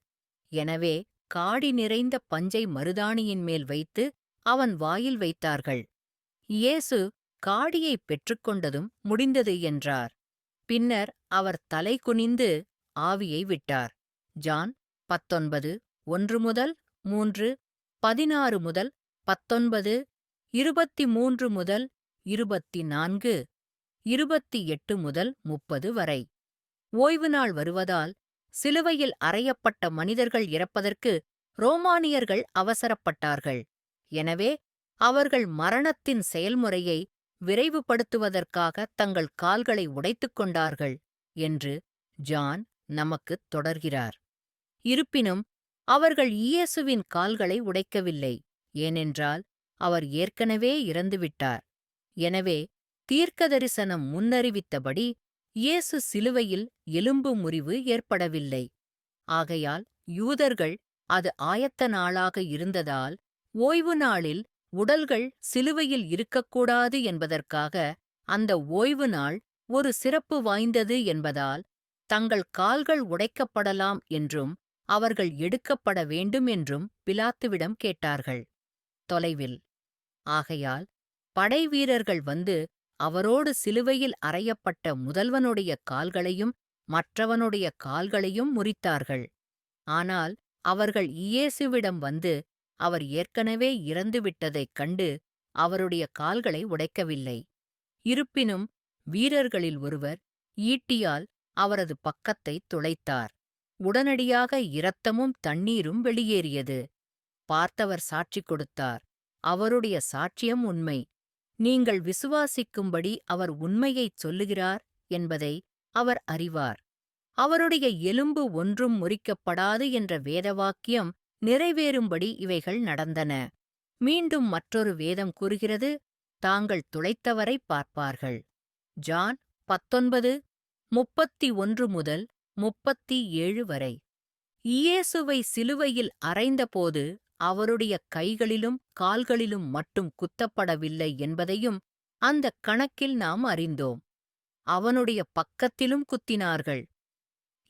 எனவே காடி நிறைந்த பஞ்சை மருதாணியின் மேல் வைத்து அவன் வாயில் வைத்தார்கள். இயேசு காடியைப் பெற்றுக்கொண்டதும் முடிந்தது என்றார். பின்னர் அவர் தலை குனிந்து ஆவியை விட்டார். ஜான் 19:1. 1 முதல் 3, 16 முதல் 19, 23 முதல் 24, 28 முதல் 30 வரை. ஓய்வு நாள் வருவதால் சிலுவையில் அறையப்பட்ட மனிதர்கள் இறப்பதற்கு ரோமானியர்கள் அவசரப்பட்டார்கள். எனவே அவர்கள் மரணத்தின் செயல்முறையை விரைவுபடுத்துவதற்காக தங்கள் கால்களை உடைத்துக் கொண்டார்கள் என்று ஜான் நமக்குத் தொடர்கிறார். இருப்பினும் அவர்கள் இயேசுவின் கால்களை உடைக்கவில்லை, ஏனென்றால் அவர் ஏற்கனவே இறந்துவிட்டார். எனவே தீர்க்கதரிசனம் முன்னறிவித்தபடி இயேசு சிலுவையில் எலும்பு முறிவு ஏற்படவில்லை. ஆகையால் யூதர்கள் அது ஆயத்த நாளாக இருந்ததால் ஓய்வு நாளில் உடல்கள் சிலுவையில் இருக்கக்கூடாது என்பதற்காக அந்த ஓய்வு நாள் ஒரு சிறப்பு வாய்ந்தது என்பதால் தங்கள் கால்கள் உடைக்கப்படலாம் என்றும் அவர்கள் எடுக்கப்பட வேண்டும் என்றும் பிலாத்துவிடம் கேட்டார்கள். தொலைவில். ஆகையால் படைவீரர்கள் வந்து அவரோடு சிலுவையில் அறையப்பட்ட முதல்வனுடைய கால்களையும் மற்றவனுடைய கால்களையும் முறித்தார்கள். ஆனால் அவர்கள் இயேசுவிடம் வந்து அவர் ஏற்கனவே இறந்துவிட்டதைக் கண்டு அவருடைய கால்களை உடைக்கவில்லை. இருப்பினும் வீரர்களில் ஒருவர் ஈட்டியால் அவரது பக்கத்தைத் துளைத்தார். உடனடியாக இரத்தமும் தண்ணீரும் வெளியேறியது. பார்த்தவர் சாட்சி கொடுத்தார். அவருடைய சாட்சியம் உண்மை. நீங்கள் விசுவாசிக்கும்படி அவர் உண்மையைச் சொல்லுகிறார் என்பதை அவர் அறிவார். அவருடைய எலும்பு ஒன்றும் முறிக்கப்படாது என்ற வேதவாக்கியம் நிறைவேறும்படி இவைகள் நடந்தன. மீண்டும் மற்றொரு வேதம் கூறுகிறது, தாங்கள் துளைத்தவரைப் பார்ப்பார்கள். ஜான் 19, 31 முதல் 37 வரை. இயேசுவை சிலுவையில் அறைந்தபோது அவருடைய கைகளிலும் கால்களிலும் மட்டும் குத்தப்படவில்லை என்பதையும் அந்தக் கணக்கில் நாம் அறிந்தோம். அவனுடைய பக்கத்திலும் குத்தினார்கள்.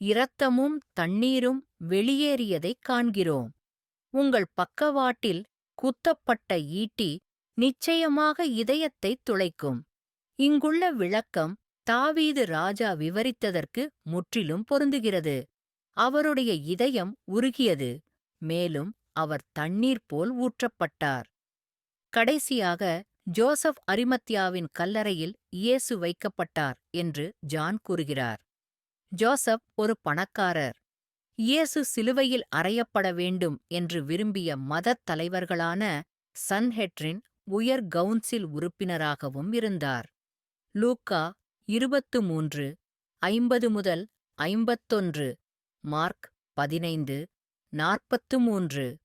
இரத்தமும் தண்ணீரும் வெளியேறியதைக் காண்கிறோம். உங்கள் பக்கவாட்டில் குத்தப்பட்ட ஈட்டி நிச்சயமாக இதயத்தைத் துளைக்கும். இங்குள்ள விளக்கம் தாவீது ராஜா விவரித்ததற்கு முற்றிலும் பொருந்துகிறது. அவருடைய இதயம் உருகியது, மேலும் அவர் தண்ணீர் போல் ஊற்றப்பட்டார். கடைசியாக ஜோசப் அரிமத்தியாவின் கல்லறையில் இயேசு வைக்கப்பட்டார் என்று ஜான் கூறுகிறார். ஜோசப் ஒரு பணக்காரர். இயேசு சிலுவையில் அறையப்பட வேண்டும் என்று விரும்பிய மதத் தலைவர்களான சன்ஹெட்ரின் உயர் கவுன்சில் உறுப்பினராகவும் இருந்தார். லூக்கா 23, 50 முதல் 51, மார்க் 15, 43.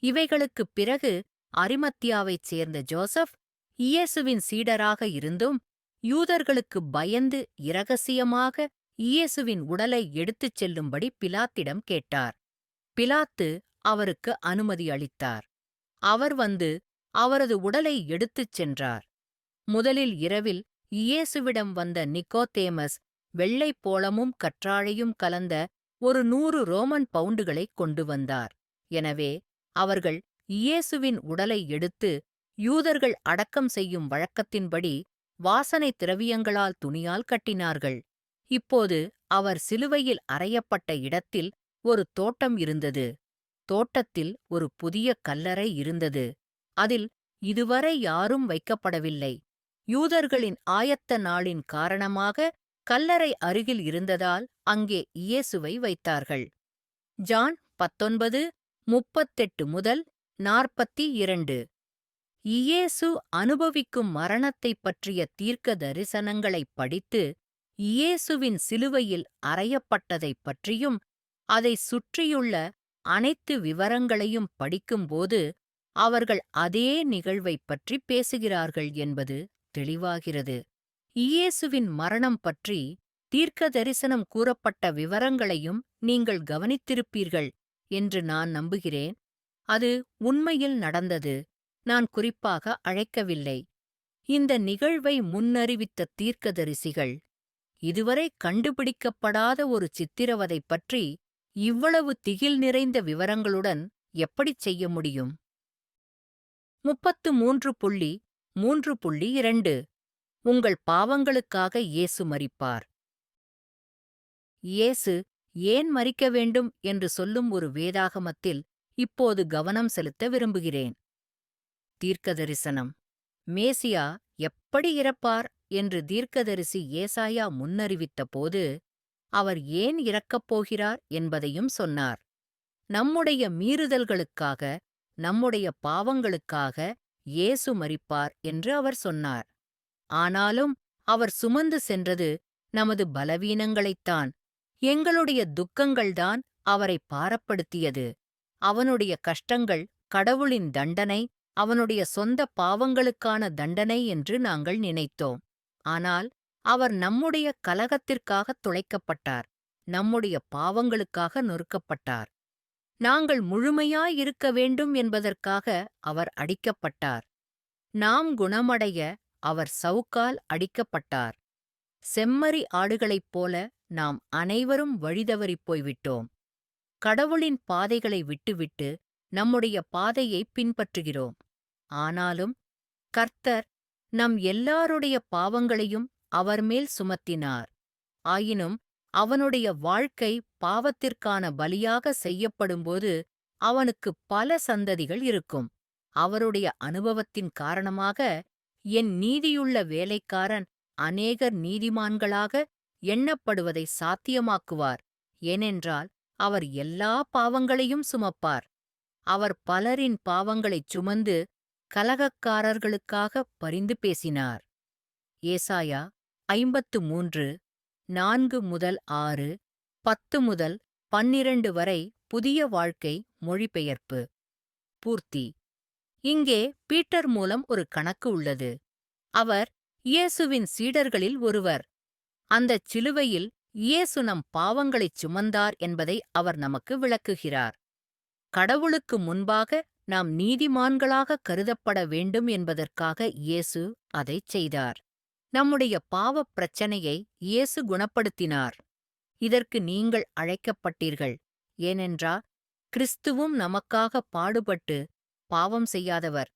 இவைகளுக்குப் பிறகு அரிமத்தியாவைச் சேர்ந்த ஜோசப் இயேசுவின் சீடராக இருந்தும் யூதர்களுக்கு பயந்து இரகசியமாக இயேசுவின் உடலை எடுத்துச் செல்லும்படி பிலாத்திடம் கேட்டார். பிலாத்து அவருக்கு அனுமதி அளித்தார். அவர் வந்து அவரது உடலை எடுத்துச் சென்றார். முதலில் இரவில் இயேசுவிடம் வந்த நிக்கோதேமஸ் வெள்ளைப் போளமும் கற்றாழையும் கலந்த ஒரு 100 ரோமன் பவுண்டுகளைக் கொண்டு வந்தார். எனவே அவர்கள் இயேசுவின் உடலை எடுத்து யூதர்கள் அடக்கம் செய்யும் வழக்கத்தின்படி வாசனைத் திரவியங்களால் துணியால் கட்டினார்கள். இப்போது அவர் சிலுவையில் அறையப்பட்ட இடத்தில் ஒரு தோட்டம் இருந்தது. தோட்டத்தில் ஒரு புதிய கல்லறை இருந்தது. அதில் இதுவரை யாரும் வைக்கப்படவில்லை. யூதர்களின் ஆயத்த நாளின் காரணமாக கல்லறை அருகில் இருந்ததால் அங்கே இயேசுவை வைத்தார்கள். ஜான் 19, 38 முதல் 42. இயேசு அனுபவிக்கும் மரணத்தைப் பற்றிய தீர்க்க தரிசனங்களைப் படித்து இயேசுவின் சிலுவையில் அறையப்பட்டதைப் பற்றியும் அதைச் சுற்றியுள்ள அனைத்து விவரங்களையும் படிக்கும்போது அவர்கள் அதே நிகழ்வைப் பற்றி பேசுகிறார்கள் என்பது தெளிவாகிறது. இயேசுவின் மரணம் பற்றி தீர்க்க தரிசனம் கூறப்பட்ட விவரங்களையும் நீங்கள் கவனித்திருப்பீர்கள் என்று நான் நம்புகிறேன். அது உண்மையில் நடந்தது. நான் குறிப்பாக அழைக்கவில்லை. இந்த நிகழ்வை முன்னறிவித்த தீர்க்கதரிசிகள் இதுவரை கண்டுபிடிக்கப்படாத ஒரு சித்திரவதை பற்றி இவ்வளவு திகில் நிறைந்த விவரங்களுடன் எப்படிச் செய்ய முடியும்? 33.3.2 உங்கள் பாவங்களுக்காக இயேசு மரிப்பார். இயேசு ஏன் மரிக்க வேண்டும் என்று சொல்லும் ஒரு வேதாகமத்தில் இப்போது கவனம் செலுத்த விரும்புகிறேன். தீர்க்கதரிசனம். மேசியா எப்படி இறப்பார் என்று தீர்க்கதரிசி ஏசாயா முன்னறிவித்தபோது, அவர் ஏன் இறக்கப் போகிறார் என்பதையும் சொன்னார். நம்முடைய மீறுதல்களுக்காக, நம்முடைய பாவங்களுக்காக இயேசு மரிப்பார் என்று அவர் சொன்னார். ஆனாலும் அவர் சுமந்து சென்றது நமது பலவீனங்களைத்தான். எங்களுடைய துக்கங்கள்தான் அவரை பாரப்படுத்தியது. அவனுடைய கஷ்டங்கள் கடவுளின் தண்டனை, அவனுடைய சொந்த பாவங்களுக்கான தண்டனை என்று நாங்கள் நினைத்தோம். ஆனால் அவர் நம்முடைய கலகத்திற்காகத் துளைக்கப்பட்டார், நம்முடைய பாவங்களுக்காக நொறுக்கப்பட்டார். நாங்கள் முழுமையாயிருக்க வேண்டும் என்பதற்காக அவர் அடிக்கப்பட்டார். நாம் குணமடைய அவர் சவுக்கால் அடிக்கப்பட்டார். செம்மறி ஆடுகளைப் போல நாம் அனைவரும் வழிதவறிப் போய்விட்டோம். கடவுளின் பாதைகளை விட்டுவிட்டு நம்முடைய பாதையைப் பின்பற்றுகிறோம். ஆனாலும் கர்த்தர் நம் எல்லாருடைய பாவங்களையும் அவர்மேல் சுமத்தினார். ஆயினும் அவனுடைய வாழ்க்கை பாவத்திற்கான பலியாக செய்யப்படும்போது அவனுக்கு பல சந்ததிகள் இருக்கும். அவருடைய அனுபவத்தின் காரணமாக என் நீதியுள்ள வேலைக்காரன் அநேகர் நீதிமான்களாக எண்ணப்படுவதை சாத்தியமாக்குவார். ஏனென்றால் அவர் எல்லா பாவங்களையும் சுமப்பார். அவர் பலரின் பாவங்களைச் சுமந்து கலகக்காரர்களுக்காக பரிந்து பேசினார். ஏசாயா 53 4-6, 10-12 வரை புதிய வாழ்க்கை மொழிபெயர்ப்பு. பூர்த்தி. இங்கே பீட்டர் மூலம் ஒரு கணக்கு உள்ளது. அவர் இயேசுவின் சீடர்களில் ஒருவர். அந்தச் சிலுவையில் இயேசு நம் பாவங்களைச் சுமந்தார் என்பதை அவர் நமக்கு விளக்குகிறார். கடவுளுக்கு முன்பாக நாம் நீதிமான்களாக கருதப்பட வேண்டும் என்பதற்காக இயேசு அதைச் செய்தார். நம்முடைய பாவப் பிரச்சனையை இயேசு குணப்படுத்தினார். இதற்கு நீங்கள் அழைக்கப்பட்டீர்கள். ஏனென்றால் கிறிஸ்துவும் நமக்காக பாடுபட்டு பாவம் செய்யாதவர்.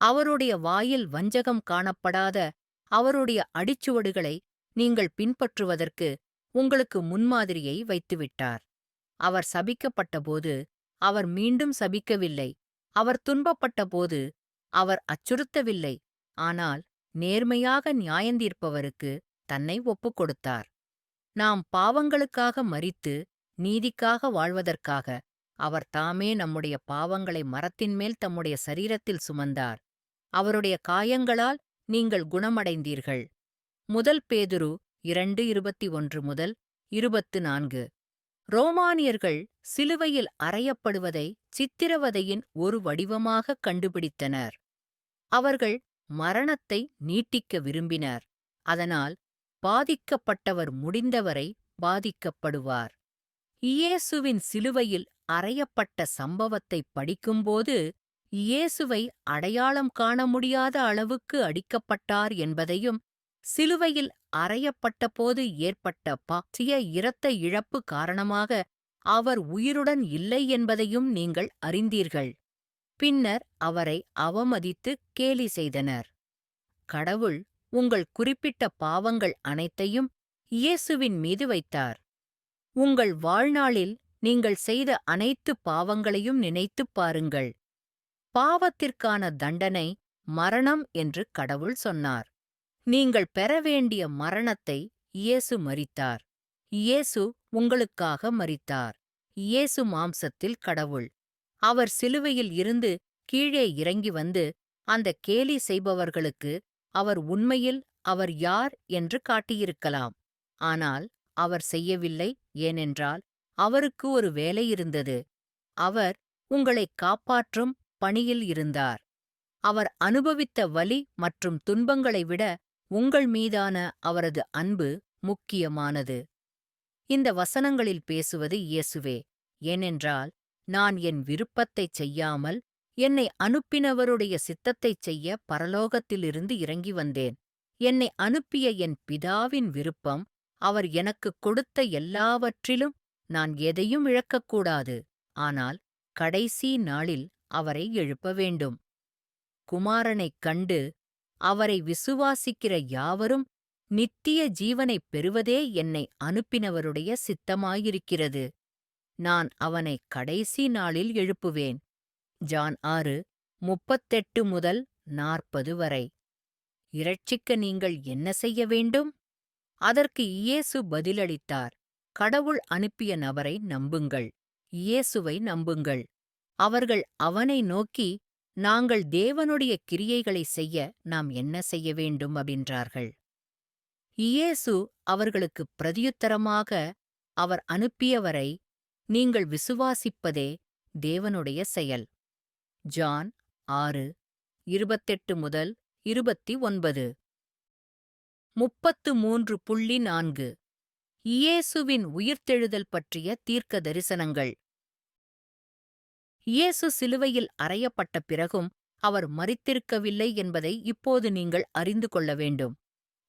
அவருடைய வாயில் வஞ்சகம் காணப்படாத அவருடைய அடிச்சுவடுகளை நீங்கள் பின்பற்றுவதற்கு உங்களுக்கு முன்மாதிரியை வைத்துவிட்டார். அவர் சபிக்கப்பட்டபோது அவர் மீண்டும் சபிக்கவில்லை. அவர் துன்பப்பட்டபோது அவர் அச்சுறுத்தவில்லை. ஆனால் நேர்மையாக நியாயந்தீர்ப்பவருக்கு தன்னை ஒப்புக்கொடுத்தார். நாம் பாவங்களுக்காக மரித்து நீதிக்காக வாழ்வதற்காக அவர் தாமே நம்முடைய பாவங்களை மரத்தின்மேல் தம்முடைய சரீரத்தில் சுமந்தார். அவருடைய காயங்களால் நீங்கள் குணமடைந்தீர்கள். 1 பேதுரு 2:21-24. ரோமானியர்கள் சிலுவையில் அறையப்படுவதை சித்திரவதையின் ஒரு வடிவமாகக் கண்டுபிடித்தனர். அவர்கள் மரணத்தை நீட்டிக்க விரும்பினர். அதனால் பாதிக்கப்பட்டவர் முடிந்தவரை பாதிக்கப்படுவார். இயேசுவின் சிலுவையில் அறையப்பட்ட சம்பவத்தைப் படிக்கும்போது இயேசுவை அடையாளம் காண முடியாத அளவுக்கு அடிக்கப்பட்டார் என்பதையும், சிலுவையில் அறையப்பட்டபோது ஏற்பட்ட பாரிய இரத்த இழப்பு காரணமாக அவர் உயிருடன் இல்லை என்பதையும் நீங்கள் அறிந்தீர்கள். பின்னர் அவரை அவமதித்து கேலி செய்தனர். கடவுள் உங்கள் குறிப்பிட்ட பாவங்கள் அனைத்தையும் இயேசுவின் மீது வைத்தார். உங்கள் வாழ்நாளில் நீங்கள் செய்த அனைத்து பாவங்களையும் நினைத்துப் பாருங்கள். பாவத்திற்கான தண்டனை மரணம் என்று கடவுள் சொன்னார். நீங்கள் பெற வேண்டிய மரணத்தை இயேசு மரித்தார். இயேசு உங்களுக்காக மரித்தார். இயேசு மாம்சத்தில் கடவுள். அவர் சிலுவையில் இருந்து கீழே இறங்கி வந்து அந்த கேலி செய்பவர்களுக்கு அவர் உண்மையில் அவர் யார் என்று காட்டியிருக்கலாம். ஆனால் அவர் செய்யவில்லை. ஏனென்றால் அவருக்கு ஒரு வேலை இருந்தது. அவர் உங்களைக் காப்பாற்றும் பணியில் இருந்தார். அவர் அனுபவித்த வலி மற்றும் துன்பங்களை விட உங்கள் மீதான அவரது அன்பு முக்கியமானது. இந்த வசனங்களில் பேசுவது இயேசுவே. ஏனென்றால் நான் என் விருப்பத்தைச் செய்யாமல் என்னை அனுப்பினவருடைய சித்தத்தைச் செய்ய பரலோகத்திலிருந்து இறங்கி வந்தேன். என்னை அனுப்பிய என் பிதாவின் விருப்பம். அவர் எனக்குக் கொடுத்த எல்லாவற்றிலும் நான் எதையும் இழக்கக்கூடாது. ஆனால் கடைசி நாளில் அவரை எழுப்ப வேண்டும். குமாரனைக் கண்டு அவரை விசுவாசிக்கிற யாவரும் நித்திய ஜீவனைப் பெறுவதே என்னை அனுப்பினவருடைய சித்தமாயிருக்கிறது. நான் அவனைக் கடைசி நாளில் எழுப்புவேன். ஜான் 6:38 முதல் 40 வரை. இரட்சிக்க நீங்கள் என்ன செய்ய வேண்டும்? அதற்கு இயேசு பதிலளித்தார், கடவுள் அனுப்பிய நபரை நம்புங்கள். இயேசுவை நம்புங்கள். அவர்கள் அவனை நோக்கி, நாங்கள் தேவனுடைய கிரியைகளை செய்ய நாம் என்ன செய்ய வேண்டும் அப்படின்றார்கள். இயேசு அவர்களுக்குப் பிரதியுத்தரமாக, அவர் அனுப்பியவரை நீங்கள் விசுவாசிப்பதே தேவனுடைய செயல். ஜான் 6:28 முதல் 29. 33.4 இயேசுவின் உயிர்த்தெழுதல் பற்றிய தீர்க்க தரிசனங்கள். இயேசு சிலுவையில் அறையப்பட்ட பிறகும் அவர் மரித்திருக்கவில்லை என்பதை இப்போது நீங்கள் அறிந்து கொள்ள வேண்டும்.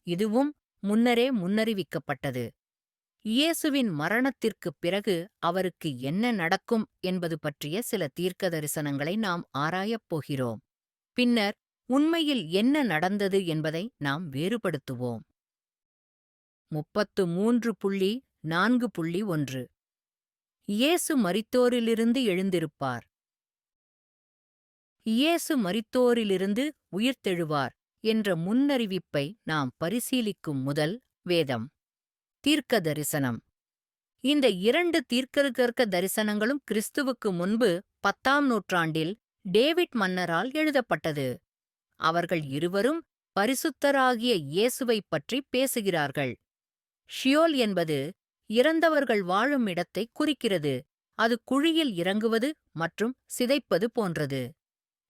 இதுவும் முன்னரே முன்னறிவிக்கப்பட்டது. இயேசுவின் மரணத்திற்குப் பிறகு அவருக்கு என்ன நடக்கும் என்பது பற்றிய சில தீர்க்க தரிசனங்களை நாம் ஆராயப் போகிறோம். பின்னர் உண்மையில் என்ன நடந்தது என்பதை நாம் வேறுபடுத்துவோம். 33.4.1 இயேசு மரித்தோரிலிருந்து எழுந்திருப்பார். இயேசு மரித்தோரிலிருந்து உயிர்த்தெழுவார் என்ற முன்னறிவிப்பை நாம் பரிசீலிக்கும் முதல் வேதம். தீர்க்க தரிசனம். இந்த இரண்டு தீர்க்க தரிசனங்களும் கிறிஸ்துவுக்கு முன்பு 10ஆம் நூற்றாண்டில் டேவிட் மன்னரால் எழுதப்பட்டது. அவர்கள் இருவரும் பரிசுத்தராகிய இயேசுவைப் பற்றி பேசுகிறார்கள். ஷியோல் என்பது இறந்தவர்கள் வாழும் இடத்தைக் குறிக்கிறது. அது குழியில் இறங்குவது மற்றும் சிதைப்பது போன்றது.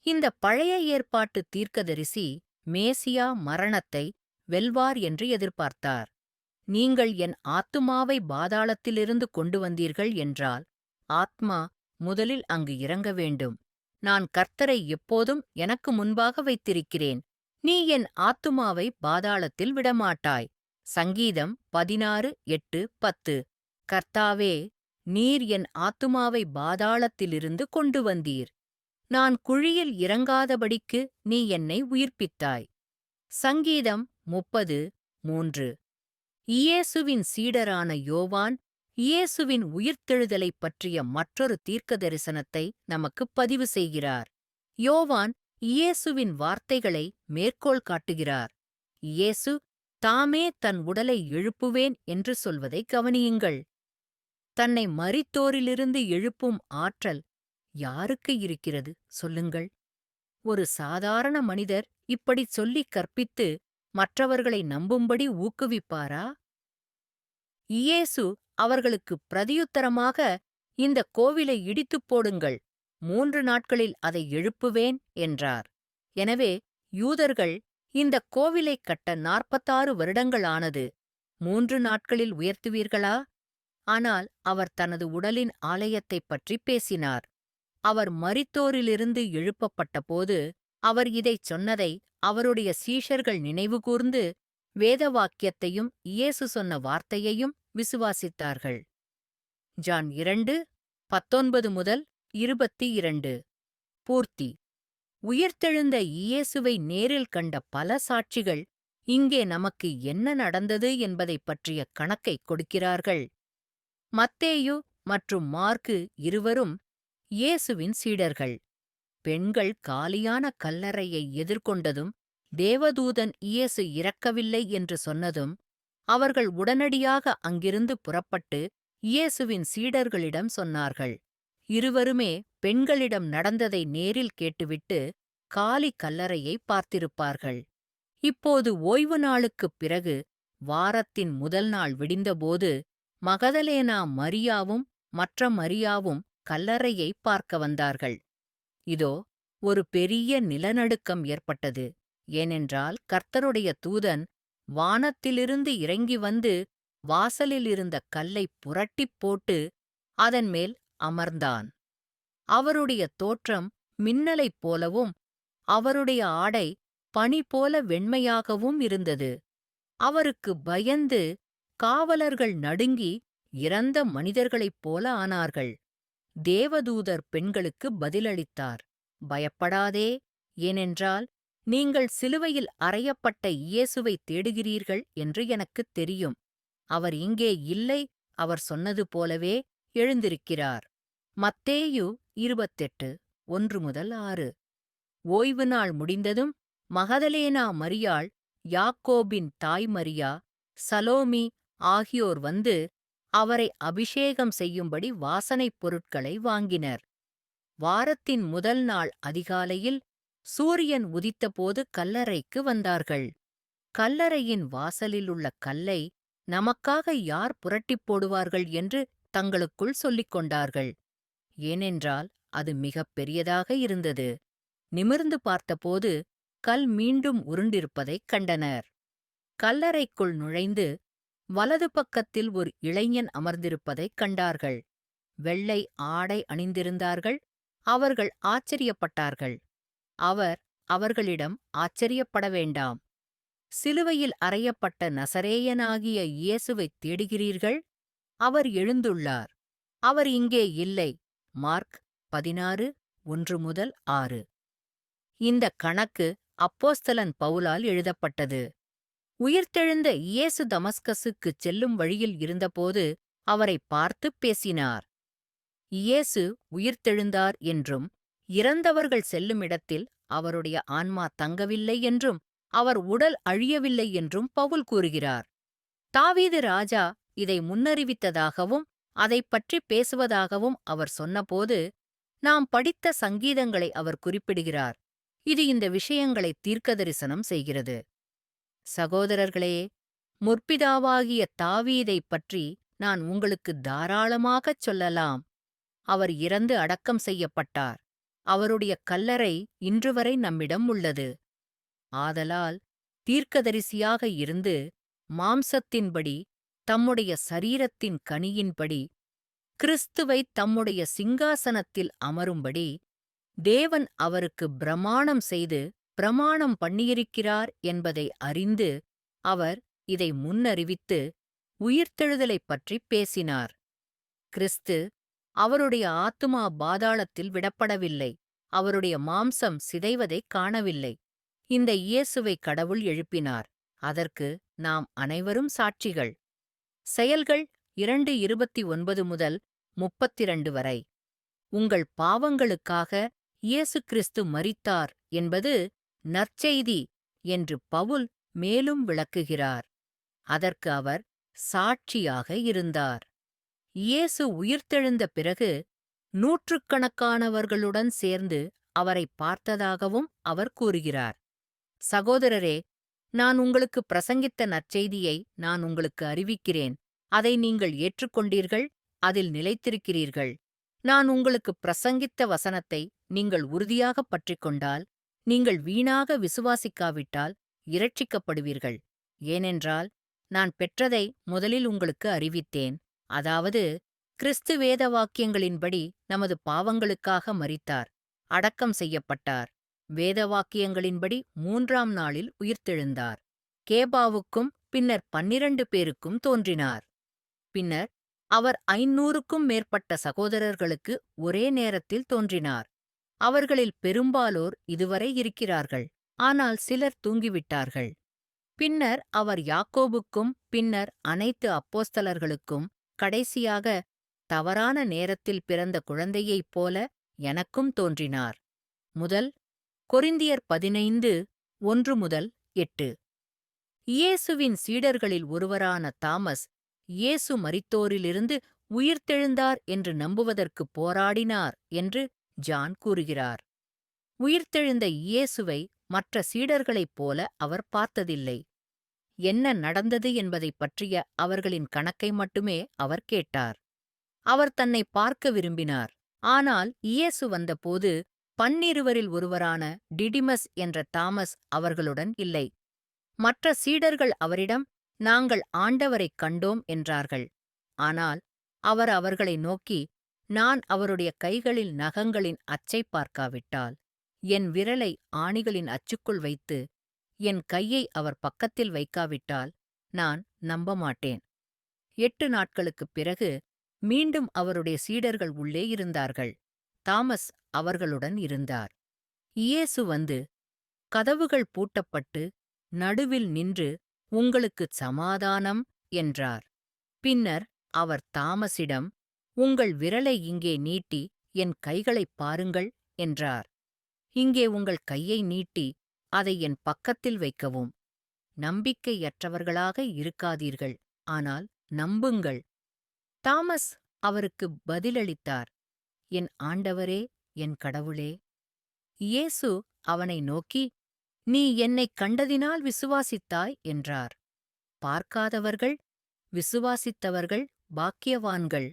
இந்த பழைய ஏற்பாட்டு தீர்க்கதரிசி மேசியா மரணத்தை வெல்வார் என்று எதிர்பார்த்தார். நீங்கள் என் ஆத்துமாவை பாதாளத்திலிருந்து கொண்டு வந்தீர்கள் என்றால், ஆத்மா முதலில் அங்கு இறங்க வேண்டும். நான் கர்த்தரை எப்போதும் எனக்கு முன்பாக வைத்திருக்கிறேன். நீ என் ஆத்துமாவை பாதாளத்தில் விடமாட்டாய். சங்கீதம் 16:8-10. கர்த்தாவே, நீர் என் ஆத்துமாவை பாதாளத்திலிருந்து கொண்டு வந்தீர். நான் குழியில் இறங்காதபடிக்கு நீ என்னை உயிர்ப்பித்தாய். சங்கீதம் 30:3. இயேசுவின் சீடரான யோவான் இயேசுவின் உயிர்த்தெழுதலைப் பற்றிய மற்றொரு தீர்க்க தரிசனத்தை நமக்குப் பதிவு செய்கிறார். யோவான் இயேசுவின் வார்த்தைகளை மேற்கோள் காட்டுகிறார். இயேசு தாமே தன் உடலை எழுப்புவேன் என்று சொல்வதை கவனியுங்கள். தன்னை மரித்தோரிலிருந்து எழுப்பும் ஆற்றல் யாருக்கு இருக்கிறது சொல்லுங்கள்? ஒரு சாதாரண மனிதர் இப்படிச் சொல்லிக் கற்பித்து மற்றவர்களை நம்பும்படி ஊக்குவிப்பாரா? இயேசு அவர்களுக்கு பிரதியுத்தரமாக, இந்த கோவிலை இடித்துப் போடுங்கள், 3 நாட்களில் அதை எழுப்புவேன் என்றார். எனவே யூதர்கள் இந்த கோவிலைக் கட்ட 46 வருடங்கள் ஆனது. 3 நாட்களில் உயர்த்துவீர்களா? ஆனால் அவர் தனது உடலின் ஆலயத்தைப் பற்றி பேசினார். அவர் மரித்தோரிலிருந்து எழுப்பப்பட்டபோது அவர் இதைச் சொன்னதை அவருடைய சீஷர்கள் நினைவுகூர்ந்து வேதவாக்கியத்தையும் இயேசு சொன்ன வார்த்தையையும் விசுவாசித்தார்கள். ஜான் 2:19 முதல் 22. பூர்த்தி. உயிர்த்தெழுந்த இயேசுவை நேரில் கண்ட பல சாட்சிகள் இங்கே நமக்கு என்ன நடந்தது என்பதைப் பற்றிய கணக்கைக் கொடுக்கிறார்கள். மத்தேயு மற்றும் மாற்கு இருவரும் இயேசுவின் சீடர்கள். பெண்கள் காலியான கல்லறையை எதிர்கொண்டதும், தேவதூதன் இயேசு இறக்கவில்லை என்று சொன்னதும், அவர்கள் உடனடியாக அங்கிருந்து புறப்பட்டு இயேசுவின் சீடர்களிடம் சொன்னார்கள். இருவருமே பெண்களிடம் நடந்ததை நேரில் கேட்டுவிட்டு காலி கல்லறையை பார்த்திருப்பார்கள். இப்போது ஓய்வு நாளுக்குப் பிறகு வாரத்தின் முதல் நாள் விடிந்தபோது மகதலேனா மரியாவும் மற்ற மரியாவும் கல்லறையை பார்க்க வந்தார்கள். இதோ, ஒரு பெரிய நிலநடுக்கம் ஏற்பட்டது. ஏனென்றால் கர்த்தருடைய தூதன் வானத்திலிருந்து இறங்கி வந்து வாசலில் இருந்த கல்லைப் புரட்டிப் போட்டு அதன் மேல் அமர்ந்தான். அவருடைய தோற்றம் மின்னலைப் போலவும் அவருடைய ஆடை பனி போல வெண்மையாகவும் இருந்தது. அவருக்கு பயந்து காவலர்கள் நடுங்கி இறந்த மனிதர்களைப் போல ஆனார்கள். தேவதூதர் பெண்களுக்கு பதிலளித்தார், பயப்படாதே, ஏனென்றால் நீங்கள் சிலுவையில் அறையப்பட்ட இயேசுவை தேடுகிறீர்கள் என்று எனக்குத் தெரியும். அவர் இங்கே இல்லை, அவர் சொன்னது போலவே எழுந்திருக்கிறார். மத்தேயு 28, 1-6. ஓய்வு நாள் முடிந்ததும் மகதலேனா மரியாள், யாக்கோபின் தாய் மரியா, சலோமி ஆகியோர் வந்து அவரை அபிஷேகம் செய்யும்படி வாசனைப் பொருட்களை வாங்கினர். வாரத்தின் முதல் நாள் அதிகாலையில் சூரியன் உதித்தபோது கல்லறைக்கு வந்தார்கள். கல்லறையின் வாசலிலுள்ள கல்லை நமக்காக யார் புரட்டிப் போடுவார்கள் என்று தங்களுக்குள் சொல்லிக் கொண்டார்கள். ஏனென்றால் அது மிகப் பெரியதாக இருந்தது. நிமிர்ந்து பார்த்தபோது கல் மீண்டும் உருண்டிருப்பதைக் கண்டனர். கல்லறைக்குள் நுழைந்து வலது பக்கத்தில் ஒரு இளைஞன் அமர்ந்திருப்பதைக் கண்டார்கள். வெள்ளை ஆடை அணிந்திருந்தார்கள். அவர்கள் ஆச்சரியப்பட்டார்கள். அவர் அவர்களிடம், ஆச்சரியப்பட வேண்டாம். சிலுவையில் அறையப்பட்ட நசரேயனாகிய இயேசுவைத் தேடுகிறீர்கள். அவர் எழுந்துள்ளார். அவர் இங்கே இல்லை. மார்க் 16, 1-6. இந்தக் கணக்கு அப்போஸ்தலன் பவுலால் எழுதப்பட்டது. உயிர்த்தெழுந்த இயேசு தமஸ்கசுக்குச் செல்லும் வழியில் இருந்தபோது அவரைப் பார்த்துப் பேசினார். இயேசு உயிர்த்தெழுந்தார் என்றும், இறந்தவர்கள் செல்லும் இடத்தில் அவருடைய ஆன்மா தங்கவில்லை என்றும், அவர் உடல் அழியவில்லை என்றும் பவுல் கூறுகிறார். தாவீது ராஜா இதை முன்னறிவித்ததாகவும் அதைப் பற்றிப் பேசுவதாகவும் அவர் சொன்னபோது, நாம் படித்த சங்கீதங்களை அவர் குறிப்பிடுகிறார். இது இந்த விஷயங்களை தீர்க்கதரிசனம் செய்கிறது. சகோதரர்களே, முற்பிதாவாகிய தாவீதைப் பற்றி நான் உங்களுக்கு தாராளமாகச் சொல்லலாம். அவர் இறந்து அடக்கம் செய்யப்பட்டார். அவருடைய கல்லறை இன்றுவரை நம்மிடம் உள்ளது. ஆதலால் தீர்க்கதரிசியாக இருந்து மாம்சத்தின்படி தம்முடைய சரீரத்தின் கனியின்படி கிறிஸ்துவைத் தம்முடைய சிங்காசனத்தில் அமரும்படி தேவன் அவருக்கு பிரமாணம் செய்து பிரமாணம் பண்ணியிருக்கிறார் என்பதை அறிந்து அவர் இதை முன்னறிவித்து உயிர்த்தெழுதலைப் பற்றிப் பேசினார். கிறிஸ்து அவருடைய ஆத்துமா பாதாளத்தில் விடப்படவில்லை. அவருடைய மாம்சம் சிதைவதைக் காணவில்லை. இந்த இயேசுவை கடவுள் எழுப்பினார். அதற்கு நாம் அனைவரும் சாட்சிகள். செயல்கள் 2:29-32 வரை. உங்கள் பாவங்களுக்காக இயேசு கிறிஸ்து மரித்தார் என்பது நற்செய்தி என்று பவுல் மேலும் விளக்குகிறார். அதற்கு அவர் சாட்சியாக இருந்தார். இயேசு உயிர்த்தெழுந்த பிறகு நூற்றுக்கணக்கானவர்களுடன் சேர்ந்து அவரைப் பார்த்ததாகவும் அவர் கூறுகிறார். சகோதரரே, நான் உங்களுக்கு பிரசங்கித்த நற்செய்தியை நான் உங்களுக்கு அறிவிக்கிறேன். அதை நீங்கள் ஏற்றுக்கொண்டீர்கள், அதில் நிலைத்திருக்கிறீர்கள். நான் உங்களுக்கு பிரசங்கித்த வசனத்தை நீங்கள் உறுதியாகப் பற்றிக்கொண்டால், நீங்கள் வீணாக விசுவாசிக்காவிட்டால் இரட்சிக்கப்படுவீர்கள். ஏனென்றால் நான் பெற்றதை முதலில் உங்களுக்கு அறிவித்தேன். அதாவது, கிறிஸ்து வேத வாக்கியங்களின்படி நமது பாவங்களுக்காக மரித்தார், அடக்கம் செய்யப்பட்டார். வேத வாக்கியங்களின்படி 3ஆம் நாளில் உயிர்த்தெழுந்தார். கேபாவுக்கும் பின்னர் 12 பேருக்கும் தோன்றினார். பின்னர் அவர் 500க்கும் மேற்பட்ட சகோதரர்களுக்கு ஒரே நேரத்தில் தோன்றினார். அவர்களில் பெரும்பாலோர் இதுவரை இருக்கிறார்கள், ஆனால் சிலர் தூங்கிவிட்டார்கள். பின்னர் அவர் யாக்கோபுக்கும் பின்னர் அனைத்து அப்போஸ்தலர்களுக்கும் கடைசியாக தவறான நேரத்தில் பிறந்த குழந்தையைப் போல எனக்கும் தோன்றினார். முதல் கொரிந்தியர் 15, 1-8. இயேசுவின் சீடர்களில் ஒருவரான தாமஸ் இயேசு மரித்தோரிலிருந்து உயிர்த்தெழுந்தார் என்று நம்புவதற்குப் போராடினார் என்று ஜான் கூறுகிறார். உயிர்த்தெழுந்த இயேசுவை மற்ற சீடர்களைப் போல அவர் பார்த்ததில்லை. என்ன நடந்தது என்பதைப் பற்றிய அவர்களின் கணக்கை மட்டுமே அவர் கேட்டார். அவர் தன்னை பார்க்க விரும்பினார். ஆனால் இயேசு வந்தபோது 12 ஒருவரான டிடிமஸ் என்ற தாமஸ் அவர்களுடன் இல்லை. மற்ற சீடர்கள் அவரிடம், நாங்கள் ஆண்டவரைக் கண்டோம் என்றார்கள். ஆனால் அவர் அவர்களை நோக்கி, நான் அவருடைய கைகளில் நகங்களின் அச்சைப் பார்க்காவிட்டால், என் விரலை ஆணிகளின் அச்சுக்குள் வைத்து, என் கையை அவர் பக்கத்தில் வைக்காவிட்டால் நான் நம்பமாட்டேன். 8 நாட்களுக்குப் பிறகு மீண்டும் அவருடைய சீடர்கள் உள்ளே இருந்தார்கள். தாமஸ் அவர்களுடன் இருந்தார். இயேசு வந்து, கதவுகள் பூட்டப்பட்டு நடுவில் நின்று உங்களுக்குச் சமாதானம் என்றார். பின்னர் அவர் தாமஸிடம், உங்கள் விரலை இங்கே நீட்டி என் கைகளைப் பாருங்கள் என்றார். இங்கே உங்கள் கையை நீட்டி அதை என் பக்கத்தில் வைக்கவும். நம்பிக்கையற்றவர்களாக இருக்காதீர்கள், ஆனால் நம்புங்கள். தாமஸ் அவருக்கு பதிலளித்தார், என் ஆண்டவரே, என் கடவுளே. இயேசு அவனை நோக்கி, நீ என்னைக் கண்டதினால் விசுவாசித்தாய் என்றார். பார்க்காதவர்கள் விசுவாசித்தவர்கள் பாக்கியவான்கள்.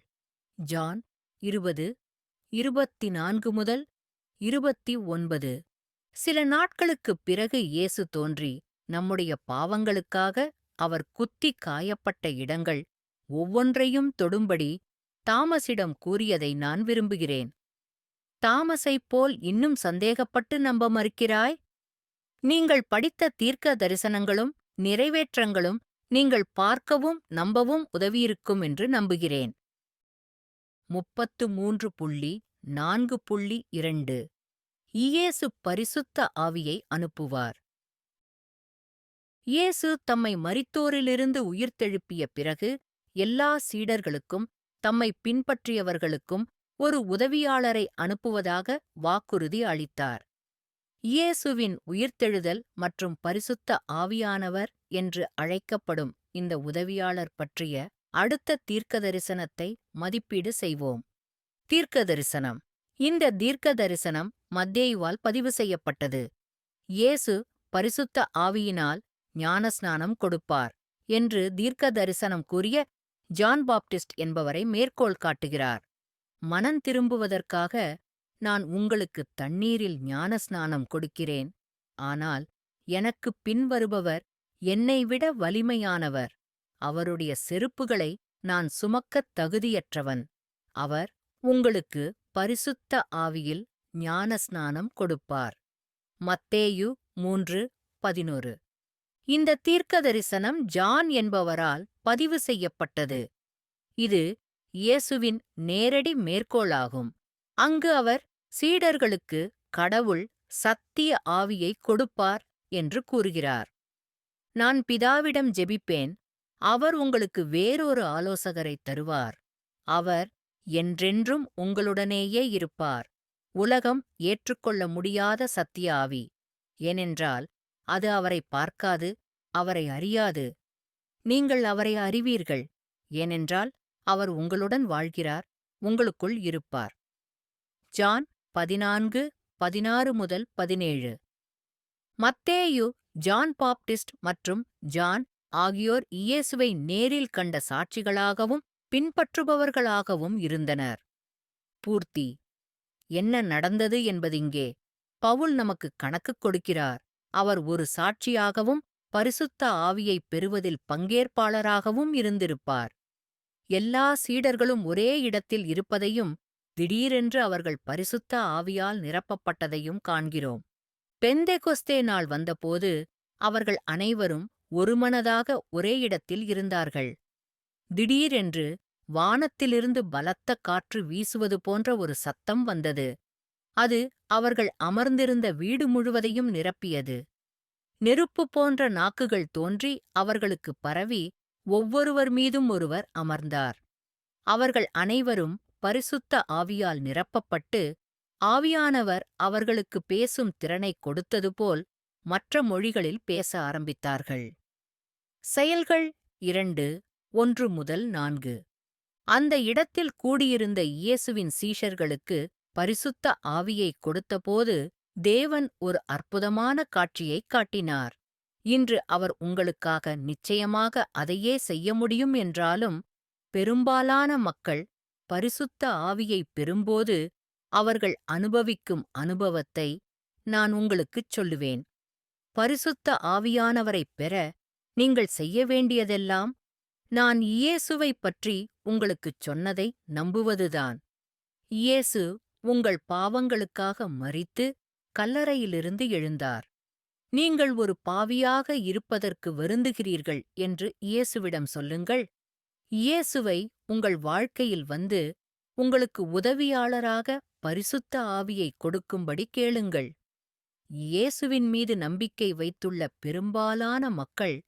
ஜான் 20:24-29. சில நாட்களுக்குப் பிறகு இயேசு தோன்றி, நம்முடைய பாவங்களுக்காக அவர் குத்திக் காயப்பட்ட இடங்கள் ஒவ்வொன்றையும் தொடும்படி தாமஸிடம் கூறியதை நான் விரும்புகிறேன். தாமஸைப் போல் இன்னும் சந்தேகப்பட்டு நம்ப மறுக்கிறாய்? நீங்கள் படித்த தீர்க்க தரிசனங்களும் நிறைவேற்றங்களும் நீங்கள் பார்க்கவும் நம்பவும் உதவியிருக்கும் என்று நம்புகிறேன். 33.4.2 இயேசு பரிசுத்த ஆவியை அனுப்புவார். இயேசு தம்மை மரித்தோரிலிருந்து உயிர்த்தெழுப்பிய பிறகு எல்லா சீடர்களுக்கும் தம்மைப் பின்பற்றியவர்களுக்கும் ஒரு உதவியாளரை அனுப்புவதாக வாக்குறுதி அளித்தார். இயேசுவின் உயிர்த்தெழுதல் மற்றும் பரிசுத்த ஆவியானவர் என்று அழைக்கப்படும் இந்த உதவியாளர் பற்றிய அடுத்த தீர்க்கதரிசனத்தை மதிப்பீடு செய்வோம். தீர்க்கதரிசனம். இந்த தீர்க்கதரிசனம் மத்தேயுவால் பதிவு செய்யப்பட்டது. இயேசு பரிசுத்த ஆவியினால் ஞானஸ்நானம் கொடுப்பார் என்று தீர்க்கதரிசனம் கூறிய ஜான் பாப்டிஸ்ட் என்பவரை மேற்கோள் காட்டுகிறார். மனந்திரும்புவதற்காக நான் உங்களுக்கு தண்ணீரில் ஞானஸ்நானம் கொடுக்கிறேன், ஆனால் எனக்குப் பின்வருபவர் என்னைவிட வலிமையானவர். அவருடைய செருப்புகளை நான் சுமக்கத் தகுதியற்றவன். அவர் உங்களுக்கு பரிசுத்த ஆவியில் ஞானஸ்நானம் கொடுப்பார். மத்தேயு 3:11. இந்த தீர்க்கதரிசனம் ஜான் என்பவரால் பதிவு செய்யப்பட்டது. இது இயேசுவின் நேரடி மேற்கோளாகும். அங்கு அவர் சீடர்களுக்கு கடவுள் சத்திய ஆவியை கொடுப்பார் என்று கூறுகிறார். நான் பிதாவிடம் ஜெபிப்பேன், அவர் உங்களுக்கு வேறொரு ஆலோசகரைத் தருவார். அவர் என்றென்றும் உங்களுடனேயே இருப்பார். உலகம் ஏற்றுக்கொள்ள முடியாத சத்திய ஆவி. ஏனென்றால் அது அவரை பார்க்காது, அவரை அறியாது. நீங்கள் அவரை அறிவீர்கள், ஏனென்றால் அவர் உங்களுடன் வாழ்கிறார், உங்களுக்குள் இருப்பார். ஜான் 14:16-17. மத்தேயு, ஜான் பாப்டிஸ்ட் மற்றும் ஜான் ஆகியோர் இயேசுவை நேரில் கண்ட சாட்சிகளாகவும் பின்பற்றுபவர்களாகவும் இருந்தனர். பூர்த்தி. என்ன நடந்தது என்பதிங்கே பவுல் நமக்கு கணக்குக் கொடுக்கிறார். அவர் ஒரு சாட்சியாகவும் பரிசுத்த ஆவியைப் பெறுவதில் பங்கேற்பாளராகவும் இருந்திருப்பார். எல்லா சீடர்களும் ஒரே இடத்தில் இருப்பதையும் திடீரென்று அவர்கள் பரிசுத்த ஆவியால் நிரப்பப்பட்டதையும் காண்கிறோம். பெந்தெகொஸ்தே நாள் வந்தபோது அவர்கள் அனைவரும் ஒருமனதாக ஒரே இடத்தில் இருந்தார்கள். திடீரென்று வானத்திலிருந்து பலத்த காற்று வீசுவது போன்ற ஒரு சத்தம் வந்தது. அது அவர்கள் அமர்ந்திருந்த வீடு முழுவதையும் நிரப்பியது. நெருப்பு போன்ற நாக்குகள் தோன்றி அவர்களுக்குப் பரவி ஒவ்வொருவர் மீதும் ஒருவர் அமர்ந்தார். அவர்கள் அனைவரும் பரிசுத்த ஆவியால் நிரப்பப்பட்டு, ஆவியானவர் அவர்களுக்கு பேசும் திறனைக் கொடுத்தது போல் மற்ற மொழிகளில் பேச ஆரம்பித்தார்கள். செயல்கள் 2:1-4. அந்த இடத்தில் கூடியிருந்த இயேசுவின் சீஷர்களுக்கு பரிசுத்த ஆவியைக் கொடுத்தபோது தேவன் ஒரு அற்புதமான காட்சியைக் காட்டினார். இன்று அவர் உங்களுக்காக நிச்சயமாக அதையே செய்ய முடியும் என்றாலும், பெரும்பாலான மக்கள் பரிசுத்த ஆவியைப் பெறும்போது அவர்கள் அனுபவிக்கும் அனுபவத்தை நான் உங்களுக்குச் சொல்லுவேன். பரிசுத்த ஆவியானவரைப் பெற நீங்கள் செய்ய வேண்டியதெல்லாம் நான் இயேசுவைப் பற்றி உங்களுக்குச் சொன்னதை நம்புவதுதான். இயேசு உங்கள் பாவங்களுக்காக மரித்து கல்லறையிலிருந்து எழுந்தார். நீங்கள் ஒரு பாவியாக இருப்பதற்கு வருந்துகிறீர்கள் என்று இயேசுவிடம் சொல்லுங்கள். இயேசுவை உங்கள் வாழ்க்கையில் வந்து உங்களுக்கு உதவியாளராக பரிசுத்த ஆவியை கொடுக்கும்படி கேளுங்கள். இயேசுவின் மீது நம்பிக்கை வைத்துள்ள பெரும்பாலான மக்கள்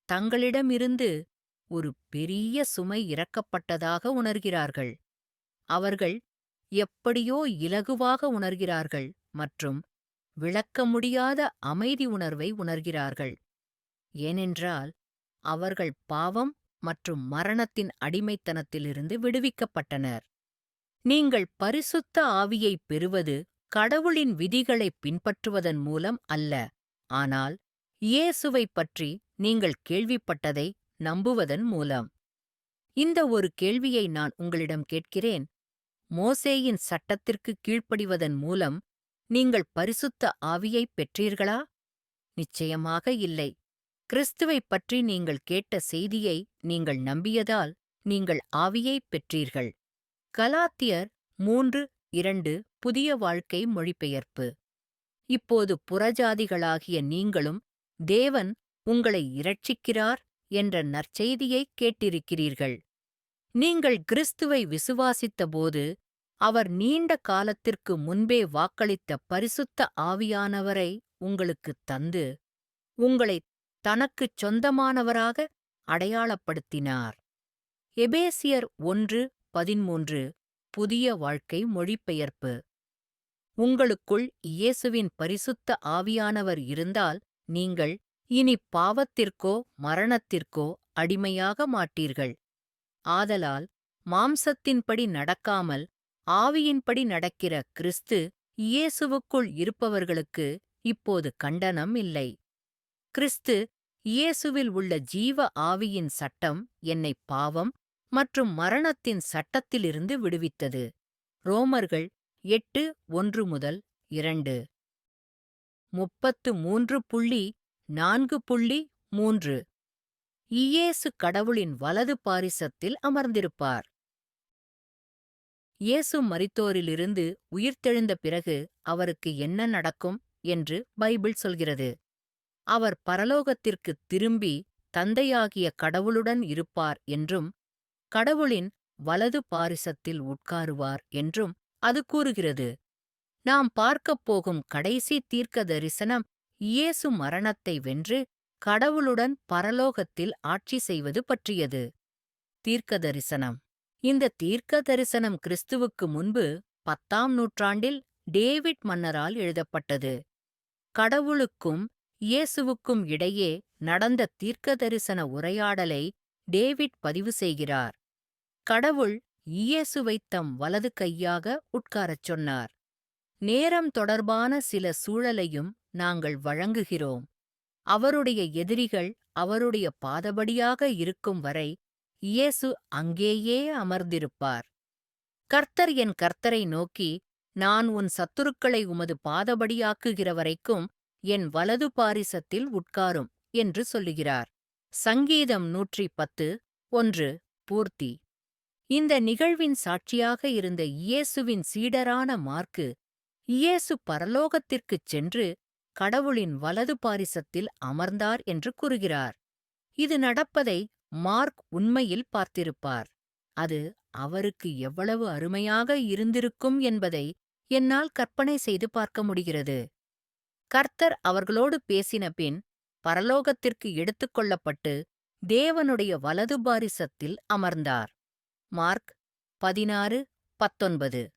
தங்களிடமிருந்து ஒரு பெரிய சுமை இறக்கப்பட்டதாக உணர்கிறார்கள். அவர்கள் எப்படியோ இலகுவாக உணர்கிறார்கள் மற்றும் விளக்க முடியாத அமைதி உணர்வை உணர்கிறார்கள். ஏனென்றால் அவர்கள் பாவம் மற்றும் மரணத்தின் அடிமைத்தனத்திலிருந்து விடுவிக்கப்பட்டனர். நீங்கள் பரிசுத்த ஆவியைப் பெறுவது கடவுளின் விதிகளைப் பின்பற்றுவதன் மூலம் அல்ல, ஆனால் இயேசுவைப் பற்றி நீங்கள் கேள்விப்பட்டதை நம்புவதன் மூலம். இந்த ஒரு கேள்வியை நான் உங்களிடம் கேட்கிறேன். மோசேயின் சட்டத்திற்கு கீழ்ப்படிவதன் மூலம் நீங்கள் பரிசுத்த ஆவியைப் பெற்றீர்களா? நிச்சயமாக இல்லை. கிறிஸ்துவைப் பற்றி நீங்கள் கேட்ட செய்தியை நீங்கள் நம்பியதால் நீங்கள் ஆவியைப் பெற்றீர்கள். கலாத்தியர் 3:2 புதிய வாழ்க்கை மொழிபெயர்ப்பு. இப்போது புறஜாதிகளாகிய நீங்களும் தேவன் உங்களை இரட்சிக்கிறார் என்ற நற்செய்தியைக் கேட்டிருக்கிறீர்கள். நீங்கள் கிறிஸ்துவை விசுவாசித்தபோது அவர் நீண்ட காலத்திற்கு முன்பே வாக்களித்த பரிசுத்த ஆவியானவரை உங்களுக்குத் தந்து உங்களைத் தனக்குச் சொந்தமானவராக அடையாளப்படுத்தினார். எபேசியர் 1:13 புதிய வாழ்க்கை மொழிபெயர்ப்பு. உங்களுக்குள் இயேசுவின் பரிசுத்த ஆவியானவர் இருந்தால் நீங்கள் இனி பாவத்திற்கோ மரணத்திற்கோ அடிமையாக மாட்டீர்கள். ஆதலால் மாம்சத்தின்படி நடக்காமல் ஆவியின்படி நடக்கிற கிறிஸ்து இயேசுவுக்குள் இருப்பவர்களுக்கு இப்போது கண்டனம் இல்லை. கிறிஸ்து இயேசுவில் உள்ள ஜீவ ஆவியின் சட்டம் என்னை பாவம் மற்றும் மரணத்தின் சட்டத்திலிருந்து விடுவித்தது. ரோமர்கள் 8:1-2 33.4.3 இயேசு கடவுளின் வலது பாரிசத்தில் அமர்ந்திருப்பார். இயேசு மரித்தோரிலிருந்து உயிர்த்தெழுந்த பிறகு அவருக்கு என்ன நடக்கும் என்று பைபிள் சொல்கிறது. அவர் பரலோகத்திற்குத் திரும்பி தந்தையாகிய கடவுளுடன் இருப்பார் என்றும் கடவுளின் வலது பாரிசத்தில் உட்காருவார் என்றும் அது கூறுகிறது. நாம் பார்க்கப் போகும் கடைசி தீர்க்க தரிசனம் இயேசு மரணத்தை வென்று கடவுளுடன் பரலோகத்தில் ஆட்சி செய்வது பற்றியது. தீர்க்க தரிசனம். இந்த தீர்க்க தரிசனம் கிறிஸ்துவுக்கு முன்பு 10ஆம் நூற்றாண்டில் டேவிட் மன்னரால் எழுதப்பட்டது. கடவுளுக்கும் இயேசுவுக்கும் இடையே நடந்த தீர்க்க தரிசன உரையாடலை டேவிட் பதிவு செய்கிறார். கடவுள் இயேசுவைத் தம் வலது கையாக உட்காரச் சொன்னார். நேரம் தொடர்பான சில சூழலையும் நாங்கள் வழங்குகிறோம். அவருடைய எதிரிகள் அவருடைய பாதபடியாக இருக்கும் வரை இயேசு அங்கேயே அமர்ந்திருப்பார். கர்த்தர் என் கர்த்தரை நோக்கி, நான் உன் சத்துருக்களை உமது பாதபடியாக்குகிற வரைக்கும் என் வலது பாரிசத்தில் உட்காரும் என்று சொல்லுகிறார். சங்கீதம் 110:1 பூர்த்தி. இந்த நிகழ்வின் சாட்சியாக இருந்த இயேசுவின் சீடரான மாற்கு, இயேசு பரலோகத்திற்குச் சென்று கடவுளின் வலது பாரிசத்தில் அமர்ந்தார் என்று கூறுகிறார். இது நடப்பதை மார்க் உண்மையில் பார்த்திருப்பார். அது அவருக்கு எவ்வளவு அருமையாக இருந்திருக்கும் என்பதை என்னால் கற்பனை செய்து பார்க்க முடிகிறது. கர்த்தர் அவர்களோடு பேசின பின் பரலோகத்திற்கு எடுத்துக் கொள்ளப்பட்டு தேவனுடைய வலது பாரிசத்தில் அமர்ந்தார். மார்க் 16:19.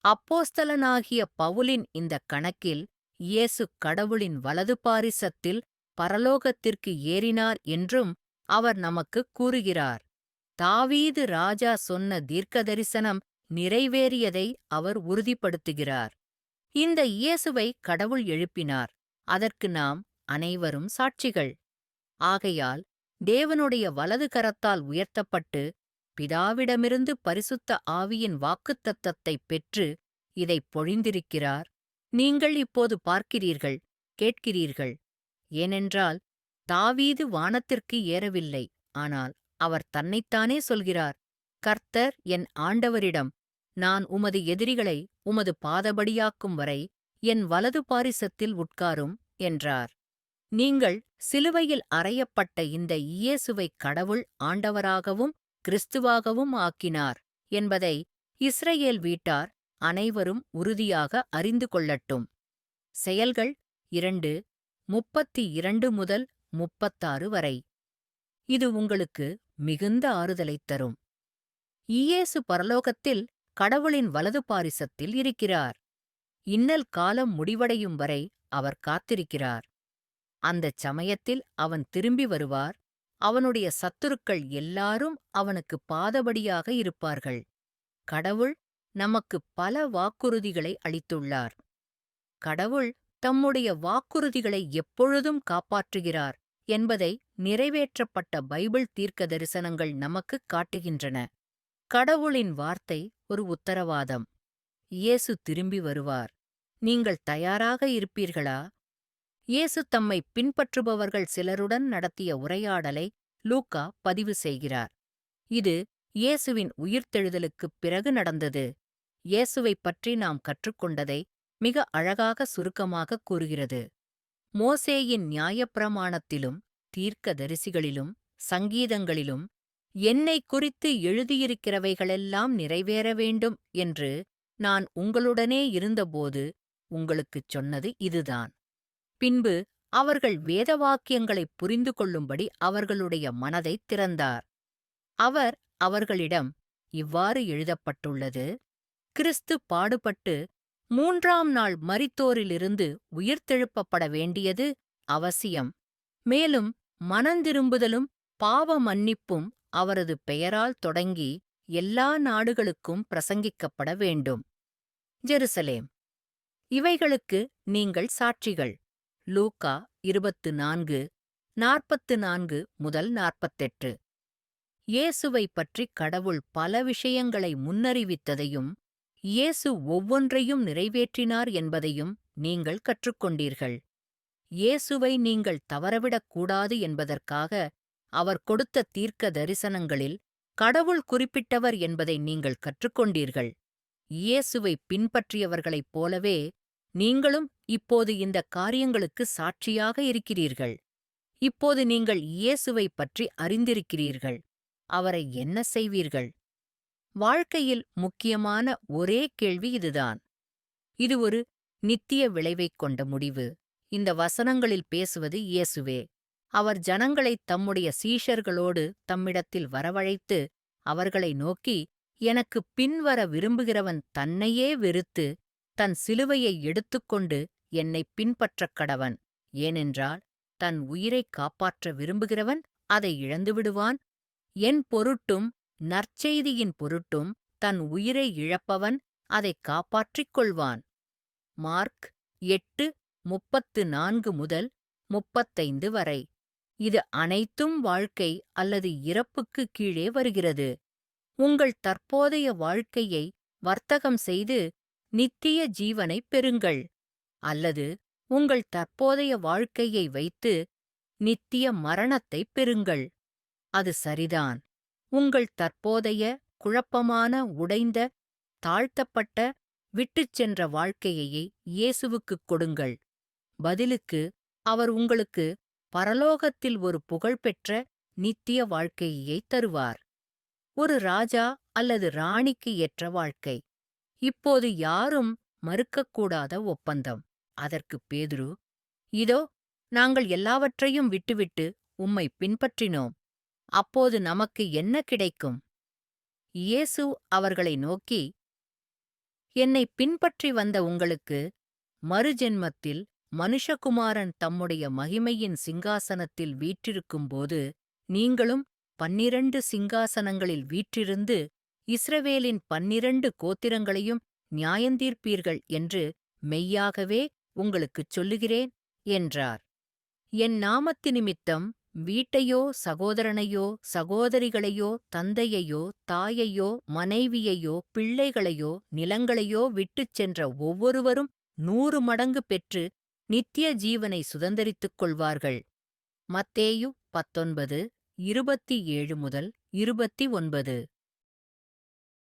அப்போஸ்தலனாகிய பவுலின் இந்தக் கணக்கில் இயேசு கடவுளின் வலது பாரிசத்தில் பரலோகத்திற்கு ஏறினார் என்றும் அவர் நமக்குக் கூறுகிறார். தாவீது ராஜா சொன்ன தீர்க்கதரிசனம் நிறைவேறியதை அவர் உறுதிப்படுத்துகிறார். இந்த இயேசுவை கடவுள் எழுப்பினார். அதற்கு நாம் அனைவரும் சாட்சிகள். ஆகையால் தேவனுடைய வலது கரத்தால் உயர்த்தப்பட்டு பிதாவிடமிருந்து பரிசுத்த ஆவியின் வாக்குத்தத்தத்தைப் பெற்று இதைப் பொழிந்திருக்கிறார். நீங்கள் இப்போது பார்க்கிறீர்கள், கேட்கிறீர்கள். ஏனென்றால் தாவீது வானத்திற்கு ஏறவில்லை, ஆனால் அவர் தன்னைத்தானே சொல்கிறார். கர்த்தர் என் ஆண்டவரிடம், நான் உமது எதிரிகளை உமது பாதபடியாக்கும் வரை என் வலது பாரிசத்தில் உட்காரும் என்றார். நீங்கள் சிலுவையில் அறையப்பட்ட இந்த இயேசுவைக் கடவுள் ஆண்டவராகவும் கிறிஸ்துவாகவும் ஆக்கினார் என்பதை இஸ்ரயேல் வீட்டார் அனைவரும் உறுதியாக அறிந்து கொள்ளட்டும். செயல்கள் 2:32 முதல் 36 வரை. இது உங்களுக்கு மிகுந்த ஆறுதலைத் தரும். இயேசு பரலோகத்தில் கடவுளின் வலது பாரிசத்தில் இருக்கிறார். இன்னல் காலம் முடிவடையும் வரை அவர் காத்திருக்கிறார். அந்தச் சமயத்தில் அவன் திரும்பி வருவார். அவனுடைய சத்துருக்கள் எல்லாரும் அவனுக்கு பாதபடியாக இருப்பார்கள். கடவுள் நமக்கு பல வாக்குறுதிகளை அளித்துள்ளார். கடவுள் தம்முடைய வாக்குறுதிகளை எப்பொழுதும் காப்பாற்றுகிறார் என்பதை நிறைவேற்றப்பட்ட பைபிள் தீர்க்க தரிசனங்கள் நமக்குக் காட்டுகின்றன. கடவுளின் வார்த்தை ஒரு உத்தரவாதம். இயேசு திரும்பி வருவார். நீங்கள் தயாராக இருப்பீர்களா? இயேசு தம்மை பின்பற்றுபவர்கள் சிலருடன் நடத்திய உரையாடலை லூக்கா பதிவு செய்கிறார். இது இயேசுவின் உயிர்த்தெழுதலுக்குப் பிறகு நடந்தது. இயேசுவைப் பற்றி நாம் கற்றுக்கொண்டதை மிக அழகாக சுருக்கமாகக் கூறுகிறது. மோசேயின் நியாயப்பிரமாணத்திலும் தீர்க்கதரிசிகளிலும் சங்கீதங்களிலும் என்னைக் குறித்து எழுதியிருக்கிறவைகளெல்லாம் நிறைவேற வேண்டும் என்று நான் உங்களுடனே இருந்தபோது உங்களுக்குச் சொன்னது இதுதான். பின்பு அவர்கள் வேதவாக்கியங்களைப் புரிந்து கொள்ளும்படி அவர்களுடைய மனதைத் திறந்தார். அவர் அவர்களிடம், இவ்வாறு எழுதப்பட்டுள்ளது: கிறிஸ்து பாடுபட்டு 3ஆம் நாள் மரித்தோரிலிருந்து உயிர்த்தெழுப்பப்பட வேண்டியது அவசியம். மேலும் மனந்திரும்புதலும் பாவ மன்னிப்பும் அவரது பெயரால் தொடங்கி எல்லா நாடுகளுக்கும் பிரசங்கிக்கப்பட வேண்டும். ஜெருசலேம். இவைகளுக்கு நீங்கள் சாட்சிகள். லூக்கா 24:44 முதல் 48. இயேசுவைப் பற்றி கடவுள் பல விஷயங்களை முன்னறிவித்ததையும் இயேசு ஒவ்வொன்றையும் நிறைவேற்றினார் என்பதையும் நீங்கள் கற்றுக்கொண்டீர்கள். இயேசுவை நீங்கள் தவறவிடக் கூடாது என்பதற்காக அவர் கொடுத்த தீர்க்க தரிசனங்களில் கடவுள் குறிப்பிட்டவர் என்பதை நீங்கள் கற்றுக்கொண்டீர்கள். இயேசுவை பின்பற்றியவர்களைப் போலவே நீங்களும் இப்போது இந்த காரியங்களுக்கு சாட்சியாக இருக்கிறீர்கள். இப்போது நீங்கள் இயேசுவைப் பற்றி அறிந்திருக்கிறீர்கள். அவரை என்ன செய்வீர்கள்? வாழ்க்கையில் முக்கியமான ஒரே கேள்வி இதுதான். இது ஒரு நித்திய விளைவைக் கொண்ட முடிவு. இந்த வசனங்களில் பேசுவது இயேசுவே. அவர் ஜனங்களைத் தம்முடைய சீஷர்களோடு தம்மிடத்தில் வரவழைத்து அவர்களை நோக்கி, எனக்குப் பின்வர விரும்புகிறவன் தன்னையே வெறுத்து தன் சிலுவையை எடுத்துக்கொண்டு என்னைப் பின்பற்றக் கடவன். ஏனென்றால் தன் உயிரைக் காப்பாற்ற விரும்புகிறவன் அதை இழந்துவிடுவான். என் பொருட்டும் நற்செய்தியின் பொருட்டும் தன் உயிரை இழப்பவன் அதைக் காப்பாற்றிக் கொள்வான். மார்க் 8:34 முதல் 35 வரை. இது அனைத்தும் வாழ்க்கை அல்லது இறப்புக்கு கீழே வருகிறது. உங்கள் தற்போதைய வாழ்க்கையை வர்த்தகம் செய்து நித்திய ஜீவனைப் பெறுங்கள், அல்லது உங்கள் தற்போதைய வாழ்க்கையை வைத்து நித்திய மரணத்தைப் பெறுங்கள். அது சரிதான். உங்கள் தற்போதைய குழப்பமான, உடைந்த, தாழ்த்தப்பட்ட, விட்டுச் சென்ற வாழ்க்கையையே இயேசுவுக்குக் கொடுங்கள். பதிலுக்கு அவர் உங்களுக்கு பரலோகத்தில் ஒரு புகழ்பெற்ற நித்திய வாழ்க்கையைத் தருவார். ஒரு ராஜா அல்லது ராணிக்கு ஏற்ற வாழ்க்கை. இப்போது யாரும் மறுக்கக்கூடாத ஒப்பந்தம். அதற்குப் பேதுரு, இதோ நாங்கள் எல்லாவற்றையும் விட்டுவிட்டு உம்மை பின்பற்றினோம். அப்போது நமக்கு என்ன கிடைக்கும்? இயேசு அவர்களை நோக்கி, என்னைப் பின்பற்றி வந்த உங்களுக்கு மறுஜென்மத்தில் மனுஷகுமாரன் தம்முடைய மகிமையின் சிங்காசனத்தில் வீற்றிருக்கும்போது நீங்களும் 12 சிங்காசனங்களில் வீற்றிருந்து இஸ்ரவேலின் 12 கோத்திரங்களையும் நியாயந்தீர்ப்பீர்கள் என்று மெய்யாகவே உங்களுக்குச் சொல்லுகிறேன் என்றார். என் நாமத்தினிமித்தம் வீட்டையோ, சகோதரனையோ, சகோதரிகளையோ, தந்தையையோ, தாயையோ, மனைவியையோ, பிள்ளைகளையோ, நிலங்களையோ விட்டுச் சென்ற ஒவ்வொருவரும் 100 மடங்கு பெற்று நித்திய ஜீவனை சுதந்தரித்துக் கொள்வார்கள். மத்தேயு 19:27 முதல் 29.